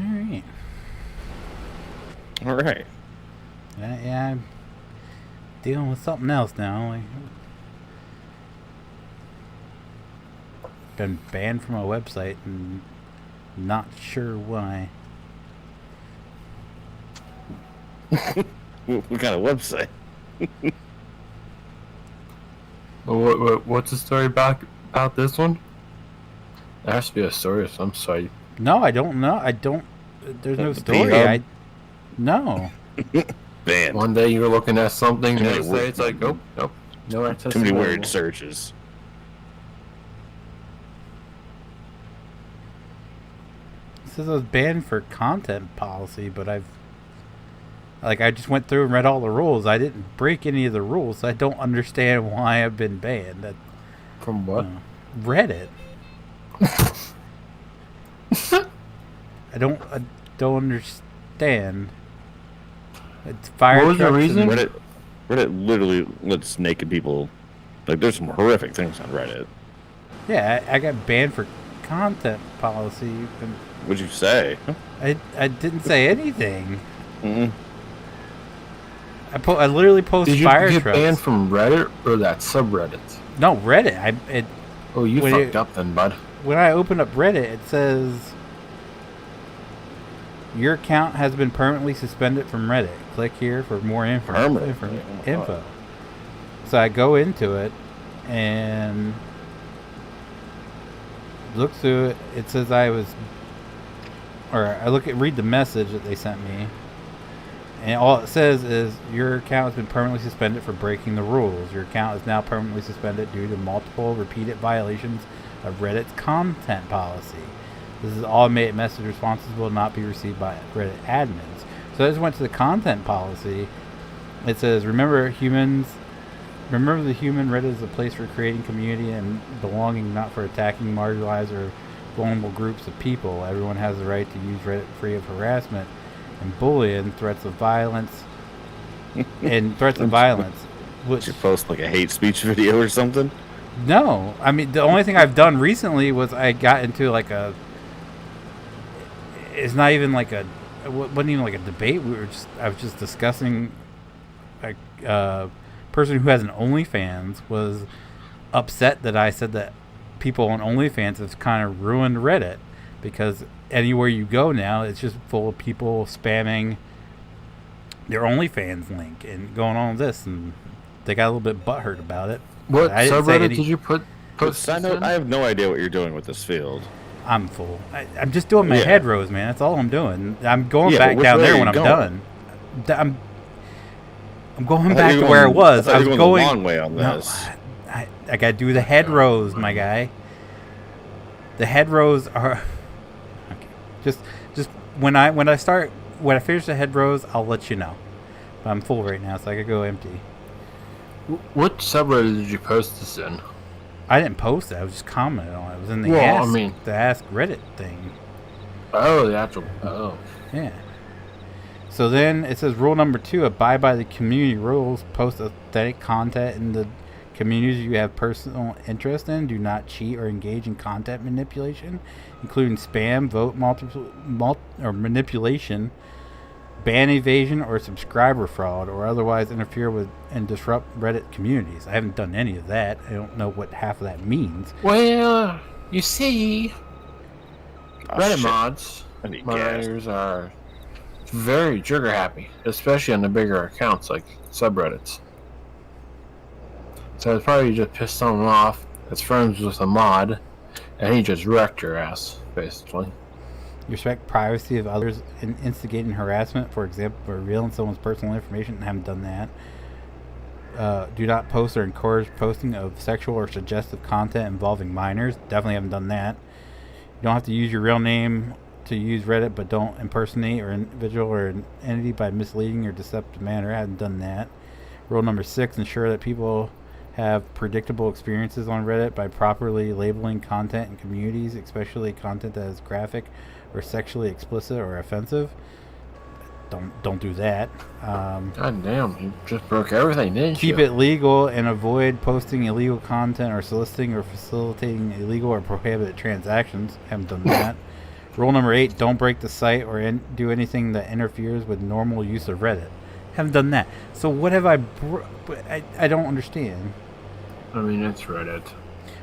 Speaker 1: Alright.
Speaker 3: All right.
Speaker 1: Yeah, I'm dealing with something else now. Like, been banned from a website and not sure why.
Speaker 3: What kind of website?
Speaker 2: What's the story about this one? There has to be a story of some site.
Speaker 1: No, I don't know. I don't. There's no
Speaker 3: The
Speaker 1: story.
Speaker 3: P-Hub?
Speaker 1: No.
Speaker 3: Banned.
Speaker 2: One day you were looking at something, the
Speaker 3: Yeah,
Speaker 2: next day it's like, oh, nope, no access.
Speaker 3: Too many
Speaker 2: available.
Speaker 3: weird searches.
Speaker 1: It says I was banned for content policy, but I just went through and read all the rules. I didn't break any of the rules. So I don't understand why I've been banned.
Speaker 2: From what?
Speaker 1: Reddit. I don't understand. It's fire
Speaker 2: What was the
Speaker 1: trucks
Speaker 2: reason?
Speaker 1: and-
Speaker 3: Reddit literally lets naked people. Like, there's some horrific things on Reddit.
Speaker 1: Yeah, I got banned for content policy. And
Speaker 3: What'd you say?
Speaker 1: I didn't say anything.
Speaker 3: Mm-mm.
Speaker 1: I literally post
Speaker 2: Did you
Speaker 1: fire
Speaker 2: get
Speaker 1: trucks.
Speaker 2: banned from Reddit or that subreddit?
Speaker 1: No, Reddit.
Speaker 2: Oh, you
Speaker 1: When
Speaker 2: fucked
Speaker 1: it-
Speaker 2: up then, bud.
Speaker 1: When I open up Reddit, it says your account has been permanently suspended from Reddit. Click here for more info.
Speaker 3: Permanently? Oh my
Speaker 1: Info.
Speaker 3: God.
Speaker 1: So I go into it and look through it. It says I read the message that they sent me, and all it says is your account has been permanently suspended for breaking the rules. Your account is now permanently suspended due to multiple repeated violations of Reddit's content policy. This is automated message responses will not be received by Reddit admins. So I just went to the content policy. It says, remember the human Reddit is a place for creating community and belonging, not for attacking marginalized or vulnerable groups of people. Everyone has the right to use Reddit free of harassment and bullying, threats of violence, Which,
Speaker 3: Did you post like a hate speech video or something?
Speaker 1: no, I mean the only thing I've done recently was I got into like a. It's not even like a. It wasn't even like a debate. I was just discussing. A person who has an OnlyFans was upset that I said that people on OnlyFans have kind of ruined Reddit because anywhere you go now, it's just full of people spamming their OnlyFans link and going on this, and they got a little bit butthurt about it.
Speaker 2: What
Speaker 1: I didn't say
Speaker 2: subreddit
Speaker 1: any-
Speaker 2: did you put?
Speaker 3: Side note, I have no idea what you're doing with this field.
Speaker 1: I'm full. I'm just doing my
Speaker 3: Yeah.
Speaker 1: head rows, man. That's all I'm doing. I'm going
Speaker 3: Yeah,
Speaker 1: back
Speaker 3: but which
Speaker 1: down
Speaker 3: way
Speaker 1: there
Speaker 3: are
Speaker 1: when
Speaker 3: you
Speaker 1: I'm
Speaker 3: going?
Speaker 1: done. I'm going
Speaker 3: I thought
Speaker 1: back
Speaker 3: you
Speaker 1: to
Speaker 3: were
Speaker 1: where I
Speaker 3: going-
Speaker 1: was.
Speaker 3: I
Speaker 1: I was
Speaker 3: thought you were
Speaker 1: going
Speaker 3: the long way on
Speaker 1: No,
Speaker 3: this.
Speaker 1: I got to do the head rows, my guy. The head rows are okay. Just when I finish the head rows, I'll let you know. But I'm full right now, so I could go empty.
Speaker 2: What subreddit did you post this in?
Speaker 1: I didn't post it. I was just commenting on it. It was in the
Speaker 2: Well, I mean-
Speaker 1: the Ask Reddit thing.
Speaker 2: Oh, the actual. Oh.
Speaker 1: Yeah. So then it says rule number 2: abide by the community rules. Post authentic content in the communities you have personal interest in. Do not cheat or engage in content manipulation, including spam, vote or manipulation, ban evasion, or subscriber fraud, or otherwise interfere with and disrupt Reddit communities. I haven't done any of that. I don't know what half of that means.
Speaker 2: Well, you see,
Speaker 3: Oh,
Speaker 2: Reddit
Speaker 3: shit.
Speaker 2: mods,
Speaker 3: I need gas.
Speaker 2: moderators are very trigger happy, especially on the bigger accounts like subreddits. So it's probably just pissed someone off that's friends with a mod, and he just wrecked your ass, basically.
Speaker 1: Respect privacy of others and instigating harassment, for example, revealing someone's personal information. I haven't done that. Do not post or encourage posting of sexual or suggestive content involving minors. Definitely haven't done that. You don't have to use your real name to use Reddit, but don't impersonate an individual or an entity by misleading or deceptive manner. I haven't done that. Rule number 6: ensure that people have predictable experiences on Reddit by properly labeling content in communities, especially content that is graphic or sexually explicit or offensive. Don't do that.
Speaker 2: God damn, you just broke everything, didn't
Speaker 1: Keep
Speaker 2: you?
Speaker 1: it legal and avoid posting illegal content or soliciting or facilitating illegal or prohibited transactions. Haven't done that. Rule number 8: don't break the site or do anything that interferes with normal use of Reddit. Haven't done that. So what have I don't understand.
Speaker 2: I mean, it's Reddit.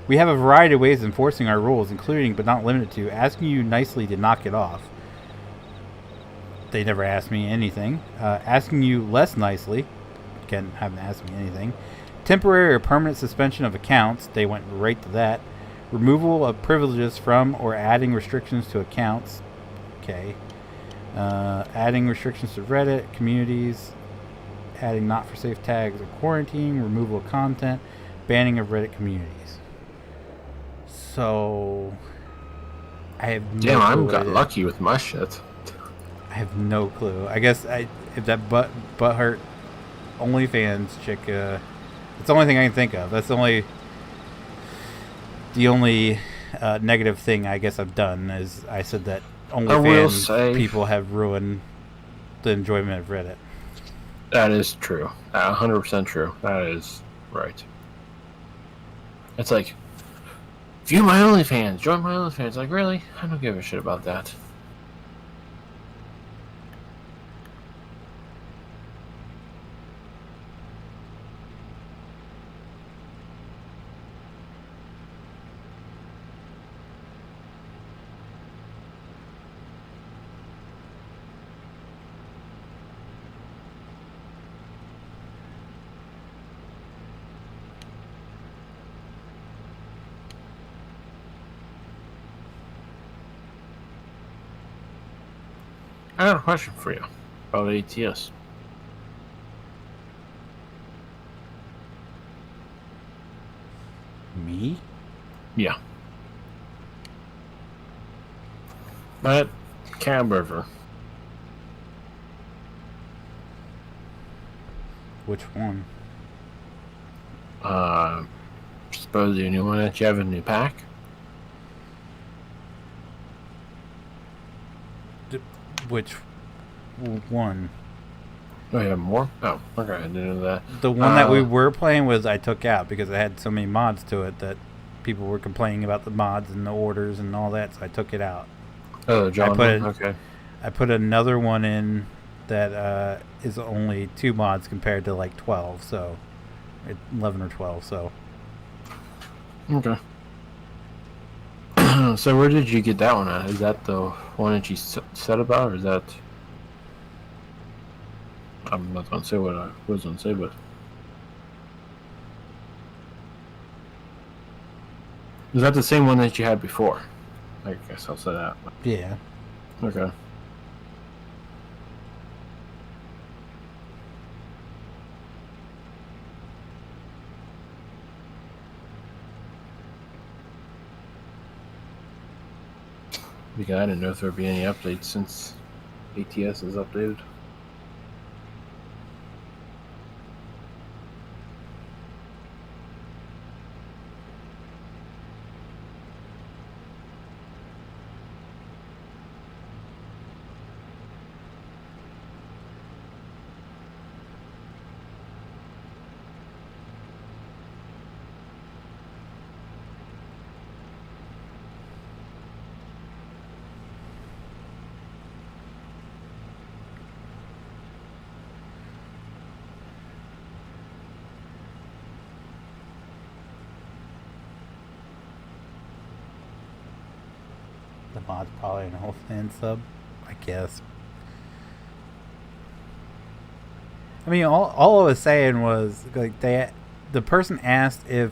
Speaker 1: We have a variety of ways of enforcing our rules, including but not limited to asking you nicely to knock it off. They never asked me anything. Asking you less nicely. Again, haven't asked me anything. Temporary or permanent suspension of accounts. They went right to that. Removal of privileges from or adding restrictions to accounts. Okay. Adding restrictions to Reddit, communities. Adding not for safe tags or quarantine. Removal of content. Banning of Reddit communities. So, I have no
Speaker 2: Damn,
Speaker 1: clue
Speaker 2: I got lucky with my shit.
Speaker 1: I have no clue. I guess if that butthurt OnlyFans chick, it's the only thing I can think of. That's the only negative thing I guess I've done is I said that OnlyFans people have ruined the enjoyment of Reddit.
Speaker 2: That is true. 100% true. That is right. It's like, view my OnlyFans, join my OnlyFans. Like, really? I don't give a shit about that. I got a question for you about ATS.
Speaker 1: Me?
Speaker 2: Yeah. That cab river.
Speaker 1: Which one?
Speaker 2: Suppose the new one that you have a new pack?
Speaker 1: Which one?
Speaker 2: Oh, you have more? Oh, okay, I didn't know that.
Speaker 1: The one that we were playing was I took out because it had so many mods to it that people were complaining about the mods and the orders and all that, so I took it out.
Speaker 2: Oh, John. Okay.
Speaker 1: I put another one in that is only 2 mods compared to like 12, so 11 or 12. So.
Speaker 2: Okay. So where did you get that one at? Is that the one that you said about, or is that... I'm not going to say what I was going to say, but... Is that the same one that you had before? I guess I'll say that.
Speaker 1: Yeah.
Speaker 2: Okay. Because I didn't know if there would be any updates since ATS is updated.
Speaker 1: The mod's probably an old fan sub, I guess. I mean, all I was saying was like the person asked if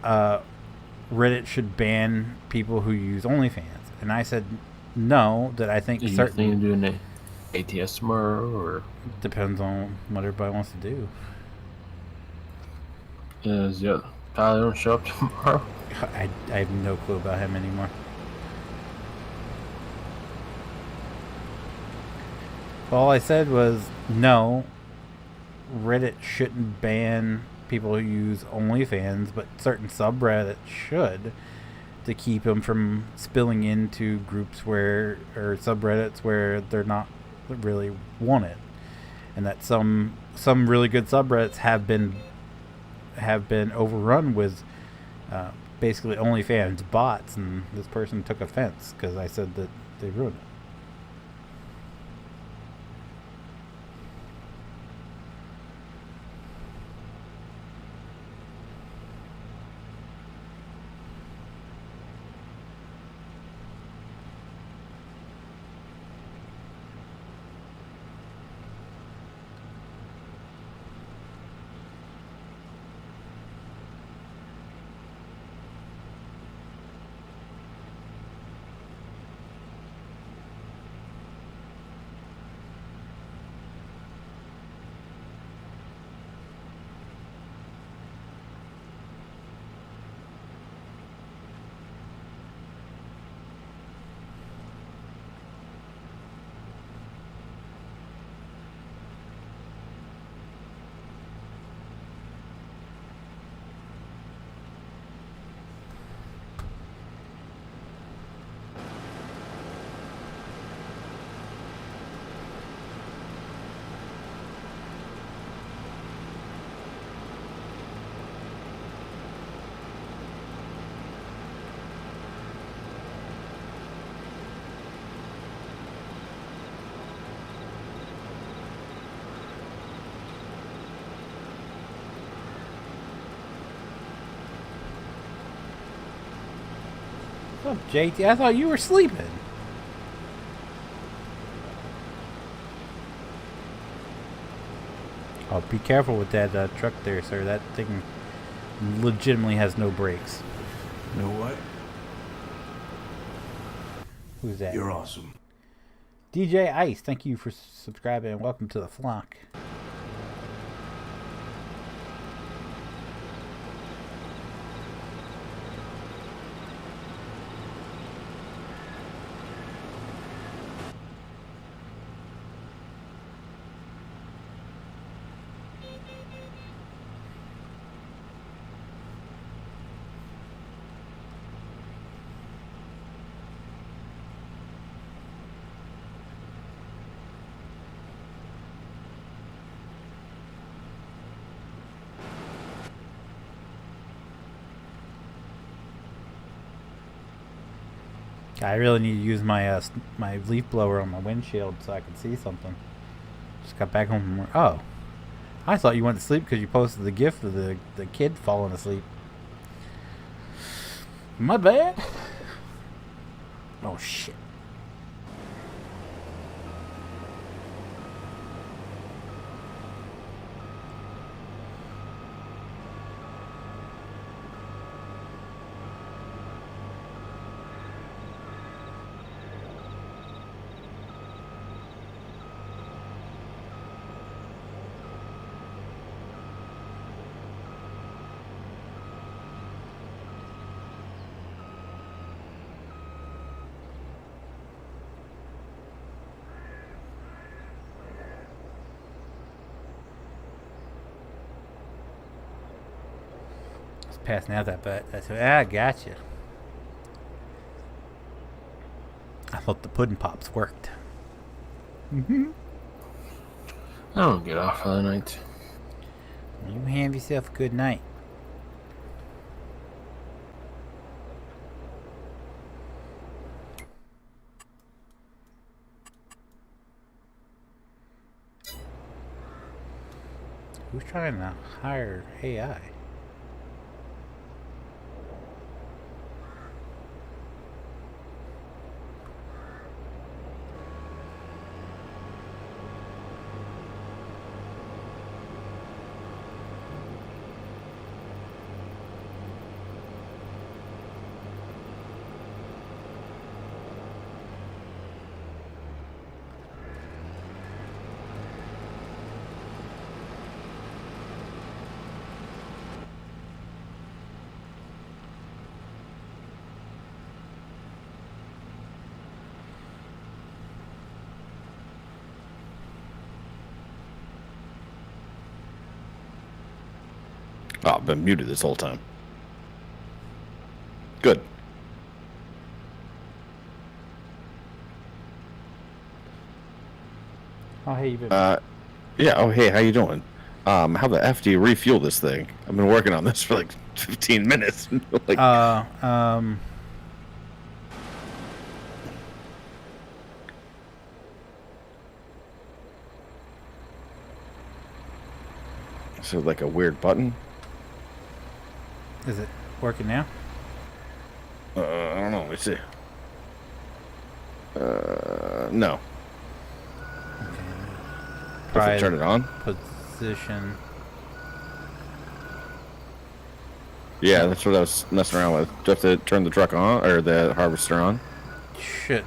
Speaker 1: Reddit should ban people who use OnlyFans, and I said no. That I think
Speaker 2: certain. You doing an ATS tomorrow, or
Speaker 1: depends on what everybody wants to do.
Speaker 2: Is Tyler don't show up tomorrow?
Speaker 1: I have no clue about him anymore. All I said was no. Reddit shouldn't ban people who use OnlyFans, but certain subreddits should, to keep them from spilling into groups or subreddits where they're not really wanted, and that some really good subreddits have been overrun with basically OnlyFans bots, and this person took offense because I said that they ruined it. What's up, JT? I thought you were sleeping. Oh, be careful with that truck there, sir. That thing legitimately has no brakes.
Speaker 4: You know what?
Speaker 1: Who's that?
Speaker 4: You're awesome.
Speaker 1: DJ Ice, thank you for subscribing and welcome to the flock. I really need to use my my leaf blower on my windshield so I can see something. Just got back home from work. Oh, I thought you went to sleep because you posted the gif of the kid falling asleep. My bad. Oh shit. Passing out that butt. That's I gotcha. I thought the pudding pops worked.
Speaker 2: I don't get off for the night.
Speaker 1: You have yourself a good night. Who's trying to hire AI?
Speaker 3: Oh, I've been muted this whole time. Good.
Speaker 1: Oh, hey, you been?
Speaker 3: Yeah. Oh, hey, how you doing? How the F do you refuel this thing? I've been working on this for like 15 minutes. Like, so like a weird button.
Speaker 1: Is it working now?
Speaker 3: I don't know. Let's see. No.
Speaker 1: Okay.
Speaker 3: If I turn it on.
Speaker 1: Position.
Speaker 3: Yeah, that's what I was messing around with. Do you have to turn the truck on or the harvester on?
Speaker 1: Shouldn't.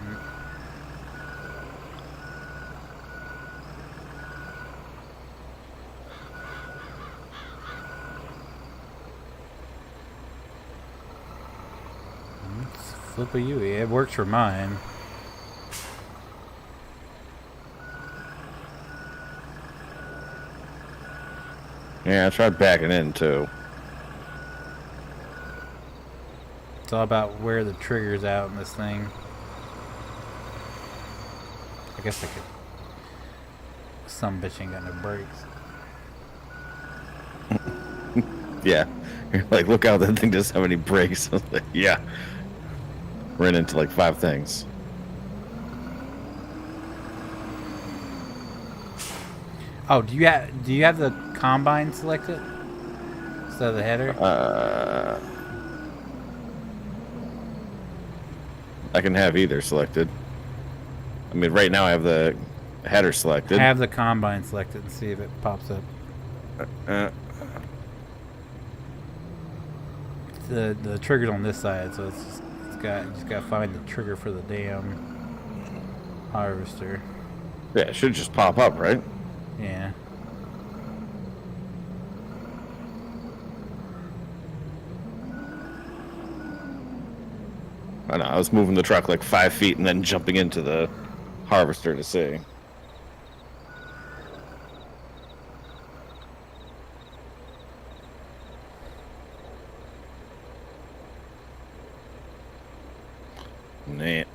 Speaker 1: Flip a UE. It works for mine.
Speaker 3: Yeah, I tried backing in too.
Speaker 1: It's all about where the trigger's out in this thing. I guess I could. Some bitch ain't got no brakes.
Speaker 3: Yeah. You're like, look out, that thing doesn't have any brakes. I was like, yeah. Ran into like 5 things.
Speaker 1: Oh, do you have the combine selected instead of the header?
Speaker 3: I can have either selected. I mean, right now I have the header selected.
Speaker 1: Have the combine selected and see if it pops up. The trigger's on this side, so you just gotta find the trigger for the damn harvester.
Speaker 3: Yeah, it should just pop up, right?
Speaker 1: Yeah.
Speaker 3: I know, I was moving the truck like 5 feet and then jumping into the harvester to see. Neat.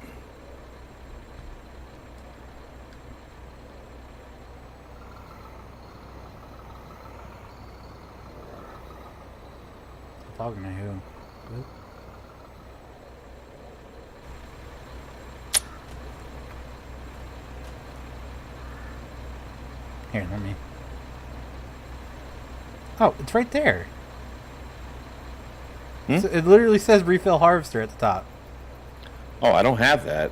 Speaker 1: Talking to who? Here, let me. Oh, it's right there. So it literally says refill harvester at the top.
Speaker 3: Oh, I don't have that.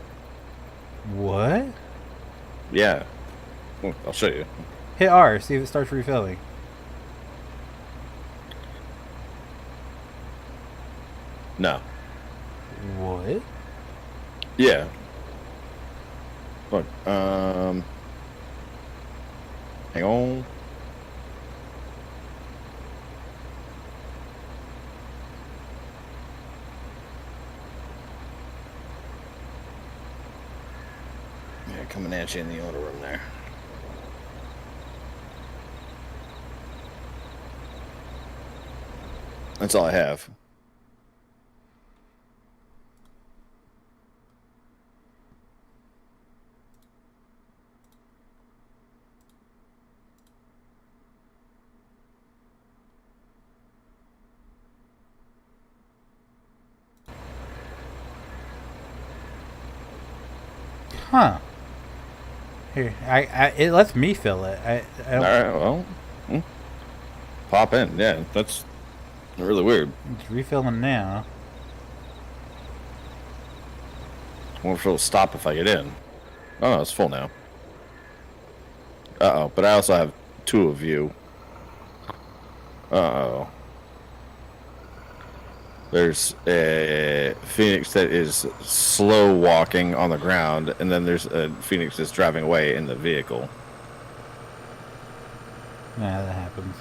Speaker 1: What?
Speaker 3: Yeah. Well, I'll show you.
Speaker 1: Hit R, see if it starts refilling.
Speaker 3: No.
Speaker 1: What?
Speaker 3: Yeah. Look, hang on. Yeah, coming at you in the order room there. That's all I have.
Speaker 1: Huh. Here, it lets me fill it. I don't.
Speaker 3: All right, well, pop in. Yeah, that's really weird.
Speaker 1: It's refilling now.
Speaker 3: I wonder if it'll stop if I get in. Oh, no, it's full now. Uh-oh, but I also have 2 of you. Uh-oh. There's a Feenix that is slow walking on the ground, and then there's a Feenix that's driving away in the vehicle.
Speaker 1: Yeah, that happens.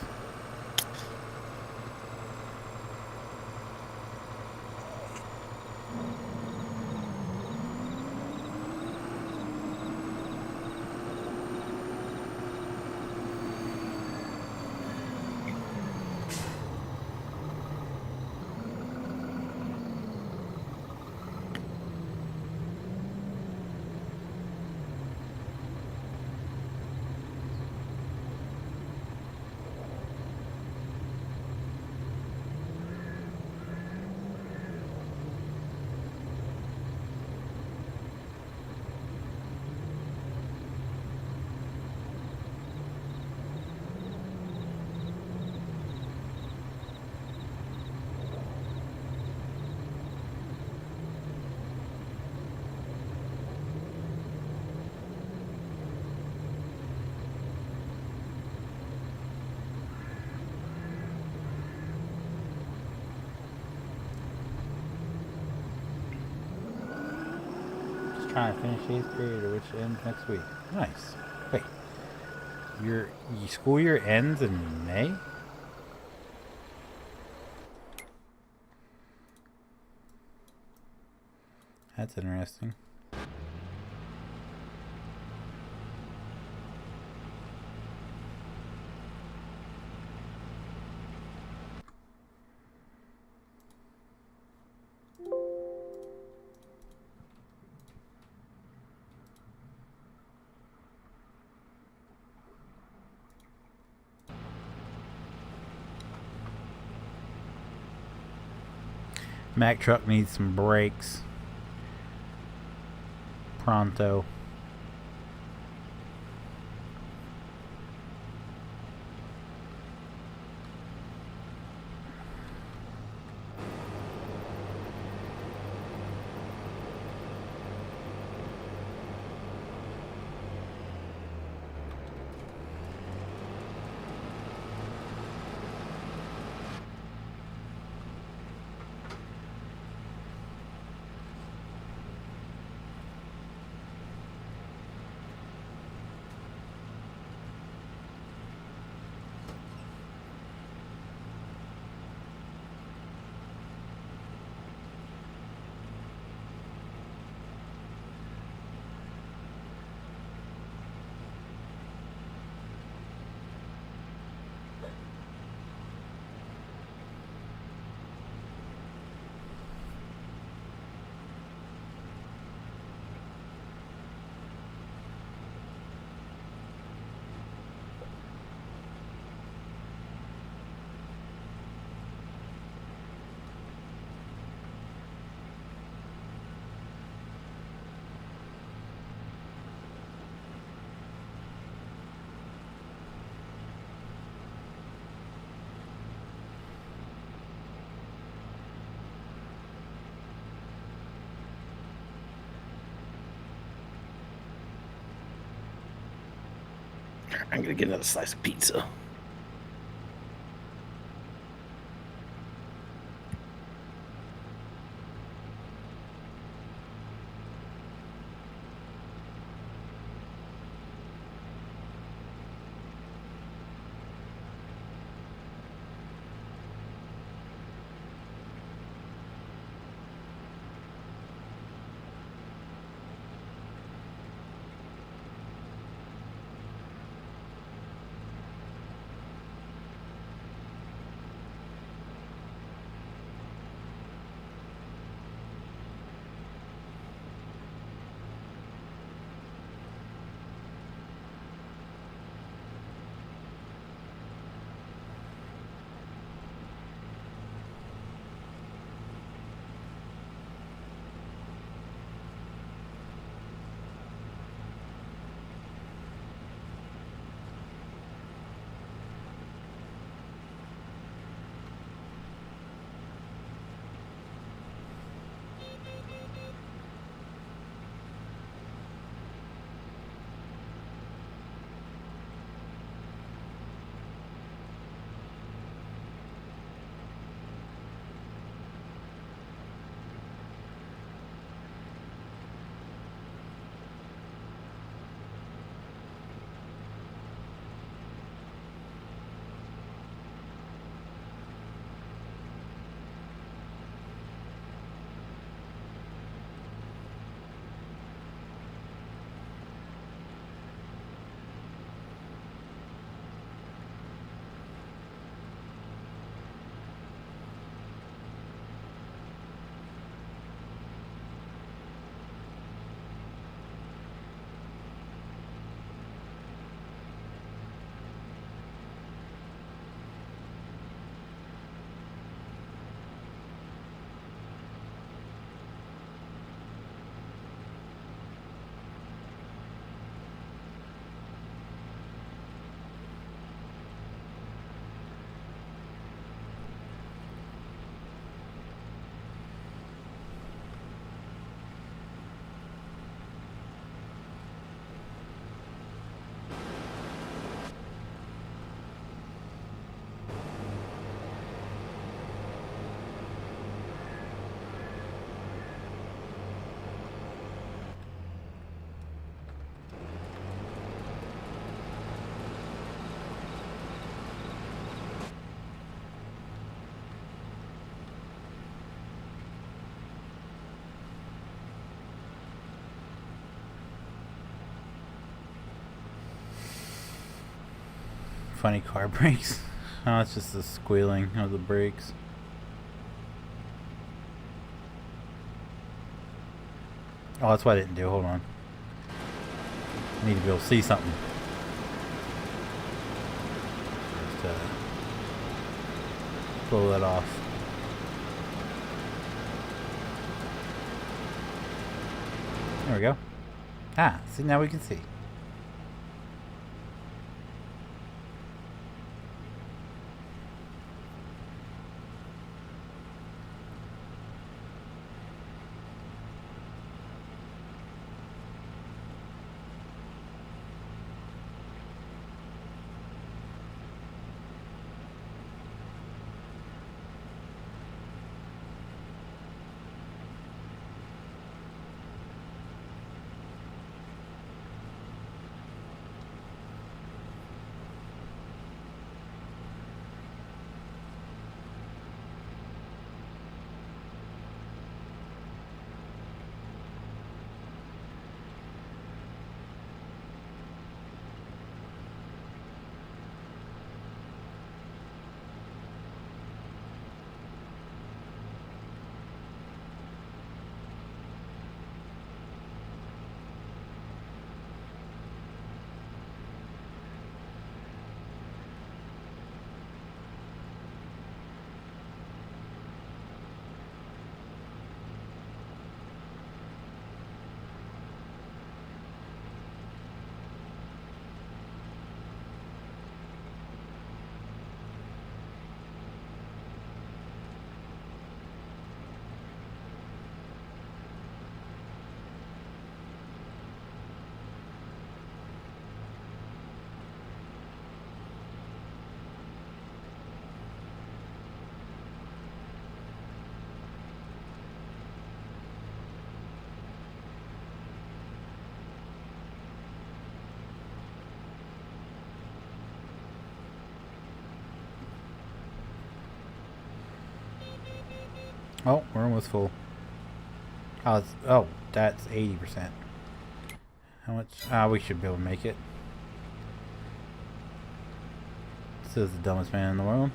Speaker 1: trying to finish 8th grade, which ends next week. Nice. Wait, your school year ends in May? That's interesting. Mack truck needs some brakes. Pronto.
Speaker 3: I'm gonna get another slice of pizza.
Speaker 1: funny car brakes. Oh, it's just the squealing of the brakes. Oh, that's what I didn't do. Hold on. I need to be able to see something. Just blow that off. There we go. Ah, see, now we can see. Oh, we're almost full. Oh, that's 80%. How much? We should be able to make it. This is the dumbest man in the world.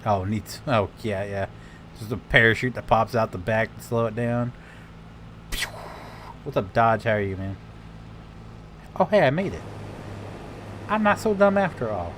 Speaker 1: Oh, needs. Oh, yeah. Just a parachute that pops out the back to slow it down. What's up, Dodge? How are you, man? Oh, hey, I made it. I'm not so dumb after all.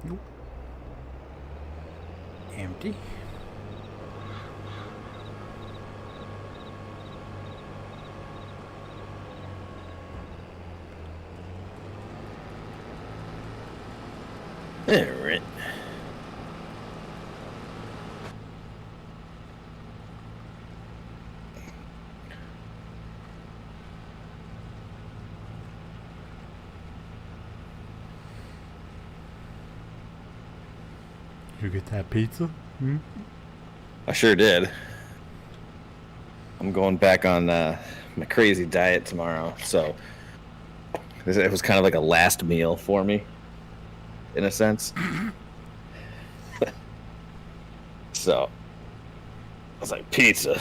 Speaker 1: Nope. Empty.
Speaker 3: Alright.
Speaker 1: You get that pizza? Hmm?
Speaker 3: I sure did. I'm going back on my crazy diet tomorrow, so It was kind of like a last meal for me, in a sense. So I was like, pizza.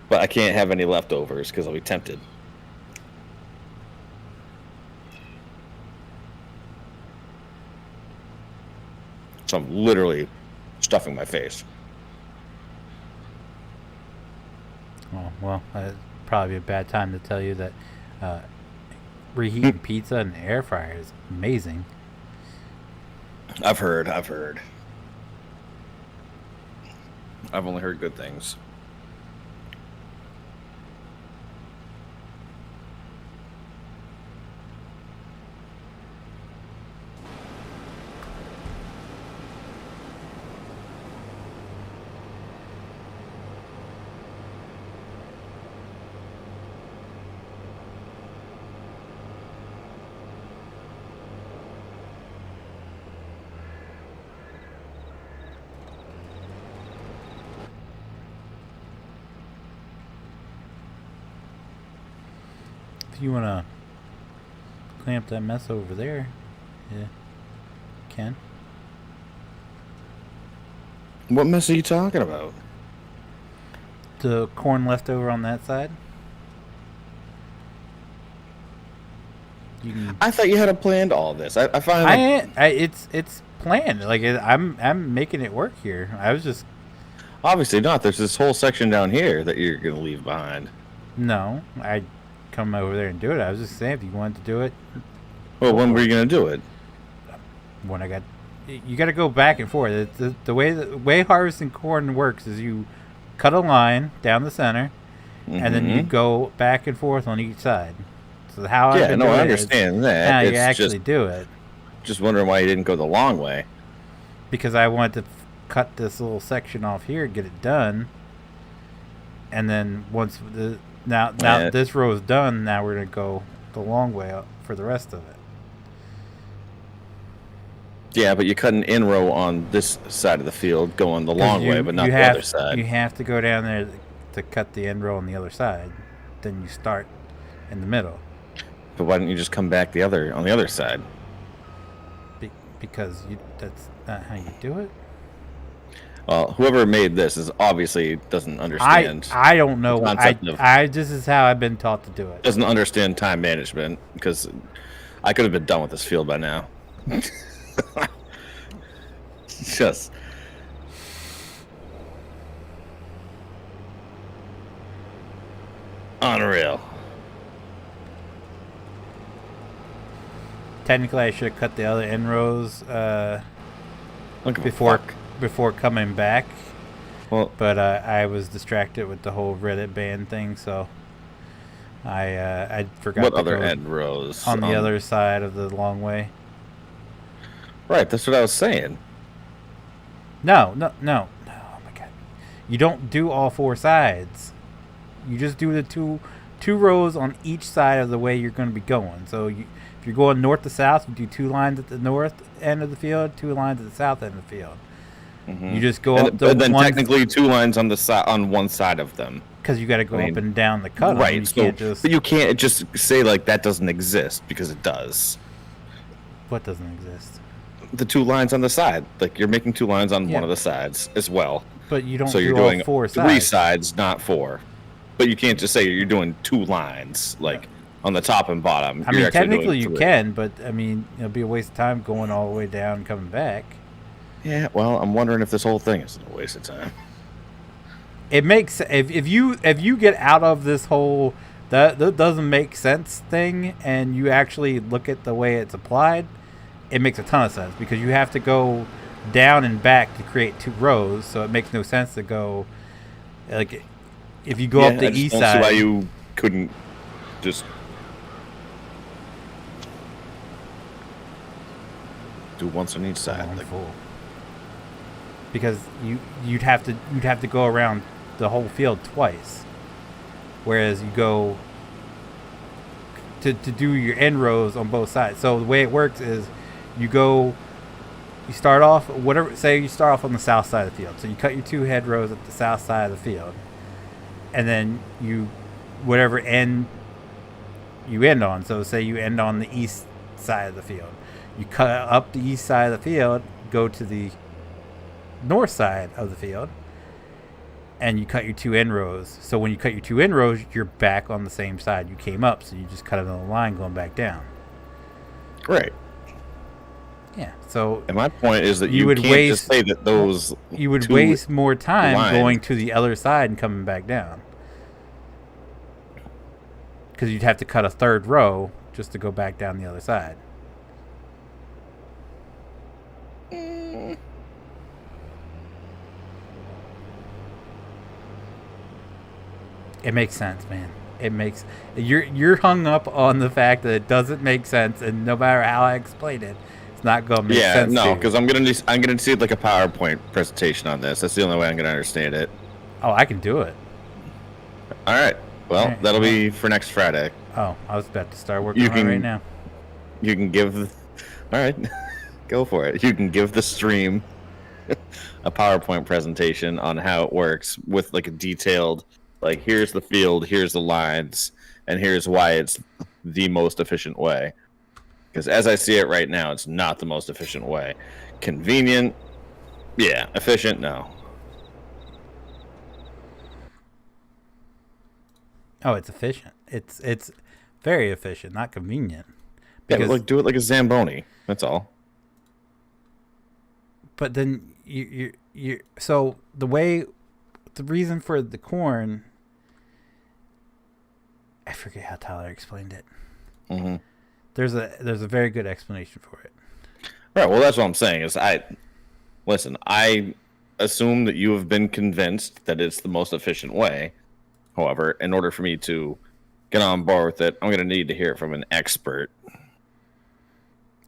Speaker 3: But I can't have any leftovers because I'll be tempted. So I'm literally stuffing my face.
Speaker 1: Oh, well, that'd probably be a bad time to tell you that reheating pizza in the air fryer is amazing.
Speaker 3: I've heard. I've only heard good things.
Speaker 1: If you want to clean up that mess over there, yeah, you can.
Speaker 3: What mess are you talking about?
Speaker 1: The corn left over on that side. You can,
Speaker 3: I thought you had planned all this. I finally.
Speaker 1: it's planned. Like I'm making it work here. I was just
Speaker 3: Obviously not. There's this whole section down here that you're gonna leave behind.
Speaker 1: no. I come over there and do it. I was just saying if you wanted to do it.
Speaker 3: Well, when were you gonna do it?
Speaker 1: When I got, you got to go back and forth. The way harvesting corn works is you cut a line down the center, and then you go back and forth on each side. So how I've been doing
Speaker 3: I understand that.
Speaker 1: Now
Speaker 3: It's
Speaker 1: you actually do it.
Speaker 3: Just wondering why you didn't go the long way.
Speaker 1: Because I wanted to cut this little section off here, get it done, and then once now this row is done, now we're gonna go the long way up for the rest of it.
Speaker 3: Yeah, but you cut an in row on this side of the field, going the long way, but not the other side.
Speaker 1: You have to go down there to cut the end row on the other side. Then you start in the middle.
Speaker 3: But why didn't you just come back on the other side?
Speaker 1: Because that's not how you do it.
Speaker 3: Well, whoever made this obviously doesn't understand.
Speaker 1: I don't know. This is how I've been taught to do it.
Speaker 3: Doesn't understand time management, because I could have been done with this field by now. Just unreal.
Speaker 1: Technically, I should have cut the other end rows before coming back.
Speaker 3: Well,
Speaker 1: but I was distracted with the whole Reddit ban thing, so I forgot.
Speaker 3: What other end rows?
Speaker 1: On the other side of the long way.
Speaker 3: Right, that's what I was saying.
Speaker 1: No. Oh my god. You don't do all four sides. You just do the two rows on each side of the way you're going to be going. So if you're going north to south, you do 2 lines at the north end of the field, 2 lines at the south end of the field. You just go up the
Speaker 3: and then technically 2 lines on the side on one side of them.
Speaker 1: Because you got to go up and down the cut.
Speaker 3: Right. But you can't just say like that doesn't exist, because it does.
Speaker 1: What doesn't exist?
Speaker 3: The 2 lines on the side. Like you're making 2 lines on one of the sides as well.
Speaker 1: But you don't.
Speaker 3: So you're
Speaker 1: all
Speaker 3: doing
Speaker 1: 4 sides.
Speaker 3: 3 sides, not 4. But you can't just say you're doing 2 lines like on the top and bottom.
Speaker 1: I mean, technically you can, but I mean, it'll be a waste of time going all the way down and coming back.
Speaker 3: Yeah, well, I'm wondering if this whole thing is a waste of time.
Speaker 1: It makes if you get out of this whole that doesn't make sense thing, and you actually look at the way it's applied, it makes a ton of sense, because you have to go down and back to create 2 rows, so it makes no sense to go like if you go up the east side.
Speaker 3: I don't see why you couldn't just do once on each side.
Speaker 1: Because you'd have to go around the whole field twice, whereas you go to do your end rows on both sides. So the way it works is you start off say you start off on the south side of the field, so you cut your 2 head rows at the south side of the field, and then whatever end you end on. So say you end on the east side of the field. You cut up the east side of the field, go to the north side of the field, and you cut your 2 end rows. So when you cut your 2 end rows, you're back on the same side you came up. So you just cut another line going back down.
Speaker 3: Right.
Speaker 1: Yeah. So
Speaker 3: and my point is that
Speaker 1: you
Speaker 3: you
Speaker 1: would
Speaker 3: can't
Speaker 1: waste,
Speaker 3: just say that those
Speaker 1: you would
Speaker 3: 2
Speaker 1: waste more time
Speaker 3: lines.
Speaker 1: going to the other side and coming back down. Because you'd have to cut a 3rd row just to go back down the other side. It makes sense, man. It makes you're hung up on the fact that it doesn't make sense, and no matter how I explain it, it's not gonna make sense.
Speaker 3: Yeah, no, because I'm gonna see like a PowerPoint presentation on this. That's the only way I'm gonna understand it.
Speaker 1: Oh, I can do it.
Speaker 3: All right. Well,
Speaker 1: Right.
Speaker 3: that'll be for next Friday.
Speaker 1: Oh, I was about to start working on it right now.
Speaker 3: You can give. All right, go for it. You can give the stream a PowerPoint presentation on how it works with like a detailed, like here's the field, here's the lines, and here's why it's the most efficient way. Because as I see it right now, it's not the most efficient way. Convenient, yeah. Efficient, no.
Speaker 1: Oh, it's efficient. It's very efficient, not convenient.
Speaker 3: Yeah,
Speaker 1: Because,
Speaker 3: but like do it like a Zamboni. That's all.
Speaker 1: but then you so the reason for the corn, I forget how Tyler explained it.
Speaker 3: Mm-hmm.
Speaker 1: There's a very good explanation for it.
Speaker 3: Right. Well, that's what I'm saying. Is I assume that you have been convinced that it's the most efficient way. However, in order for me to get on board with it, I'm going to need to hear it from an expert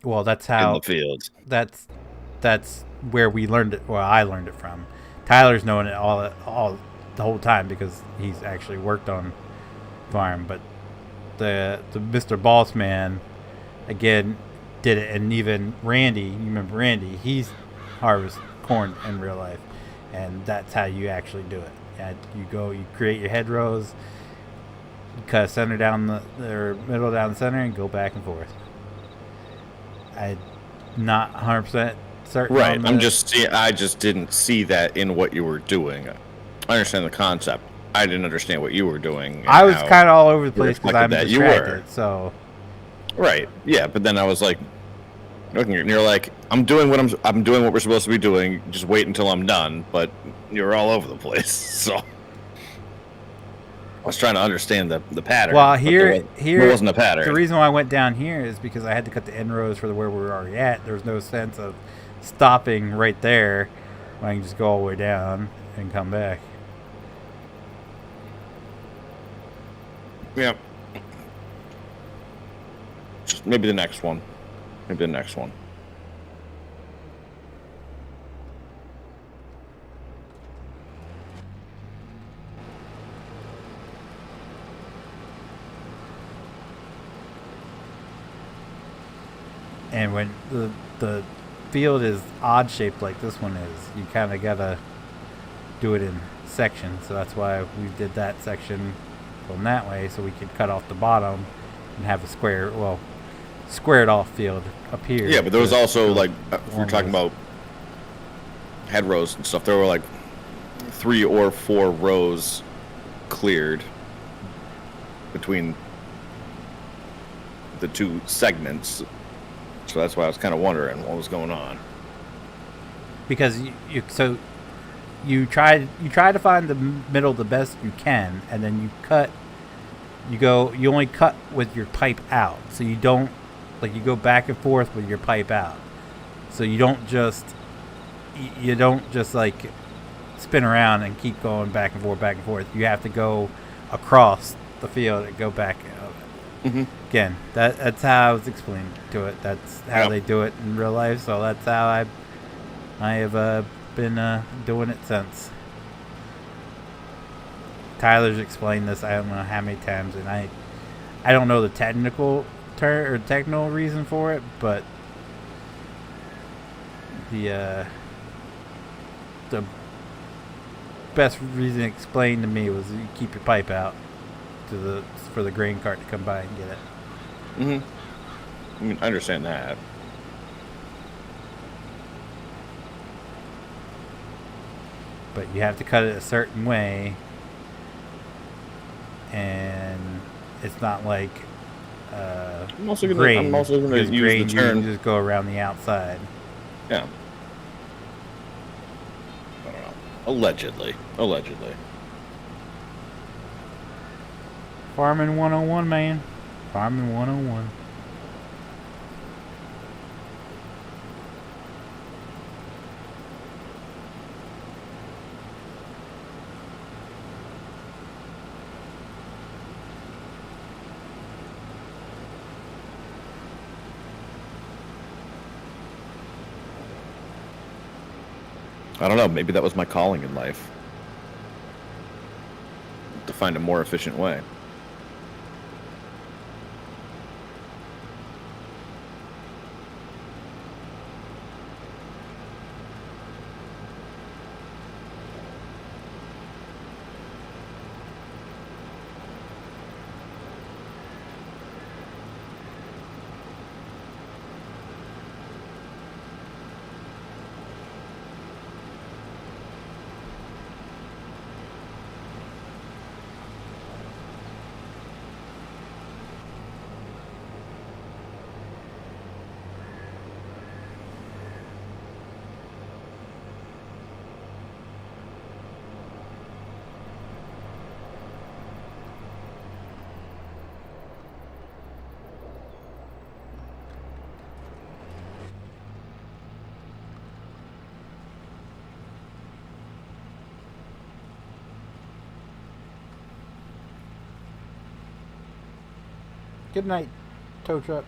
Speaker 1: Well, that's
Speaker 3: in
Speaker 1: how
Speaker 3: the field.
Speaker 1: that's where we learned it. Well, I learned it from. Tyler's known it all the whole time because he's actually worked on farm. But the Mr. Boss Man, again, did it, and even Randy. You remember Randy? He's harvest corn in real life, and that's how you actually do it. And you create your head rows, you cut center down or middle down the center, and go back and forth. I'm not 100% certain.
Speaker 3: Right. I just didn't see that in what you were doing. I understand the concept. I didn't understand what you were doing.
Speaker 1: I was kind of all over the place because I'm
Speaker 3: that you
Speaker 1: distracted.
Speaker 3: were.
Speaker 1: So
Speaker 3: Right. Yeah, but then I was like, looking at you, and you're like, I'm doing what we're supposed to be doing. Just wait until I'm done. But you're all over the place. So I was trying to understand the pattern.
Speaker 1: well,
Speaker 3: but
Speaker 1: here
Speaker 3: there wasn't a pattern.
Speaker 1: The reason why I went down here is because I had to cut the end rows for where we were already at. There was no sense of stopping right there when I can just go all the way down and come back.
Speaker 3: Yeah. Just maybe the next one. Maybe the next one.
Speaker 1: And when the field is odd shaped like this one is, you kind of gotta do it in sections. So that's why we did that section from that way, so we could cut off the bottom and have a squared off field up here.
Speaker 3: Yeah, but there was also like, if we're
Speaker 1: one
Speaker 3: talking
Speaker 1: was-
Speaker 3: about head rows and stuff, there were like 3 or 4 rows cleared between the 2 segments. So that's why I was kind of wondering what was going on.
Speaker 1: because you try to find the middle the best you can, and then you only cut with your pipe out, so you don't you go back and forth with your pipe out, so you don't just like spin around and keep going back and forth. You have to go across the field and go back.
Speaker 3: Mm-hmm.
Speaker 1: Again, that's how I was explaining to it. That's how they do it in real life. So that's how I have been doing it since. Tyler's explained this I don't know how many times, and I don't know the technical technical reason for it, but the best reason explained to me was you keep your pipe out. for the grain cart to come by and get it.
Speaker 3: I mean, I understand that.
Speaker 1: But you have to cut it a certain way, and it's not like
Speaker 3: I'm also gonna
Speaker 1: grain.
Speaker 3: use
Speaker 1: grain,
Speaker 3: the turn.
Speaker 1: you can just go around the outside.
Speaker 3: Yeah. I don't know. Allegedly.
Speaker 1: Farming 101, man. Farming 101.
Speaker 3: I don't know. Maybe that was my calling in life. To find a more efficient way.
Speaker 1: Good night, tow truck.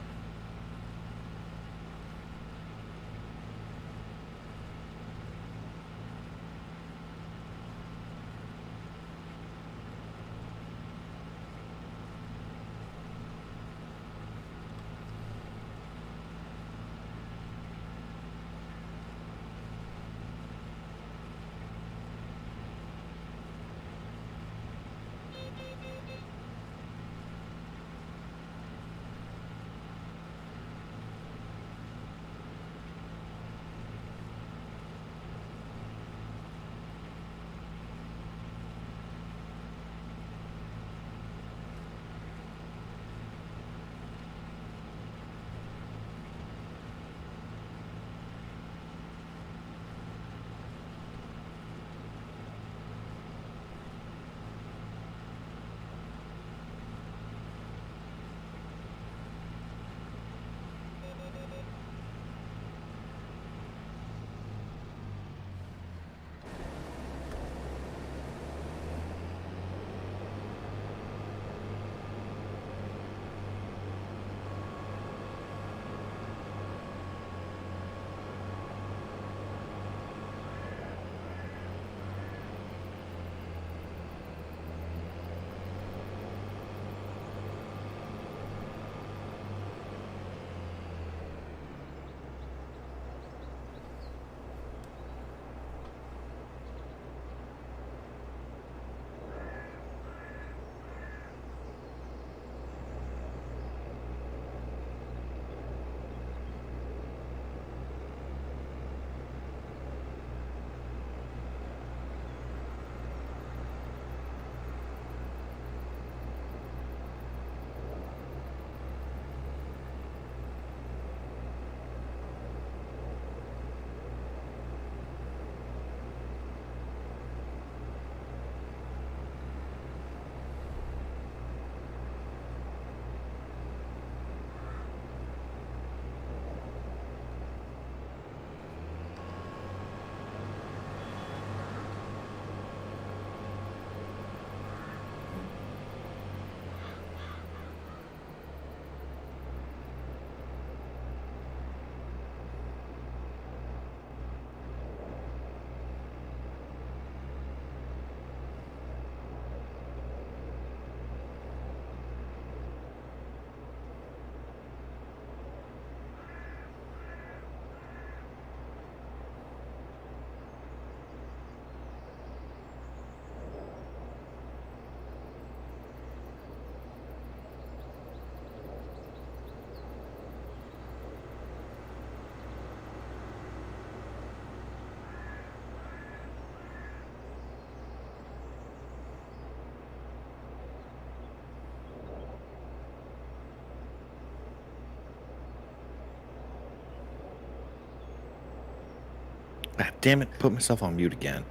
Speaker 3: damn it, put myself on mute again.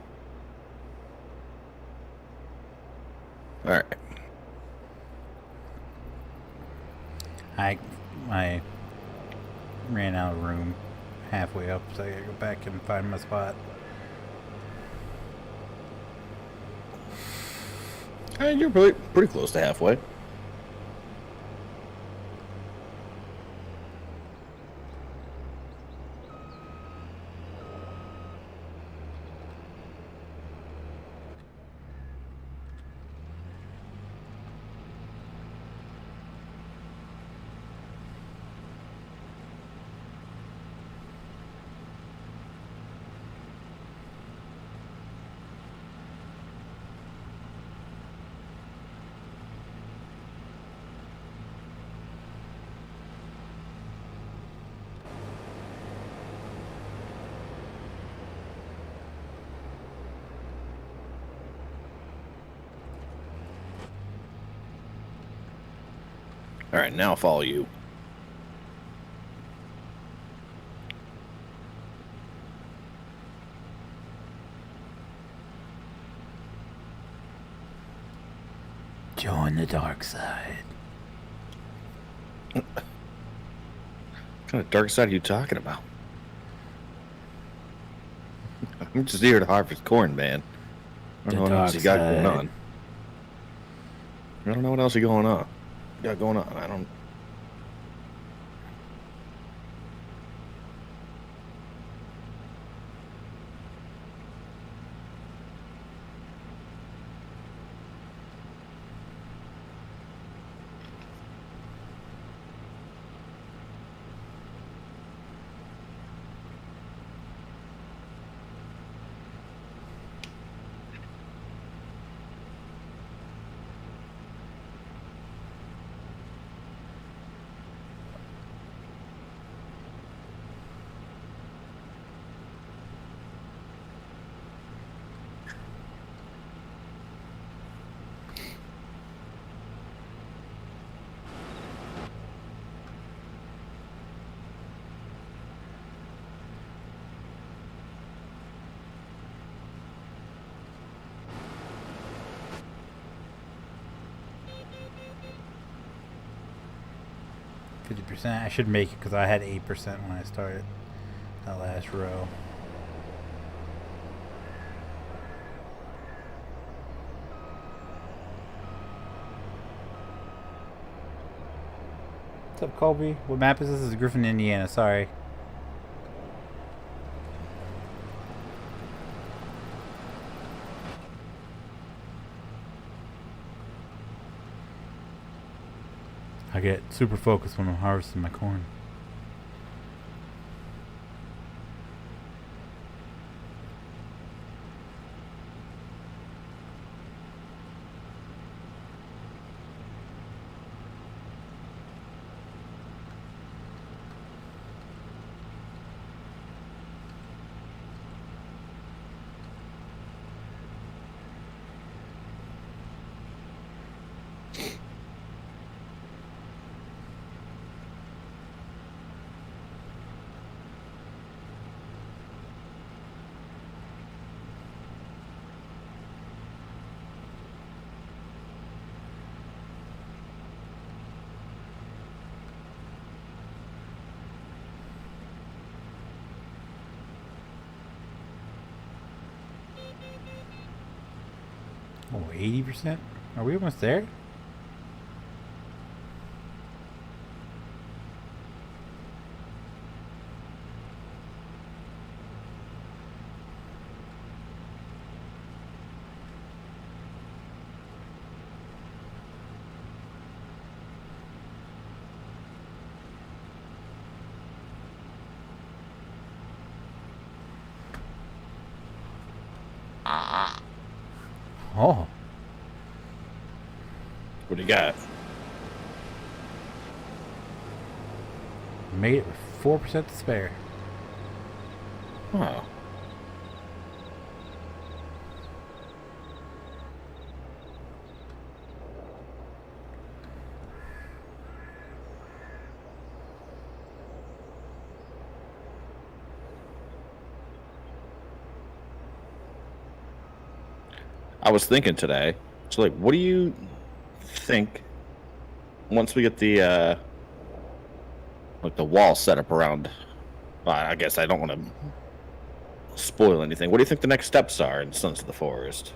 Speaker 3: All right.
Speaker 1: I ran out of room halfway up, so I gotta go back and find my spot.
Speaker 3: You're pretty close to halfway. All right, now I'll follow you.
Speaker 1: Join the dark side.
Speaker 3: What kind of dark side are you talking about? I'm just here to harvest corn, man. I don't know what else you got going on. I don't know what else you got going on. I don't.
Speaker 1: I should make it because I had 8% when I started that last row. What's up, Colby? What map is this? This is Griffin, Indiana. Sorry. I get super focused when I'm harvesting my corn. Oh, 80%? Are we almost there? Oh.
Speaker 3: What do you got?
Speaker 1: Made it with 4% to spare.
Speaker 3: Oh. I was thinking today. So, like, what do you think once we get the like the wall set up around? I guess I don't want to spoil anything. What do you think the next steps are in Sons of the Forest?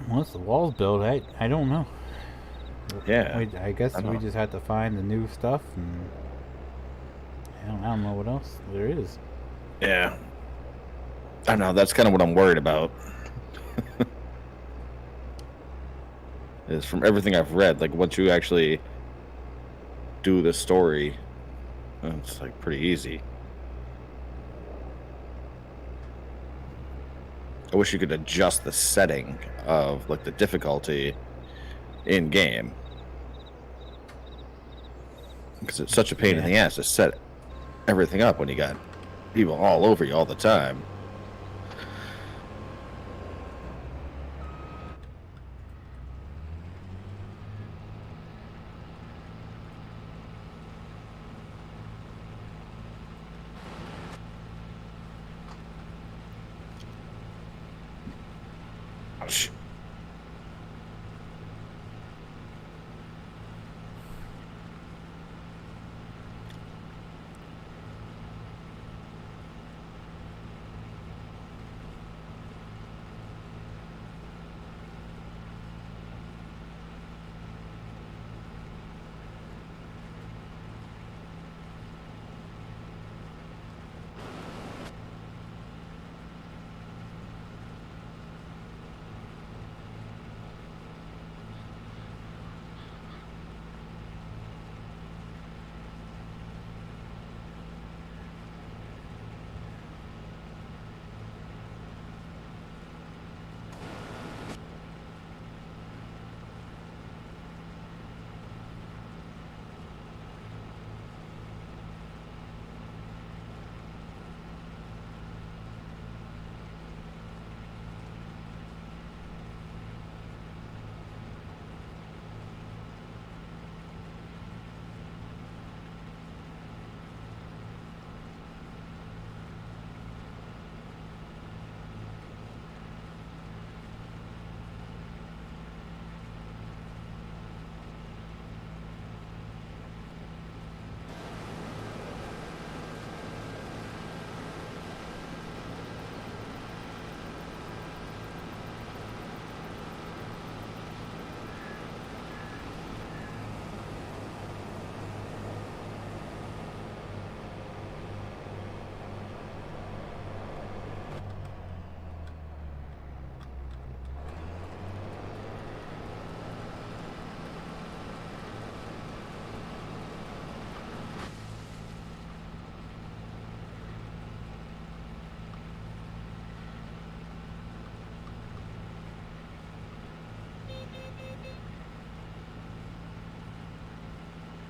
Speaker 1: Once the wall's built, I don't know.
Speaker 3: Yeah,
Speaker 1: I guess
Speaker 3: I
Speaker 1: we
Speaker 3: know.
Speaker 1: just have to find the new stuff, and I don't know what else there is.
Speaker 3: Yeah, I know. That's kind of what I'm worried about. Is from everything I've read, like once you actually do the story, it's like pretty easy. I wish you could adjust the setting of like the difficulty in game, because it's such a pain in
Speaker 1: Yeah.
Speaker 3: the ass to set everything up when you got people all over you all the time. Ouch.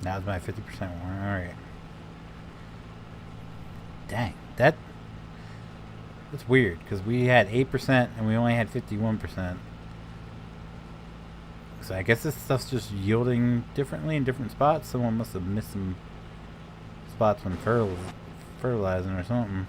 Speaker 1: Now's my 50% one. All right. Dang, that's weird because we had 8% and we only had 51%. So I guess this stuff's just yielding differently in different spots. Someone must have missed some spots when fertilizing or something.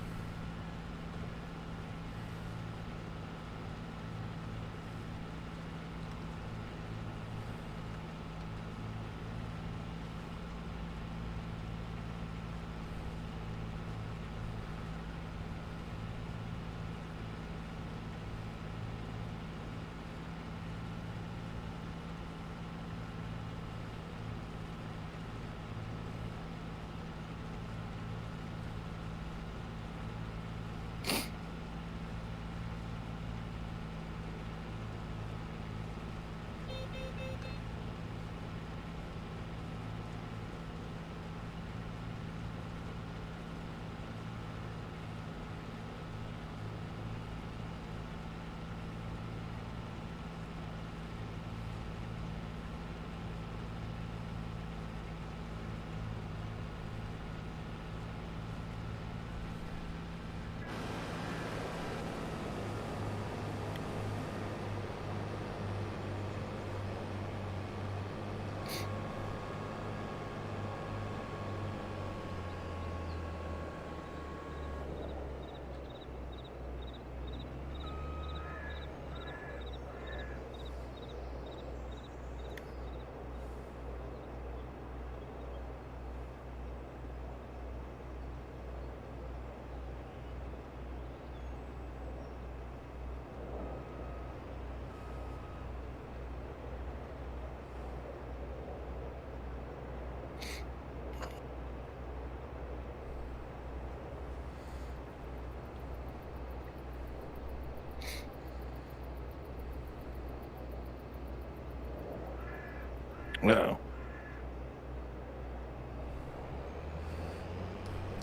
Speaker 3: No.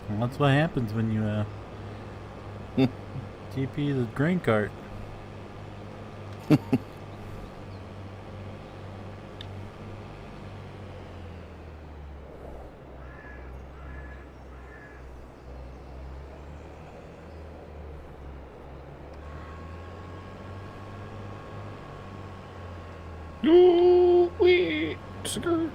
Speaker 1: Well, that's what happens when you TP the grain cart.
Speaker 3: Ooh, wee. Skirt.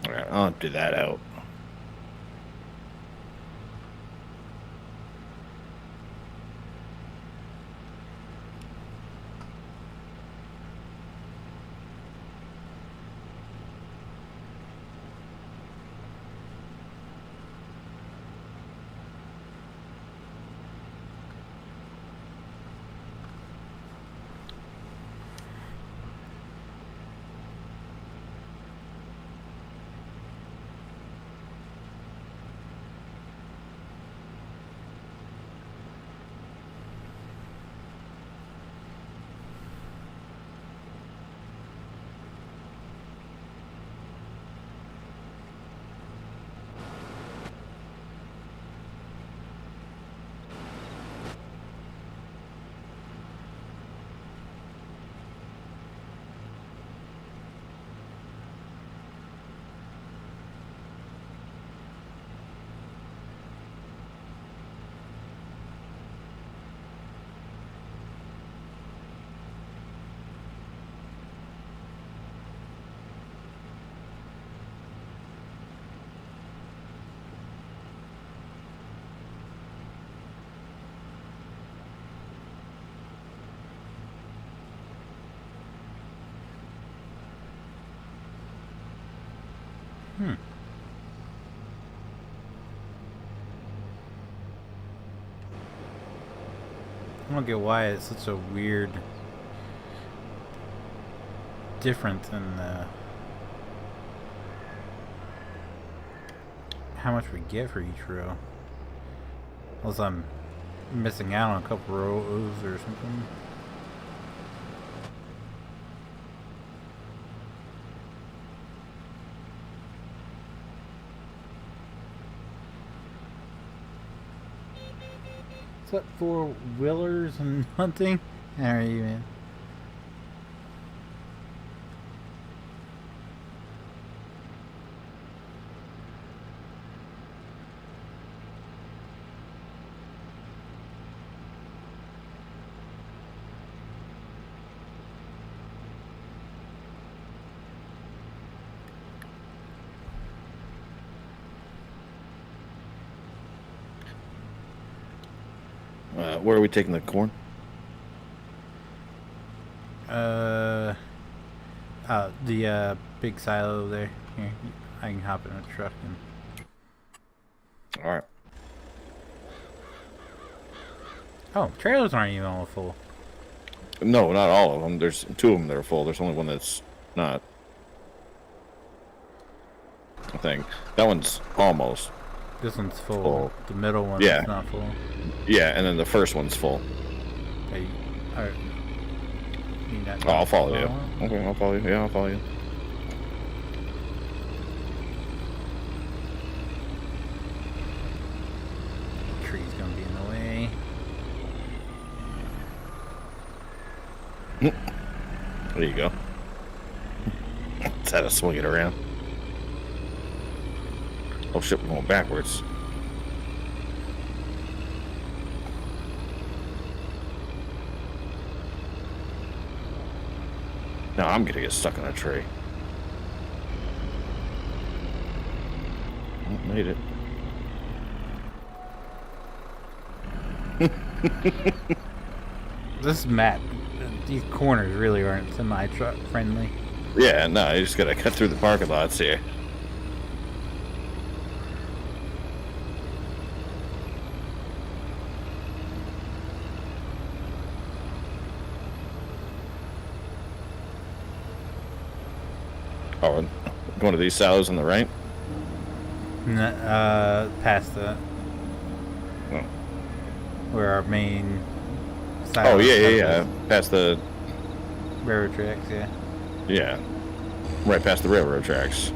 Speaker 3: All right, I'll empty that out.
Speaker 1: I don't get why it's such a weird difference in how much we get for each row. Unless I'm missing out on a couple rows or something. Is that for wheelers and hunting? Alright, man.
Speaker 3: Where are we taking the corn?
Speaker 1: The big silo there. Here, I can hop in a truck and.
Speaker 3: All right.
Speaker 1: Oh, trailers aren't even all full.
Speaker 3: No, not all of them. There's 2 of them that are full. There's only one that's not. I think that one's almost.
Speaker 1: This one's full.
Speaker 3: Full.
Speaker 1: The middle one
Speaker 3: Yeah.
Speaker 1: is not full.
Speaker 3: Yeah, and then the first one's full.
Speaker 1: Hey, alright.
Speaker 3: Oh, I'll follow you. Okay, I'll follow you. Yeah, I'll follow you.
Speaker 1: Tree's gonna be in the way.
Speaker 3: There you go. Let's have to swing it around. Oh shit, we're going backwards. Now I'm gonna get stuck in a tree. Oh, made it.
Speaker 1: This map, these corners really aren't semi-truck friendly.
Speaker 3: Yeah, no, you just gotta cut through the parking lots here. Oh, and going to these silos on the right?
Speaker 1: Past the
Speaker 3: Oh,
Speaker 1: where our main
Speaker 3: oh
Speaker 1: silo
Speaker 3: yeah. Past the
Speaker 1: railroad tracks, yeah.
Speaker 3: yeah, right past the railroad tracks.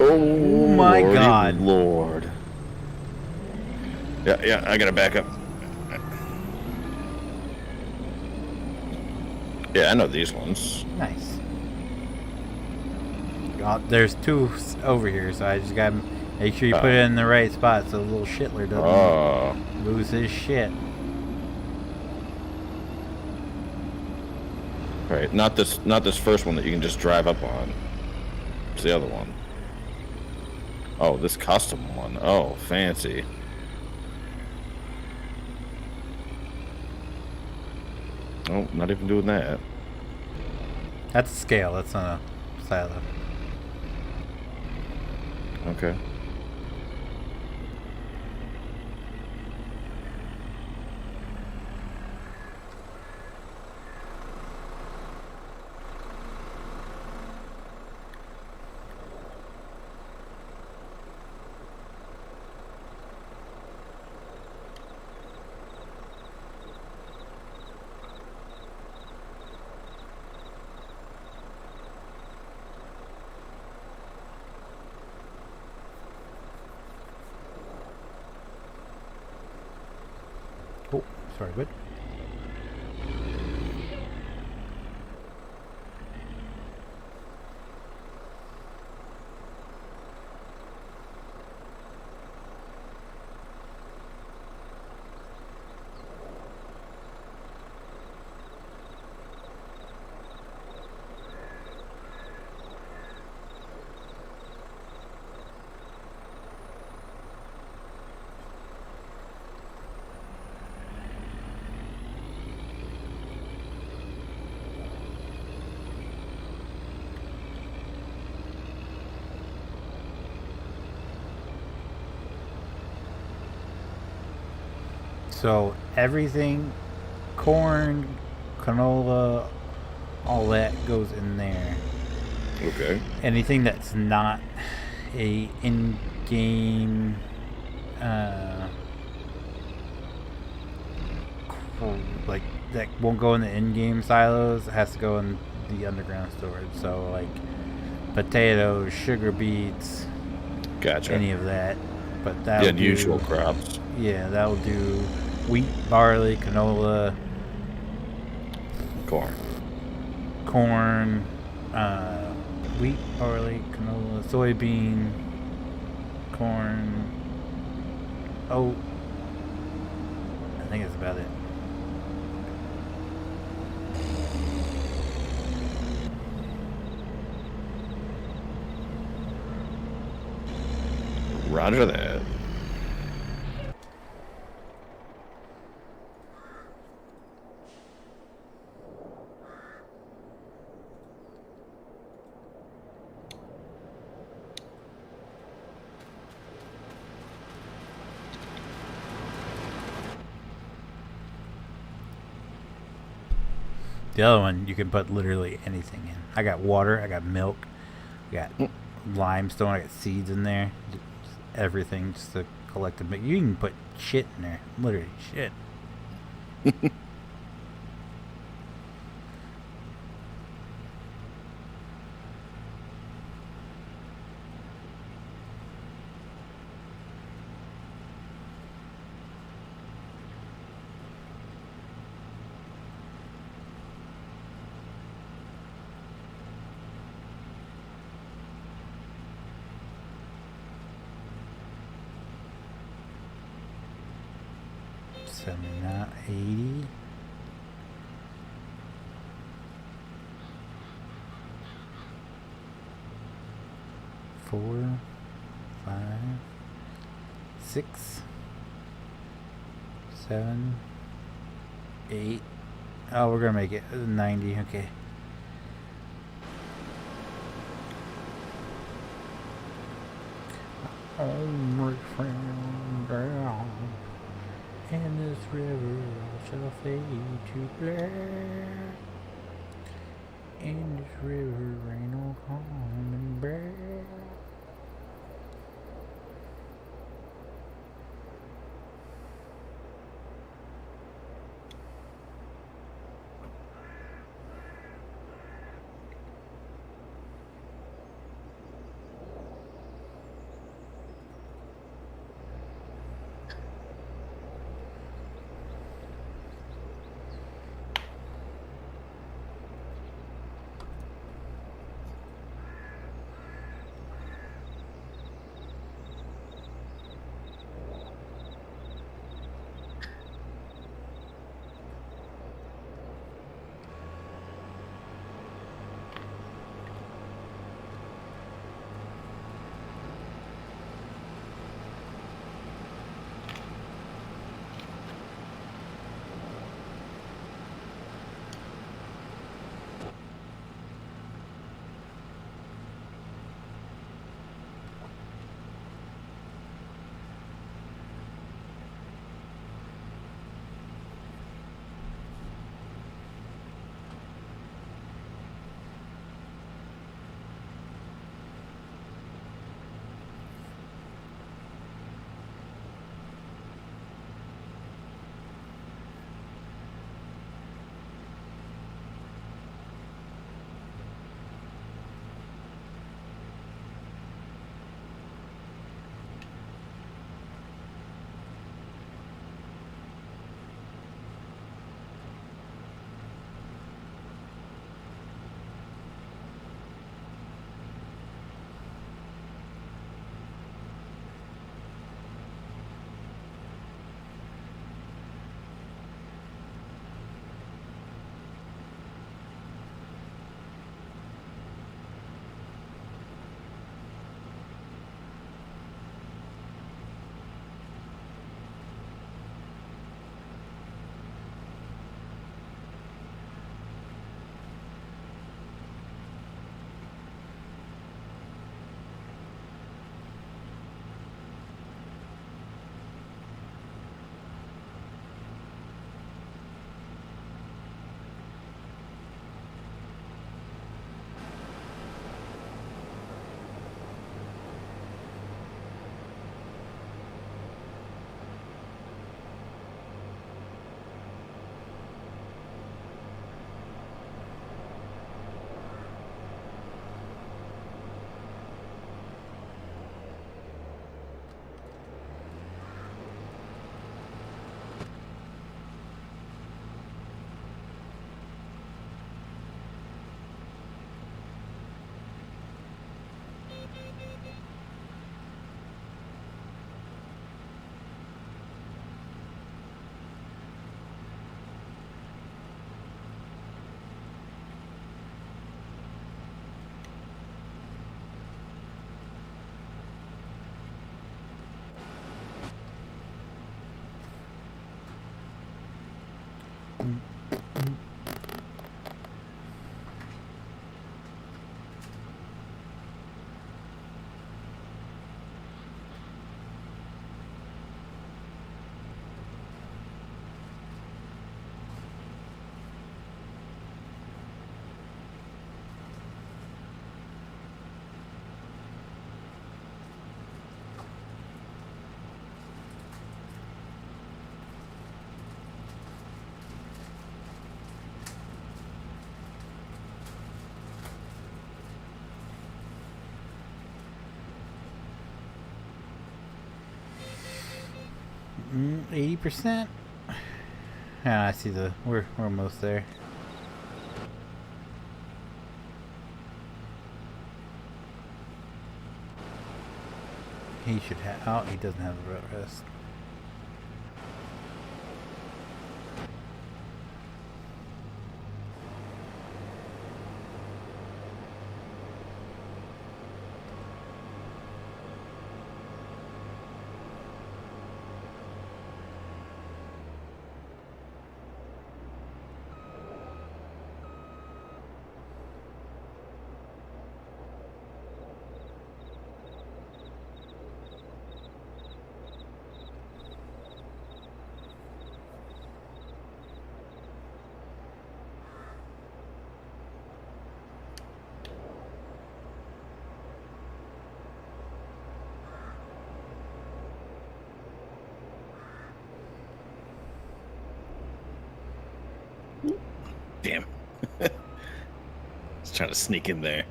Speaker 3: Oh
Speaker 1: my
Speaker 3: Lordy
Speaker 1: God.
Speaker 3: Lord. Yeah, I gotta back up. Yeah, I know these ones.
Speaker 1: Nice. There's two over here, so I just gotta make sure you put it in the right spot so the little shitler doesn't lose his shit.
Speaker 3: Right, not this first one that you can just drive up on. It's the other one. Oh, this custom one. Oh, fancy. Oh, not even doing that.
Speaker 1: That's a scale, that's not a silo.
Speaker 3: Okay.
Speaker 1: Oh, sorry, what? So everything, corn, canola, all that goes in there.
Speaker 3: Okay.
Speaker 1: Anything that's not a in-game like that won't go in the in-game silos, it has to go in the underground storage. So like potatoes, sugar beets,
Speaker 3: Gotcha.
Speaker 1: any of that. But that
Speaker 3: the unusual crops.
Speaker 1: Yeah, that'll do wheat, barley, canola,
Speaker 3: Corn.
Speaker 1: Wheat, barley, canola, soybean, corn, oat. I think that's about it.
Speaker 3: Roger that.
Speaker 1: The other one, you can put literally anything in. I got water, I got milk, I got limestone, I got seeds in there. Just everything just to collect them. But you can put shit in there. Literally shit. Not 80. Four, 5, 6, 7, 8. Oh, we're gonna make it 90. Okay. Homeward friend down. And this river shall fade to black. In this river ain't no coming back. Mm, 80%. Ah, I see the. We're almost there. He should have. Oh, he doesn't have the road rest.
Speaker 3: Damn. Just trying to sneak in there.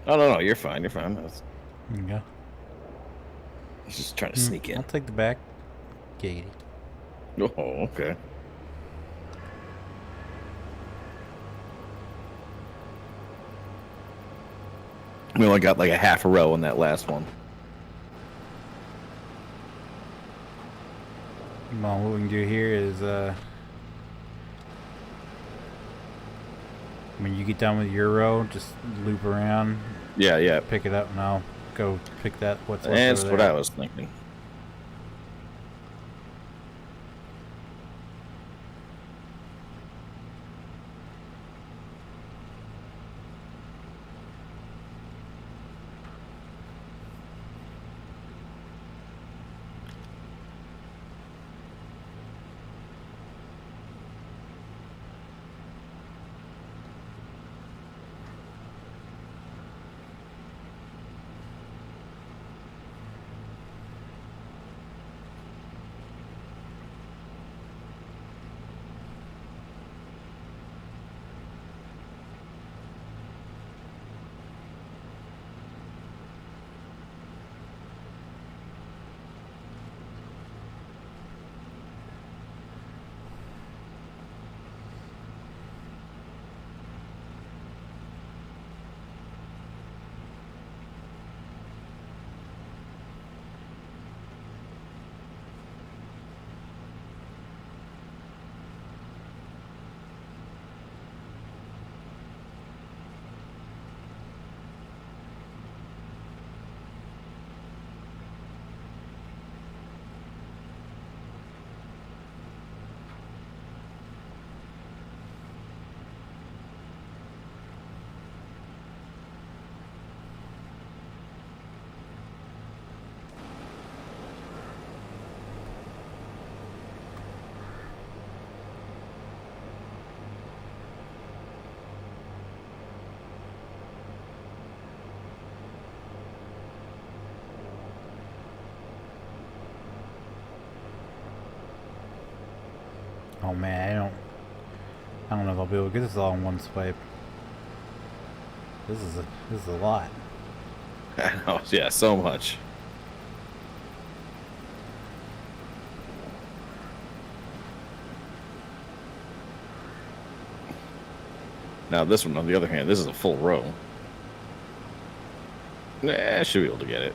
Speaker 3: Oh, no, you're fine. You're fine.
Speaker 1: There you go.
Speaker 3: He's just trying to sneak in.
Speaker 1: I'll take the back, Katie.
Speaker 3: Oh, okay. We only got like a half a row in that last one.
Speaker 1: Well, what we can do here is, when you get done with your row, just loop around.
Speaker 3: Yeah.
Speaker 1: Pick it up, and I'll go pick that. What's left
Speaker 3: That's
Speaker 1: over
Speaker 3: what
Speaker 1: there.
Speaker 3: I was thinking.
Speaker 1: Oh man, I don't know if I'll be able to get this all in one swipe. This is a lot.
Speaker 3: I know, yeah, so much. Now this one, on the other hand, this is a full row. Nah, I should be able to get it.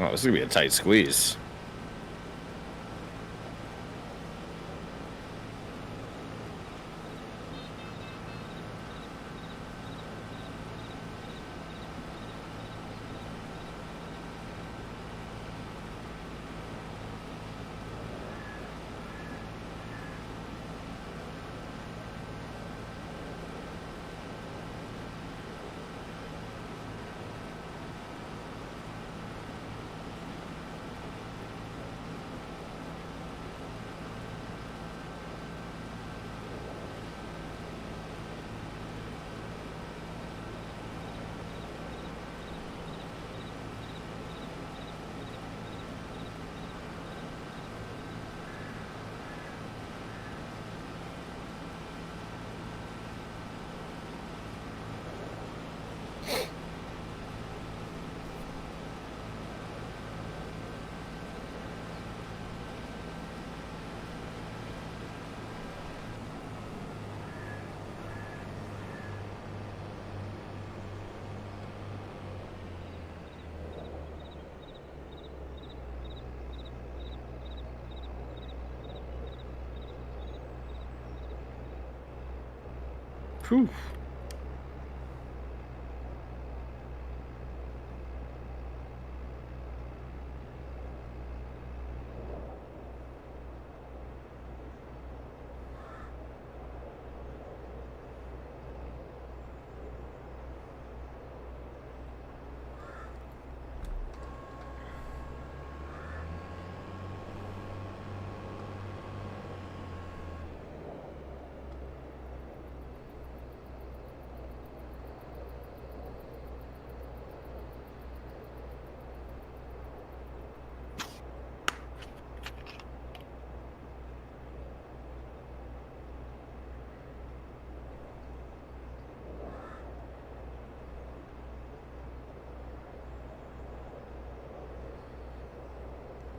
Speaker 3: Oh, this is gonna be a tight squeeze. Whew.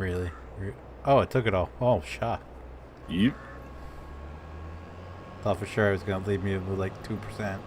Speaker 1: Really? Oh, it took it all. Oh, shot.
Speaker 3: You
Speaker 1: Thought for sure it was gonna leave me with like 2%.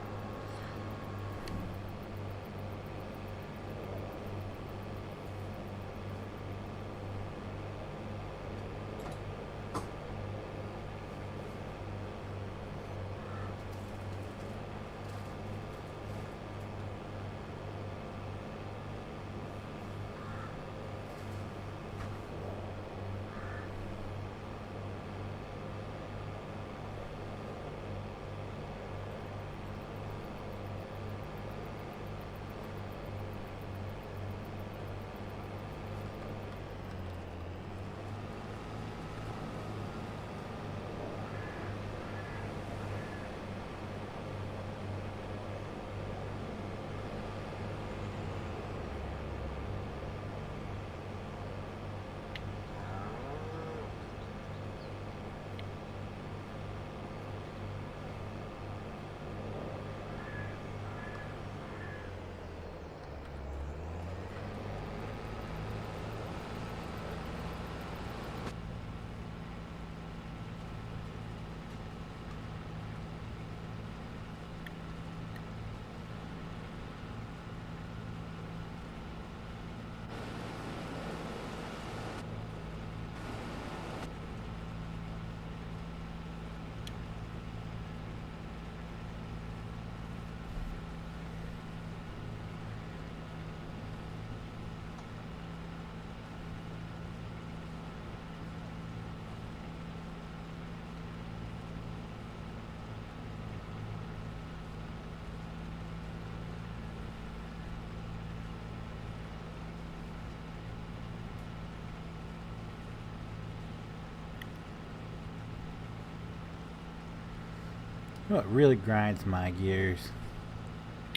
Speaker 1: You know what really grinds my gears?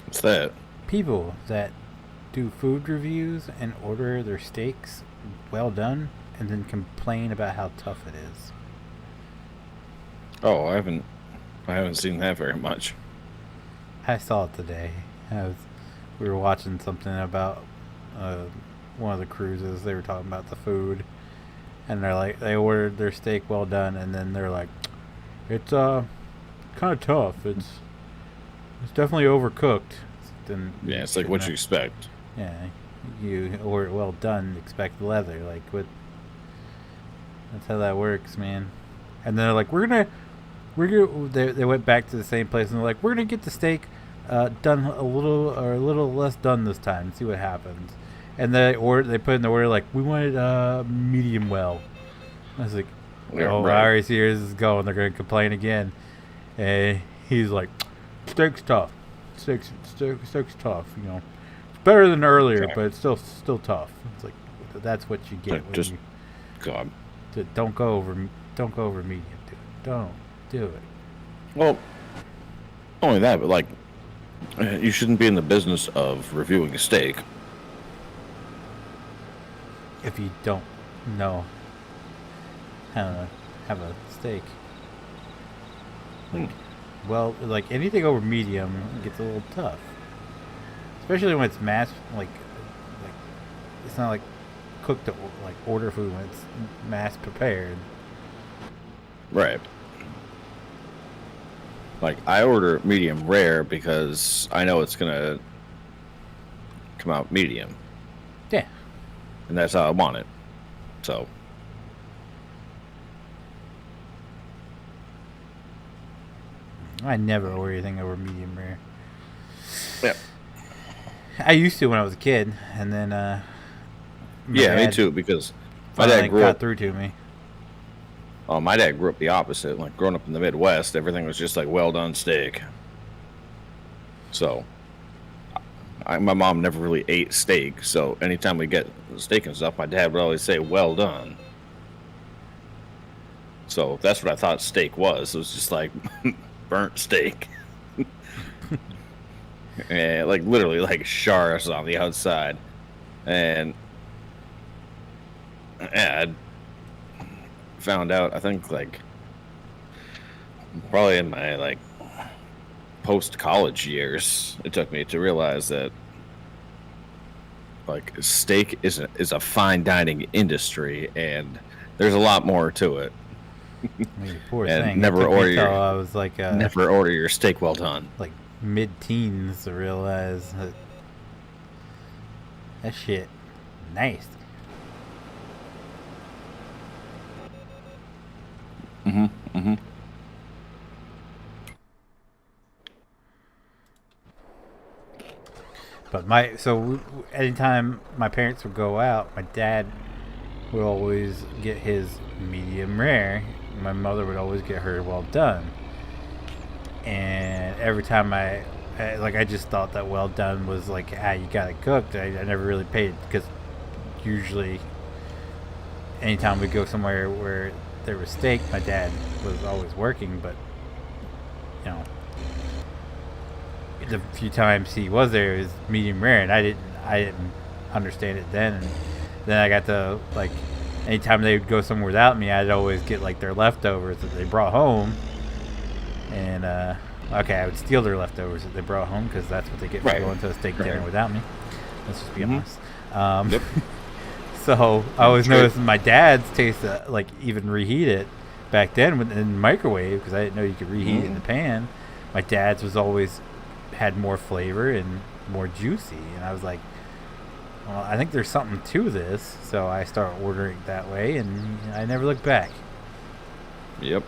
Speaker 3: what's that?
Speaker 1: People that do food reviews and order their steaks well done and then complain about how tough it is.
Speaker 3: Oh, I haven't seen that very much.
Speaker 1: I saw it today. We were watching something about one of the cruises. They were talking about the food, and they're like, they ordered their steak well done, and then they're like, it's kind of tough. It's definitely overcooked. Then
Speaker 3: Yeah, it's like what you expect.
Speaker 1: Yeah, you order it well done, expect leather. Like what? That's how that works, man. And they're like, They went back to the same place and they're like, we're gonna get the steak done a little less done this time and see what happens. And they put in the order like, we want it medium well. I was like,
Speaker 3: Yeah,
Speaker 1: oh,
Speaker 3: right.
Speaker 1: I already see where this is going. They're gonna complain again. And he's like, steak's tough. Steak's tough. You know, it's better than earlier,
Speaker 3: Okay.
Speaker 1: but it's still tough. It's like that's what you get.
Speaker 3: Like,
Speaker 1: when
Speaker 3: just
Speaker 1: you,
Speaker 3: God.
Speaker 1: don't go over medium, dude. Don't do it.
Speaker 3: Well, not only that, but like, you shouldn't be in the business of reviewing a steak.
Speaker 1: If you don't know how to have a steak. Well, like anything over medium gets a little tough, especially when it's like it's not like cooked to like order food when it's mass prepared.
Speaker 3: Right. Like, I order medium rare because I know it's gonna come out medium,
Speaker 1: Yeah,
Speaker 3: and that's how I want it. So,
Speaker 1: I never order anything over medium rare.
Speaker 3: yeah,
Speaker 1: I used to when I was a kid, and then my
Speaker 3: yeah, me
Speaker 1: dad
Speaker 3: too. Because my
Speaker 1: finally
Speaker 3: dad grew
Speaker 1: got
Speaker 3: up.
Speaker 1: through to me.
Speaker 3: Oh, my dad grew up the opposite. Like, growing up in the Midwest, everything was just like well done steak. So, my mom never really ate steak. So, anytime we get steak and stuff, my dad would always say, "Well done." So that's what I thought steak was. It was just like burnt steak, and like literally like shards on the outside, and yeah, I found out. I think like probably in my like post college years, it took me to realize that like steak is a fine dining industry, and there's a lot more to it.
Speaker 1: I mean, poor
Speaker 3: And
Speaker 1: thing.
Speaker 3: never
Speaker 1: It took me
Speaker 3: order
Speaker 1: till
Speaker 3: your
Speaker 1: I was like
Speaker 3: never order your steak well done.
Speaker 1: like mid-teens to realize that shit nice. But anytime my parents would go out, my dad would always get his medium rare. My mother would always get her well done. And every time I just thought that well done was like, you got it cooked. I never really paid, because usually anytime we go somewhere where there was steak, my dad was always working, but you know, the few times he was there, it was medium rare, and I didn't understand it then. And then I got to, like, anytime they would go somewhere without me, I'd always get like their leftovers that they brought home, and I would steal their leftovers that they brought home, because that's what they get for going to a steak dinner without me. Let's just be honest.
Speaker 3: Yep.
Speaker 1: So I always noticed my dad's taste, like, even reheat it back then in the microwave, because I didn't know you could reheat it in the pan. My dad's was always had more flavor and more juicy, and I was like, well, I think there's something to this. So I started ordering that way, and I never looked back.
Speaker 3: Yep.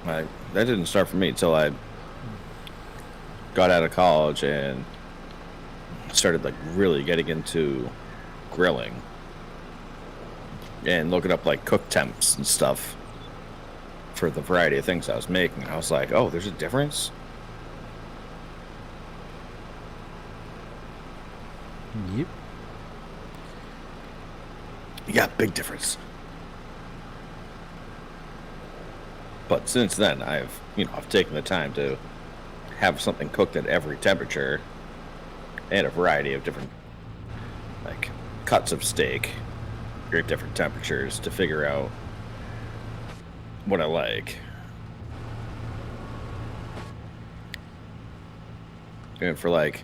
Speaker 3: That didn't start for me until I got out of college and started like really getting into grilling and looking up like cook temps and stuff for the variety of things I was making. I was like, oh, there's a difference.
Speaker 1: Yep.
Speaker 3: Yeah, big difference. But since then, I've taken the time to have something cooked at every temperature and a variety of different, like, cuts of steak at different temperatures to figure out what I like. And for, like,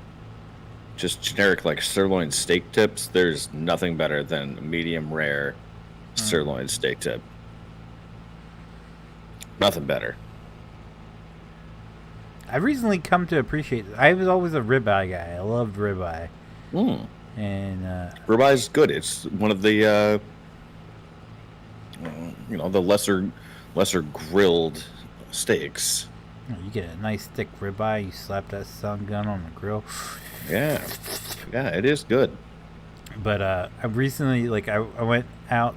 Speaker 3: just generic, like, sirloin steak tips, there's nothing better than a medium rare sirloin steak tip. Nothing better.
Speaker 1: I've recently come to appreciate it. I was always a ribeye guy. I loved ribeye. And
Speaker 3: ribeye is good. It's one of the the lesser grilled steaks.
Speaker 1: You get a nice thick ribeye, you slap that sun gun on the grill.
Speaker 3: Yeah, it is good.
Speaker 1: But I recently, like, I went out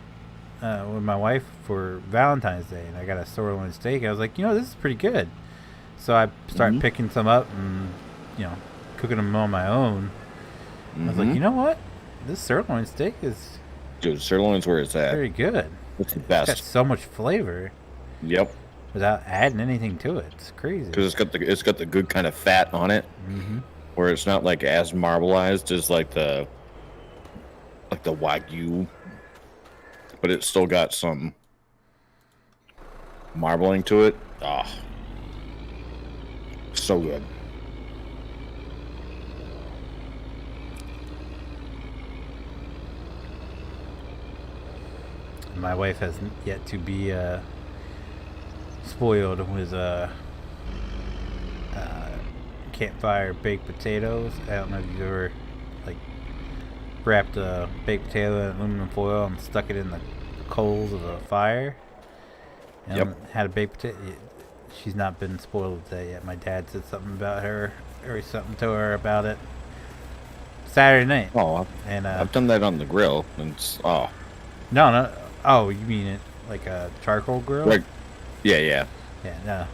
Speaker 1: with my wife for Valentine's Day, and I got a sirloin steak. I was like, this is pretty good. So I started picking some up and, cooking them on my own. I was like, you know what? This sirloin steak is...
Speaker 3: Dude, sirloin's where it's at.
Speaker 1: Very good.
Speaker 3: It's the best.
Speaker 1: It's got so much flavor.
Speaker 3: Yep.
Speaker 1: Without adding anything to it. It's crazy.
Speaker 3: Because it's got the good kind of fat on it. Where it's not, like, as marbleized as, like the Wagyu. But it's still got some marbling to it. Oh. So good.
Speaker 1: My wife has yet to be spoiled with campfire baked potatoes. I don't know if you've ever, like, wrapped a baked potato in aluminum foil and stuck it in the coals of a fire and had a baked potato. She's not been spoiled with that yet. My dad said something about her, or something to her about it Saturday night.
Speaker 3: Oh,
Speaker 1: and
Speaker 3: I've done that on the grill, and it's,
Speaker 1: no. Oh, you mean it like a charcoal grill?
Speaker 3: Like, yeah.
Speaker 1: Yeah, no.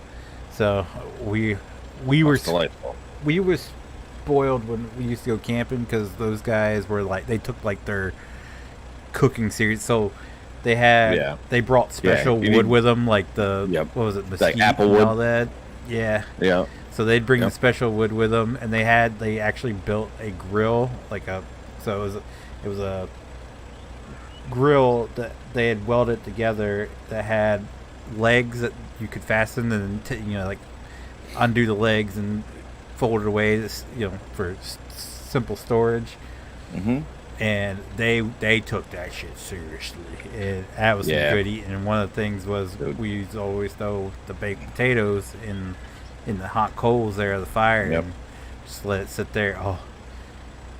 Speaker 1: So we were
Speaker 3: delightful.
Speaker 1: We were spoiled when we used to go camping, because those guys were like, they took like their cooking series. So they had they brought special wood with them, like the what was it, mesquite, like apple wood and all that. Yeah. So they'd bring the special wood with them, and they actually built a grill, like it was a grill that they had welded together that had legs that you could fasten and like undo the legs and fold it away, for simple storage.
Speaker 3: Mm-hmm.
Speaker 1: And they took that shit seriously. And that was some good eating. And one of the things was we used to always throw the baked potatoes in the hot coals there of the fire and just let it sit there. Oh,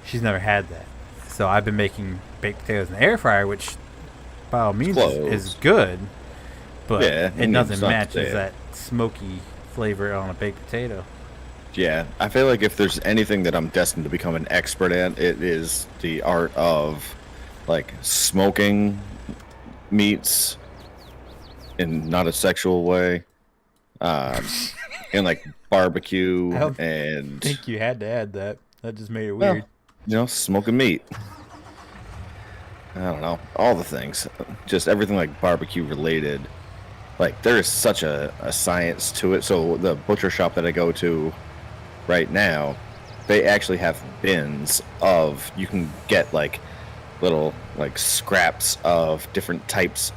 Speaker 1: she's never had that. So I've been making baked potatoes in the air fryer, which by all means is good, but it doesn't match that smoky flavor on a baked potato.
Speaker 3: Yeah, I feel like if there's anything that I'm destined to become an expert at, it is the art of like smoking meats in not a sexual way, and like barbecue.
Speaker 1: I
Speaker 3: and
Speaker 1: think you had to add that. That just made it weird.
Speaker 3: Smoking meat. I don't know, all the things, just everything like barbecue related. Like there is such a science to it. So the butcher shop that I go to right now, they actually have bins of, you can get like little like scraps of different types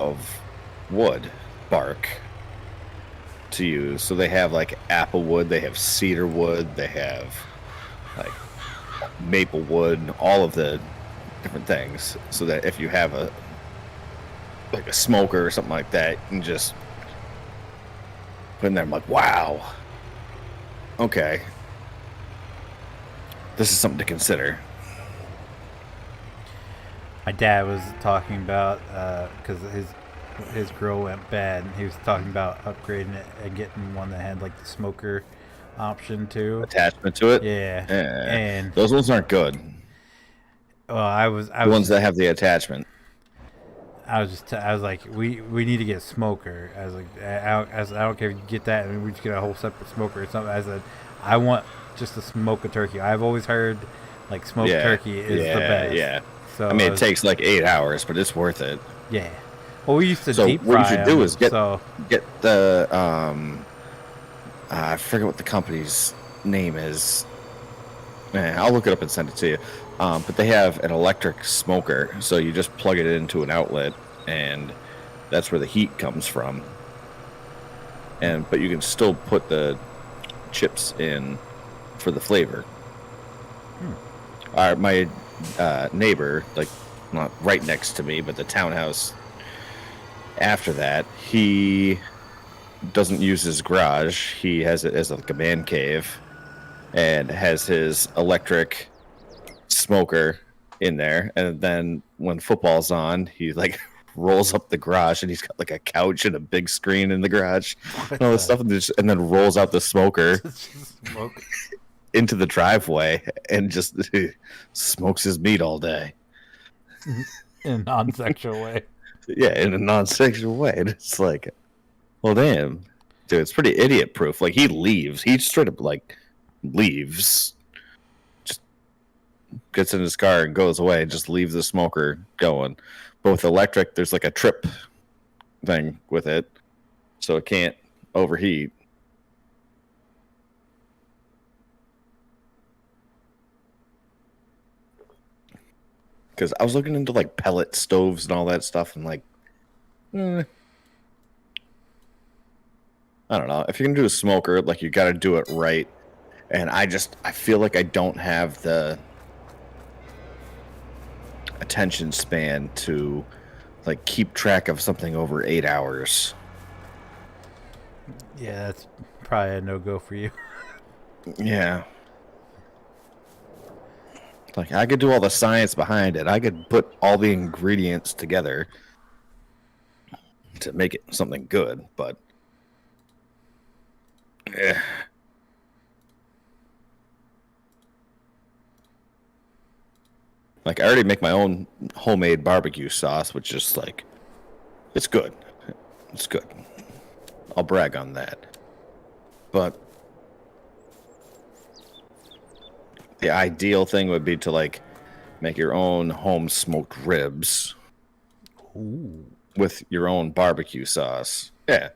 Speaker 3: of wood bark to use. So they have like apple wood, they have cedar wood, they have like maple wood, all of the different things, so that if you have a smoker or something like that, you can just put in there. I'm like, wow, okay, this is something to consider.
Speaker 1: My dad was talking about because his grill went bad, and he was talking about upgrading it and getting one that had like the smoker option too,
Speaker 3: attachment to it.
Speaker 1: Yeah. And
Speaker 3: those ones aren't good.
Speaker 1: Well, I was
Speaker 3: the ones that have the attachment.
Speaker 1: I was like, we need to get a smoker. I was like, I don't care if you get that, and we just get a whole separate smoker or something. I said, I want just to smoke a turkey. I've always heard like smoked turkey is the best.
Speaker 3: Yeah.
Speaker 1: So
Speaker 3: I mean, it takes like 8 hours, but it's worth it.
Speaker 1: Yeah. Well, we used to
Speaker 3: so
Speaker 1: deep fry.
Speaker 3: What you should do is get the I forget what the company's name is. Man, I'll look it up and send it to you. But they have an electric smoker, so you just plug it into an outlet, and that's where the heat comes from. But you can still put the chips in for the flavor. My neighbor, like not right next to me, but the townhouse after that, he doesn't use his garage. He has it as like a man cave, and has his electric smoker in there. And then when football's on, he like rolls up the garage, and he's got like a couch and a big screen in the garage and all this stuff, and then rolls out the smoker into the driveway and just smokes his meat all day
Speaker 1: in a non-sexual way.
Speaker 3: Yeah, in a non-sexual way. And it's like, well, damn, dude, it's pretty idiot-proof. Like, he straight up like leaves, just gets in his car and goes away, and just leaves the smoker going. But with electric, there's like a trip thing with it, so it can't overheat. Because I was looking into like pellet stoves and all that stuff, and like, I don't know. If you're gonna do a smoker, like, you got to do it right. And I feel like I don't have the attention span to like keep track of something over 8 hours.
Speaker 1: Yeah, that's probably a no-go for you.
Speaker 3: Yeah. Like, I could do all the science behind it. I could put all the ingredients together to make it something good, but like, I already make my own homemade barbecue sauce, which is like, it's good. It's good. I'll brag on that. But the ideal thing would be to like make your own home smoked ribs.
Speaker 1: Ooh.
Speaker 3: With your own barbecue sauce. Yeah.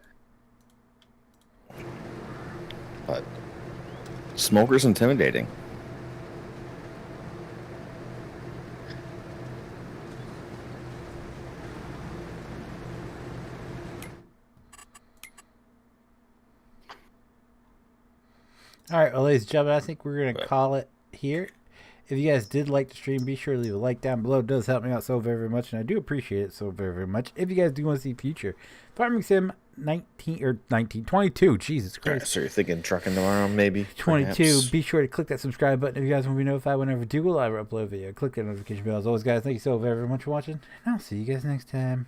Speaker 3: But smoker's intimidating.
Speaker 1: All right, well, ladies and gentlemen, I think we're going to
Speaker 3: Right.
Speaker 1: call it here. If you guys did like the stream, be sure to leave a like down below. It does help me out so very, very much, and I do appreciate it so very, very much. If you guys do want to see future Farming Sim 22, Jesus
Speaker 3: All right,
Speaker 1: Christ.
Speaker 3: so you're thinking trucking tomorrow, maybe?
Speaker 1: 22,
Speaker 3: perhaps?
Speaker 1: be sure to click that subscribe button if you guys want to be notified whenever I do go live or upload a video. Click that notification bell. As always, guys, thank you so very, very much for watching, and I'll see you guys next time.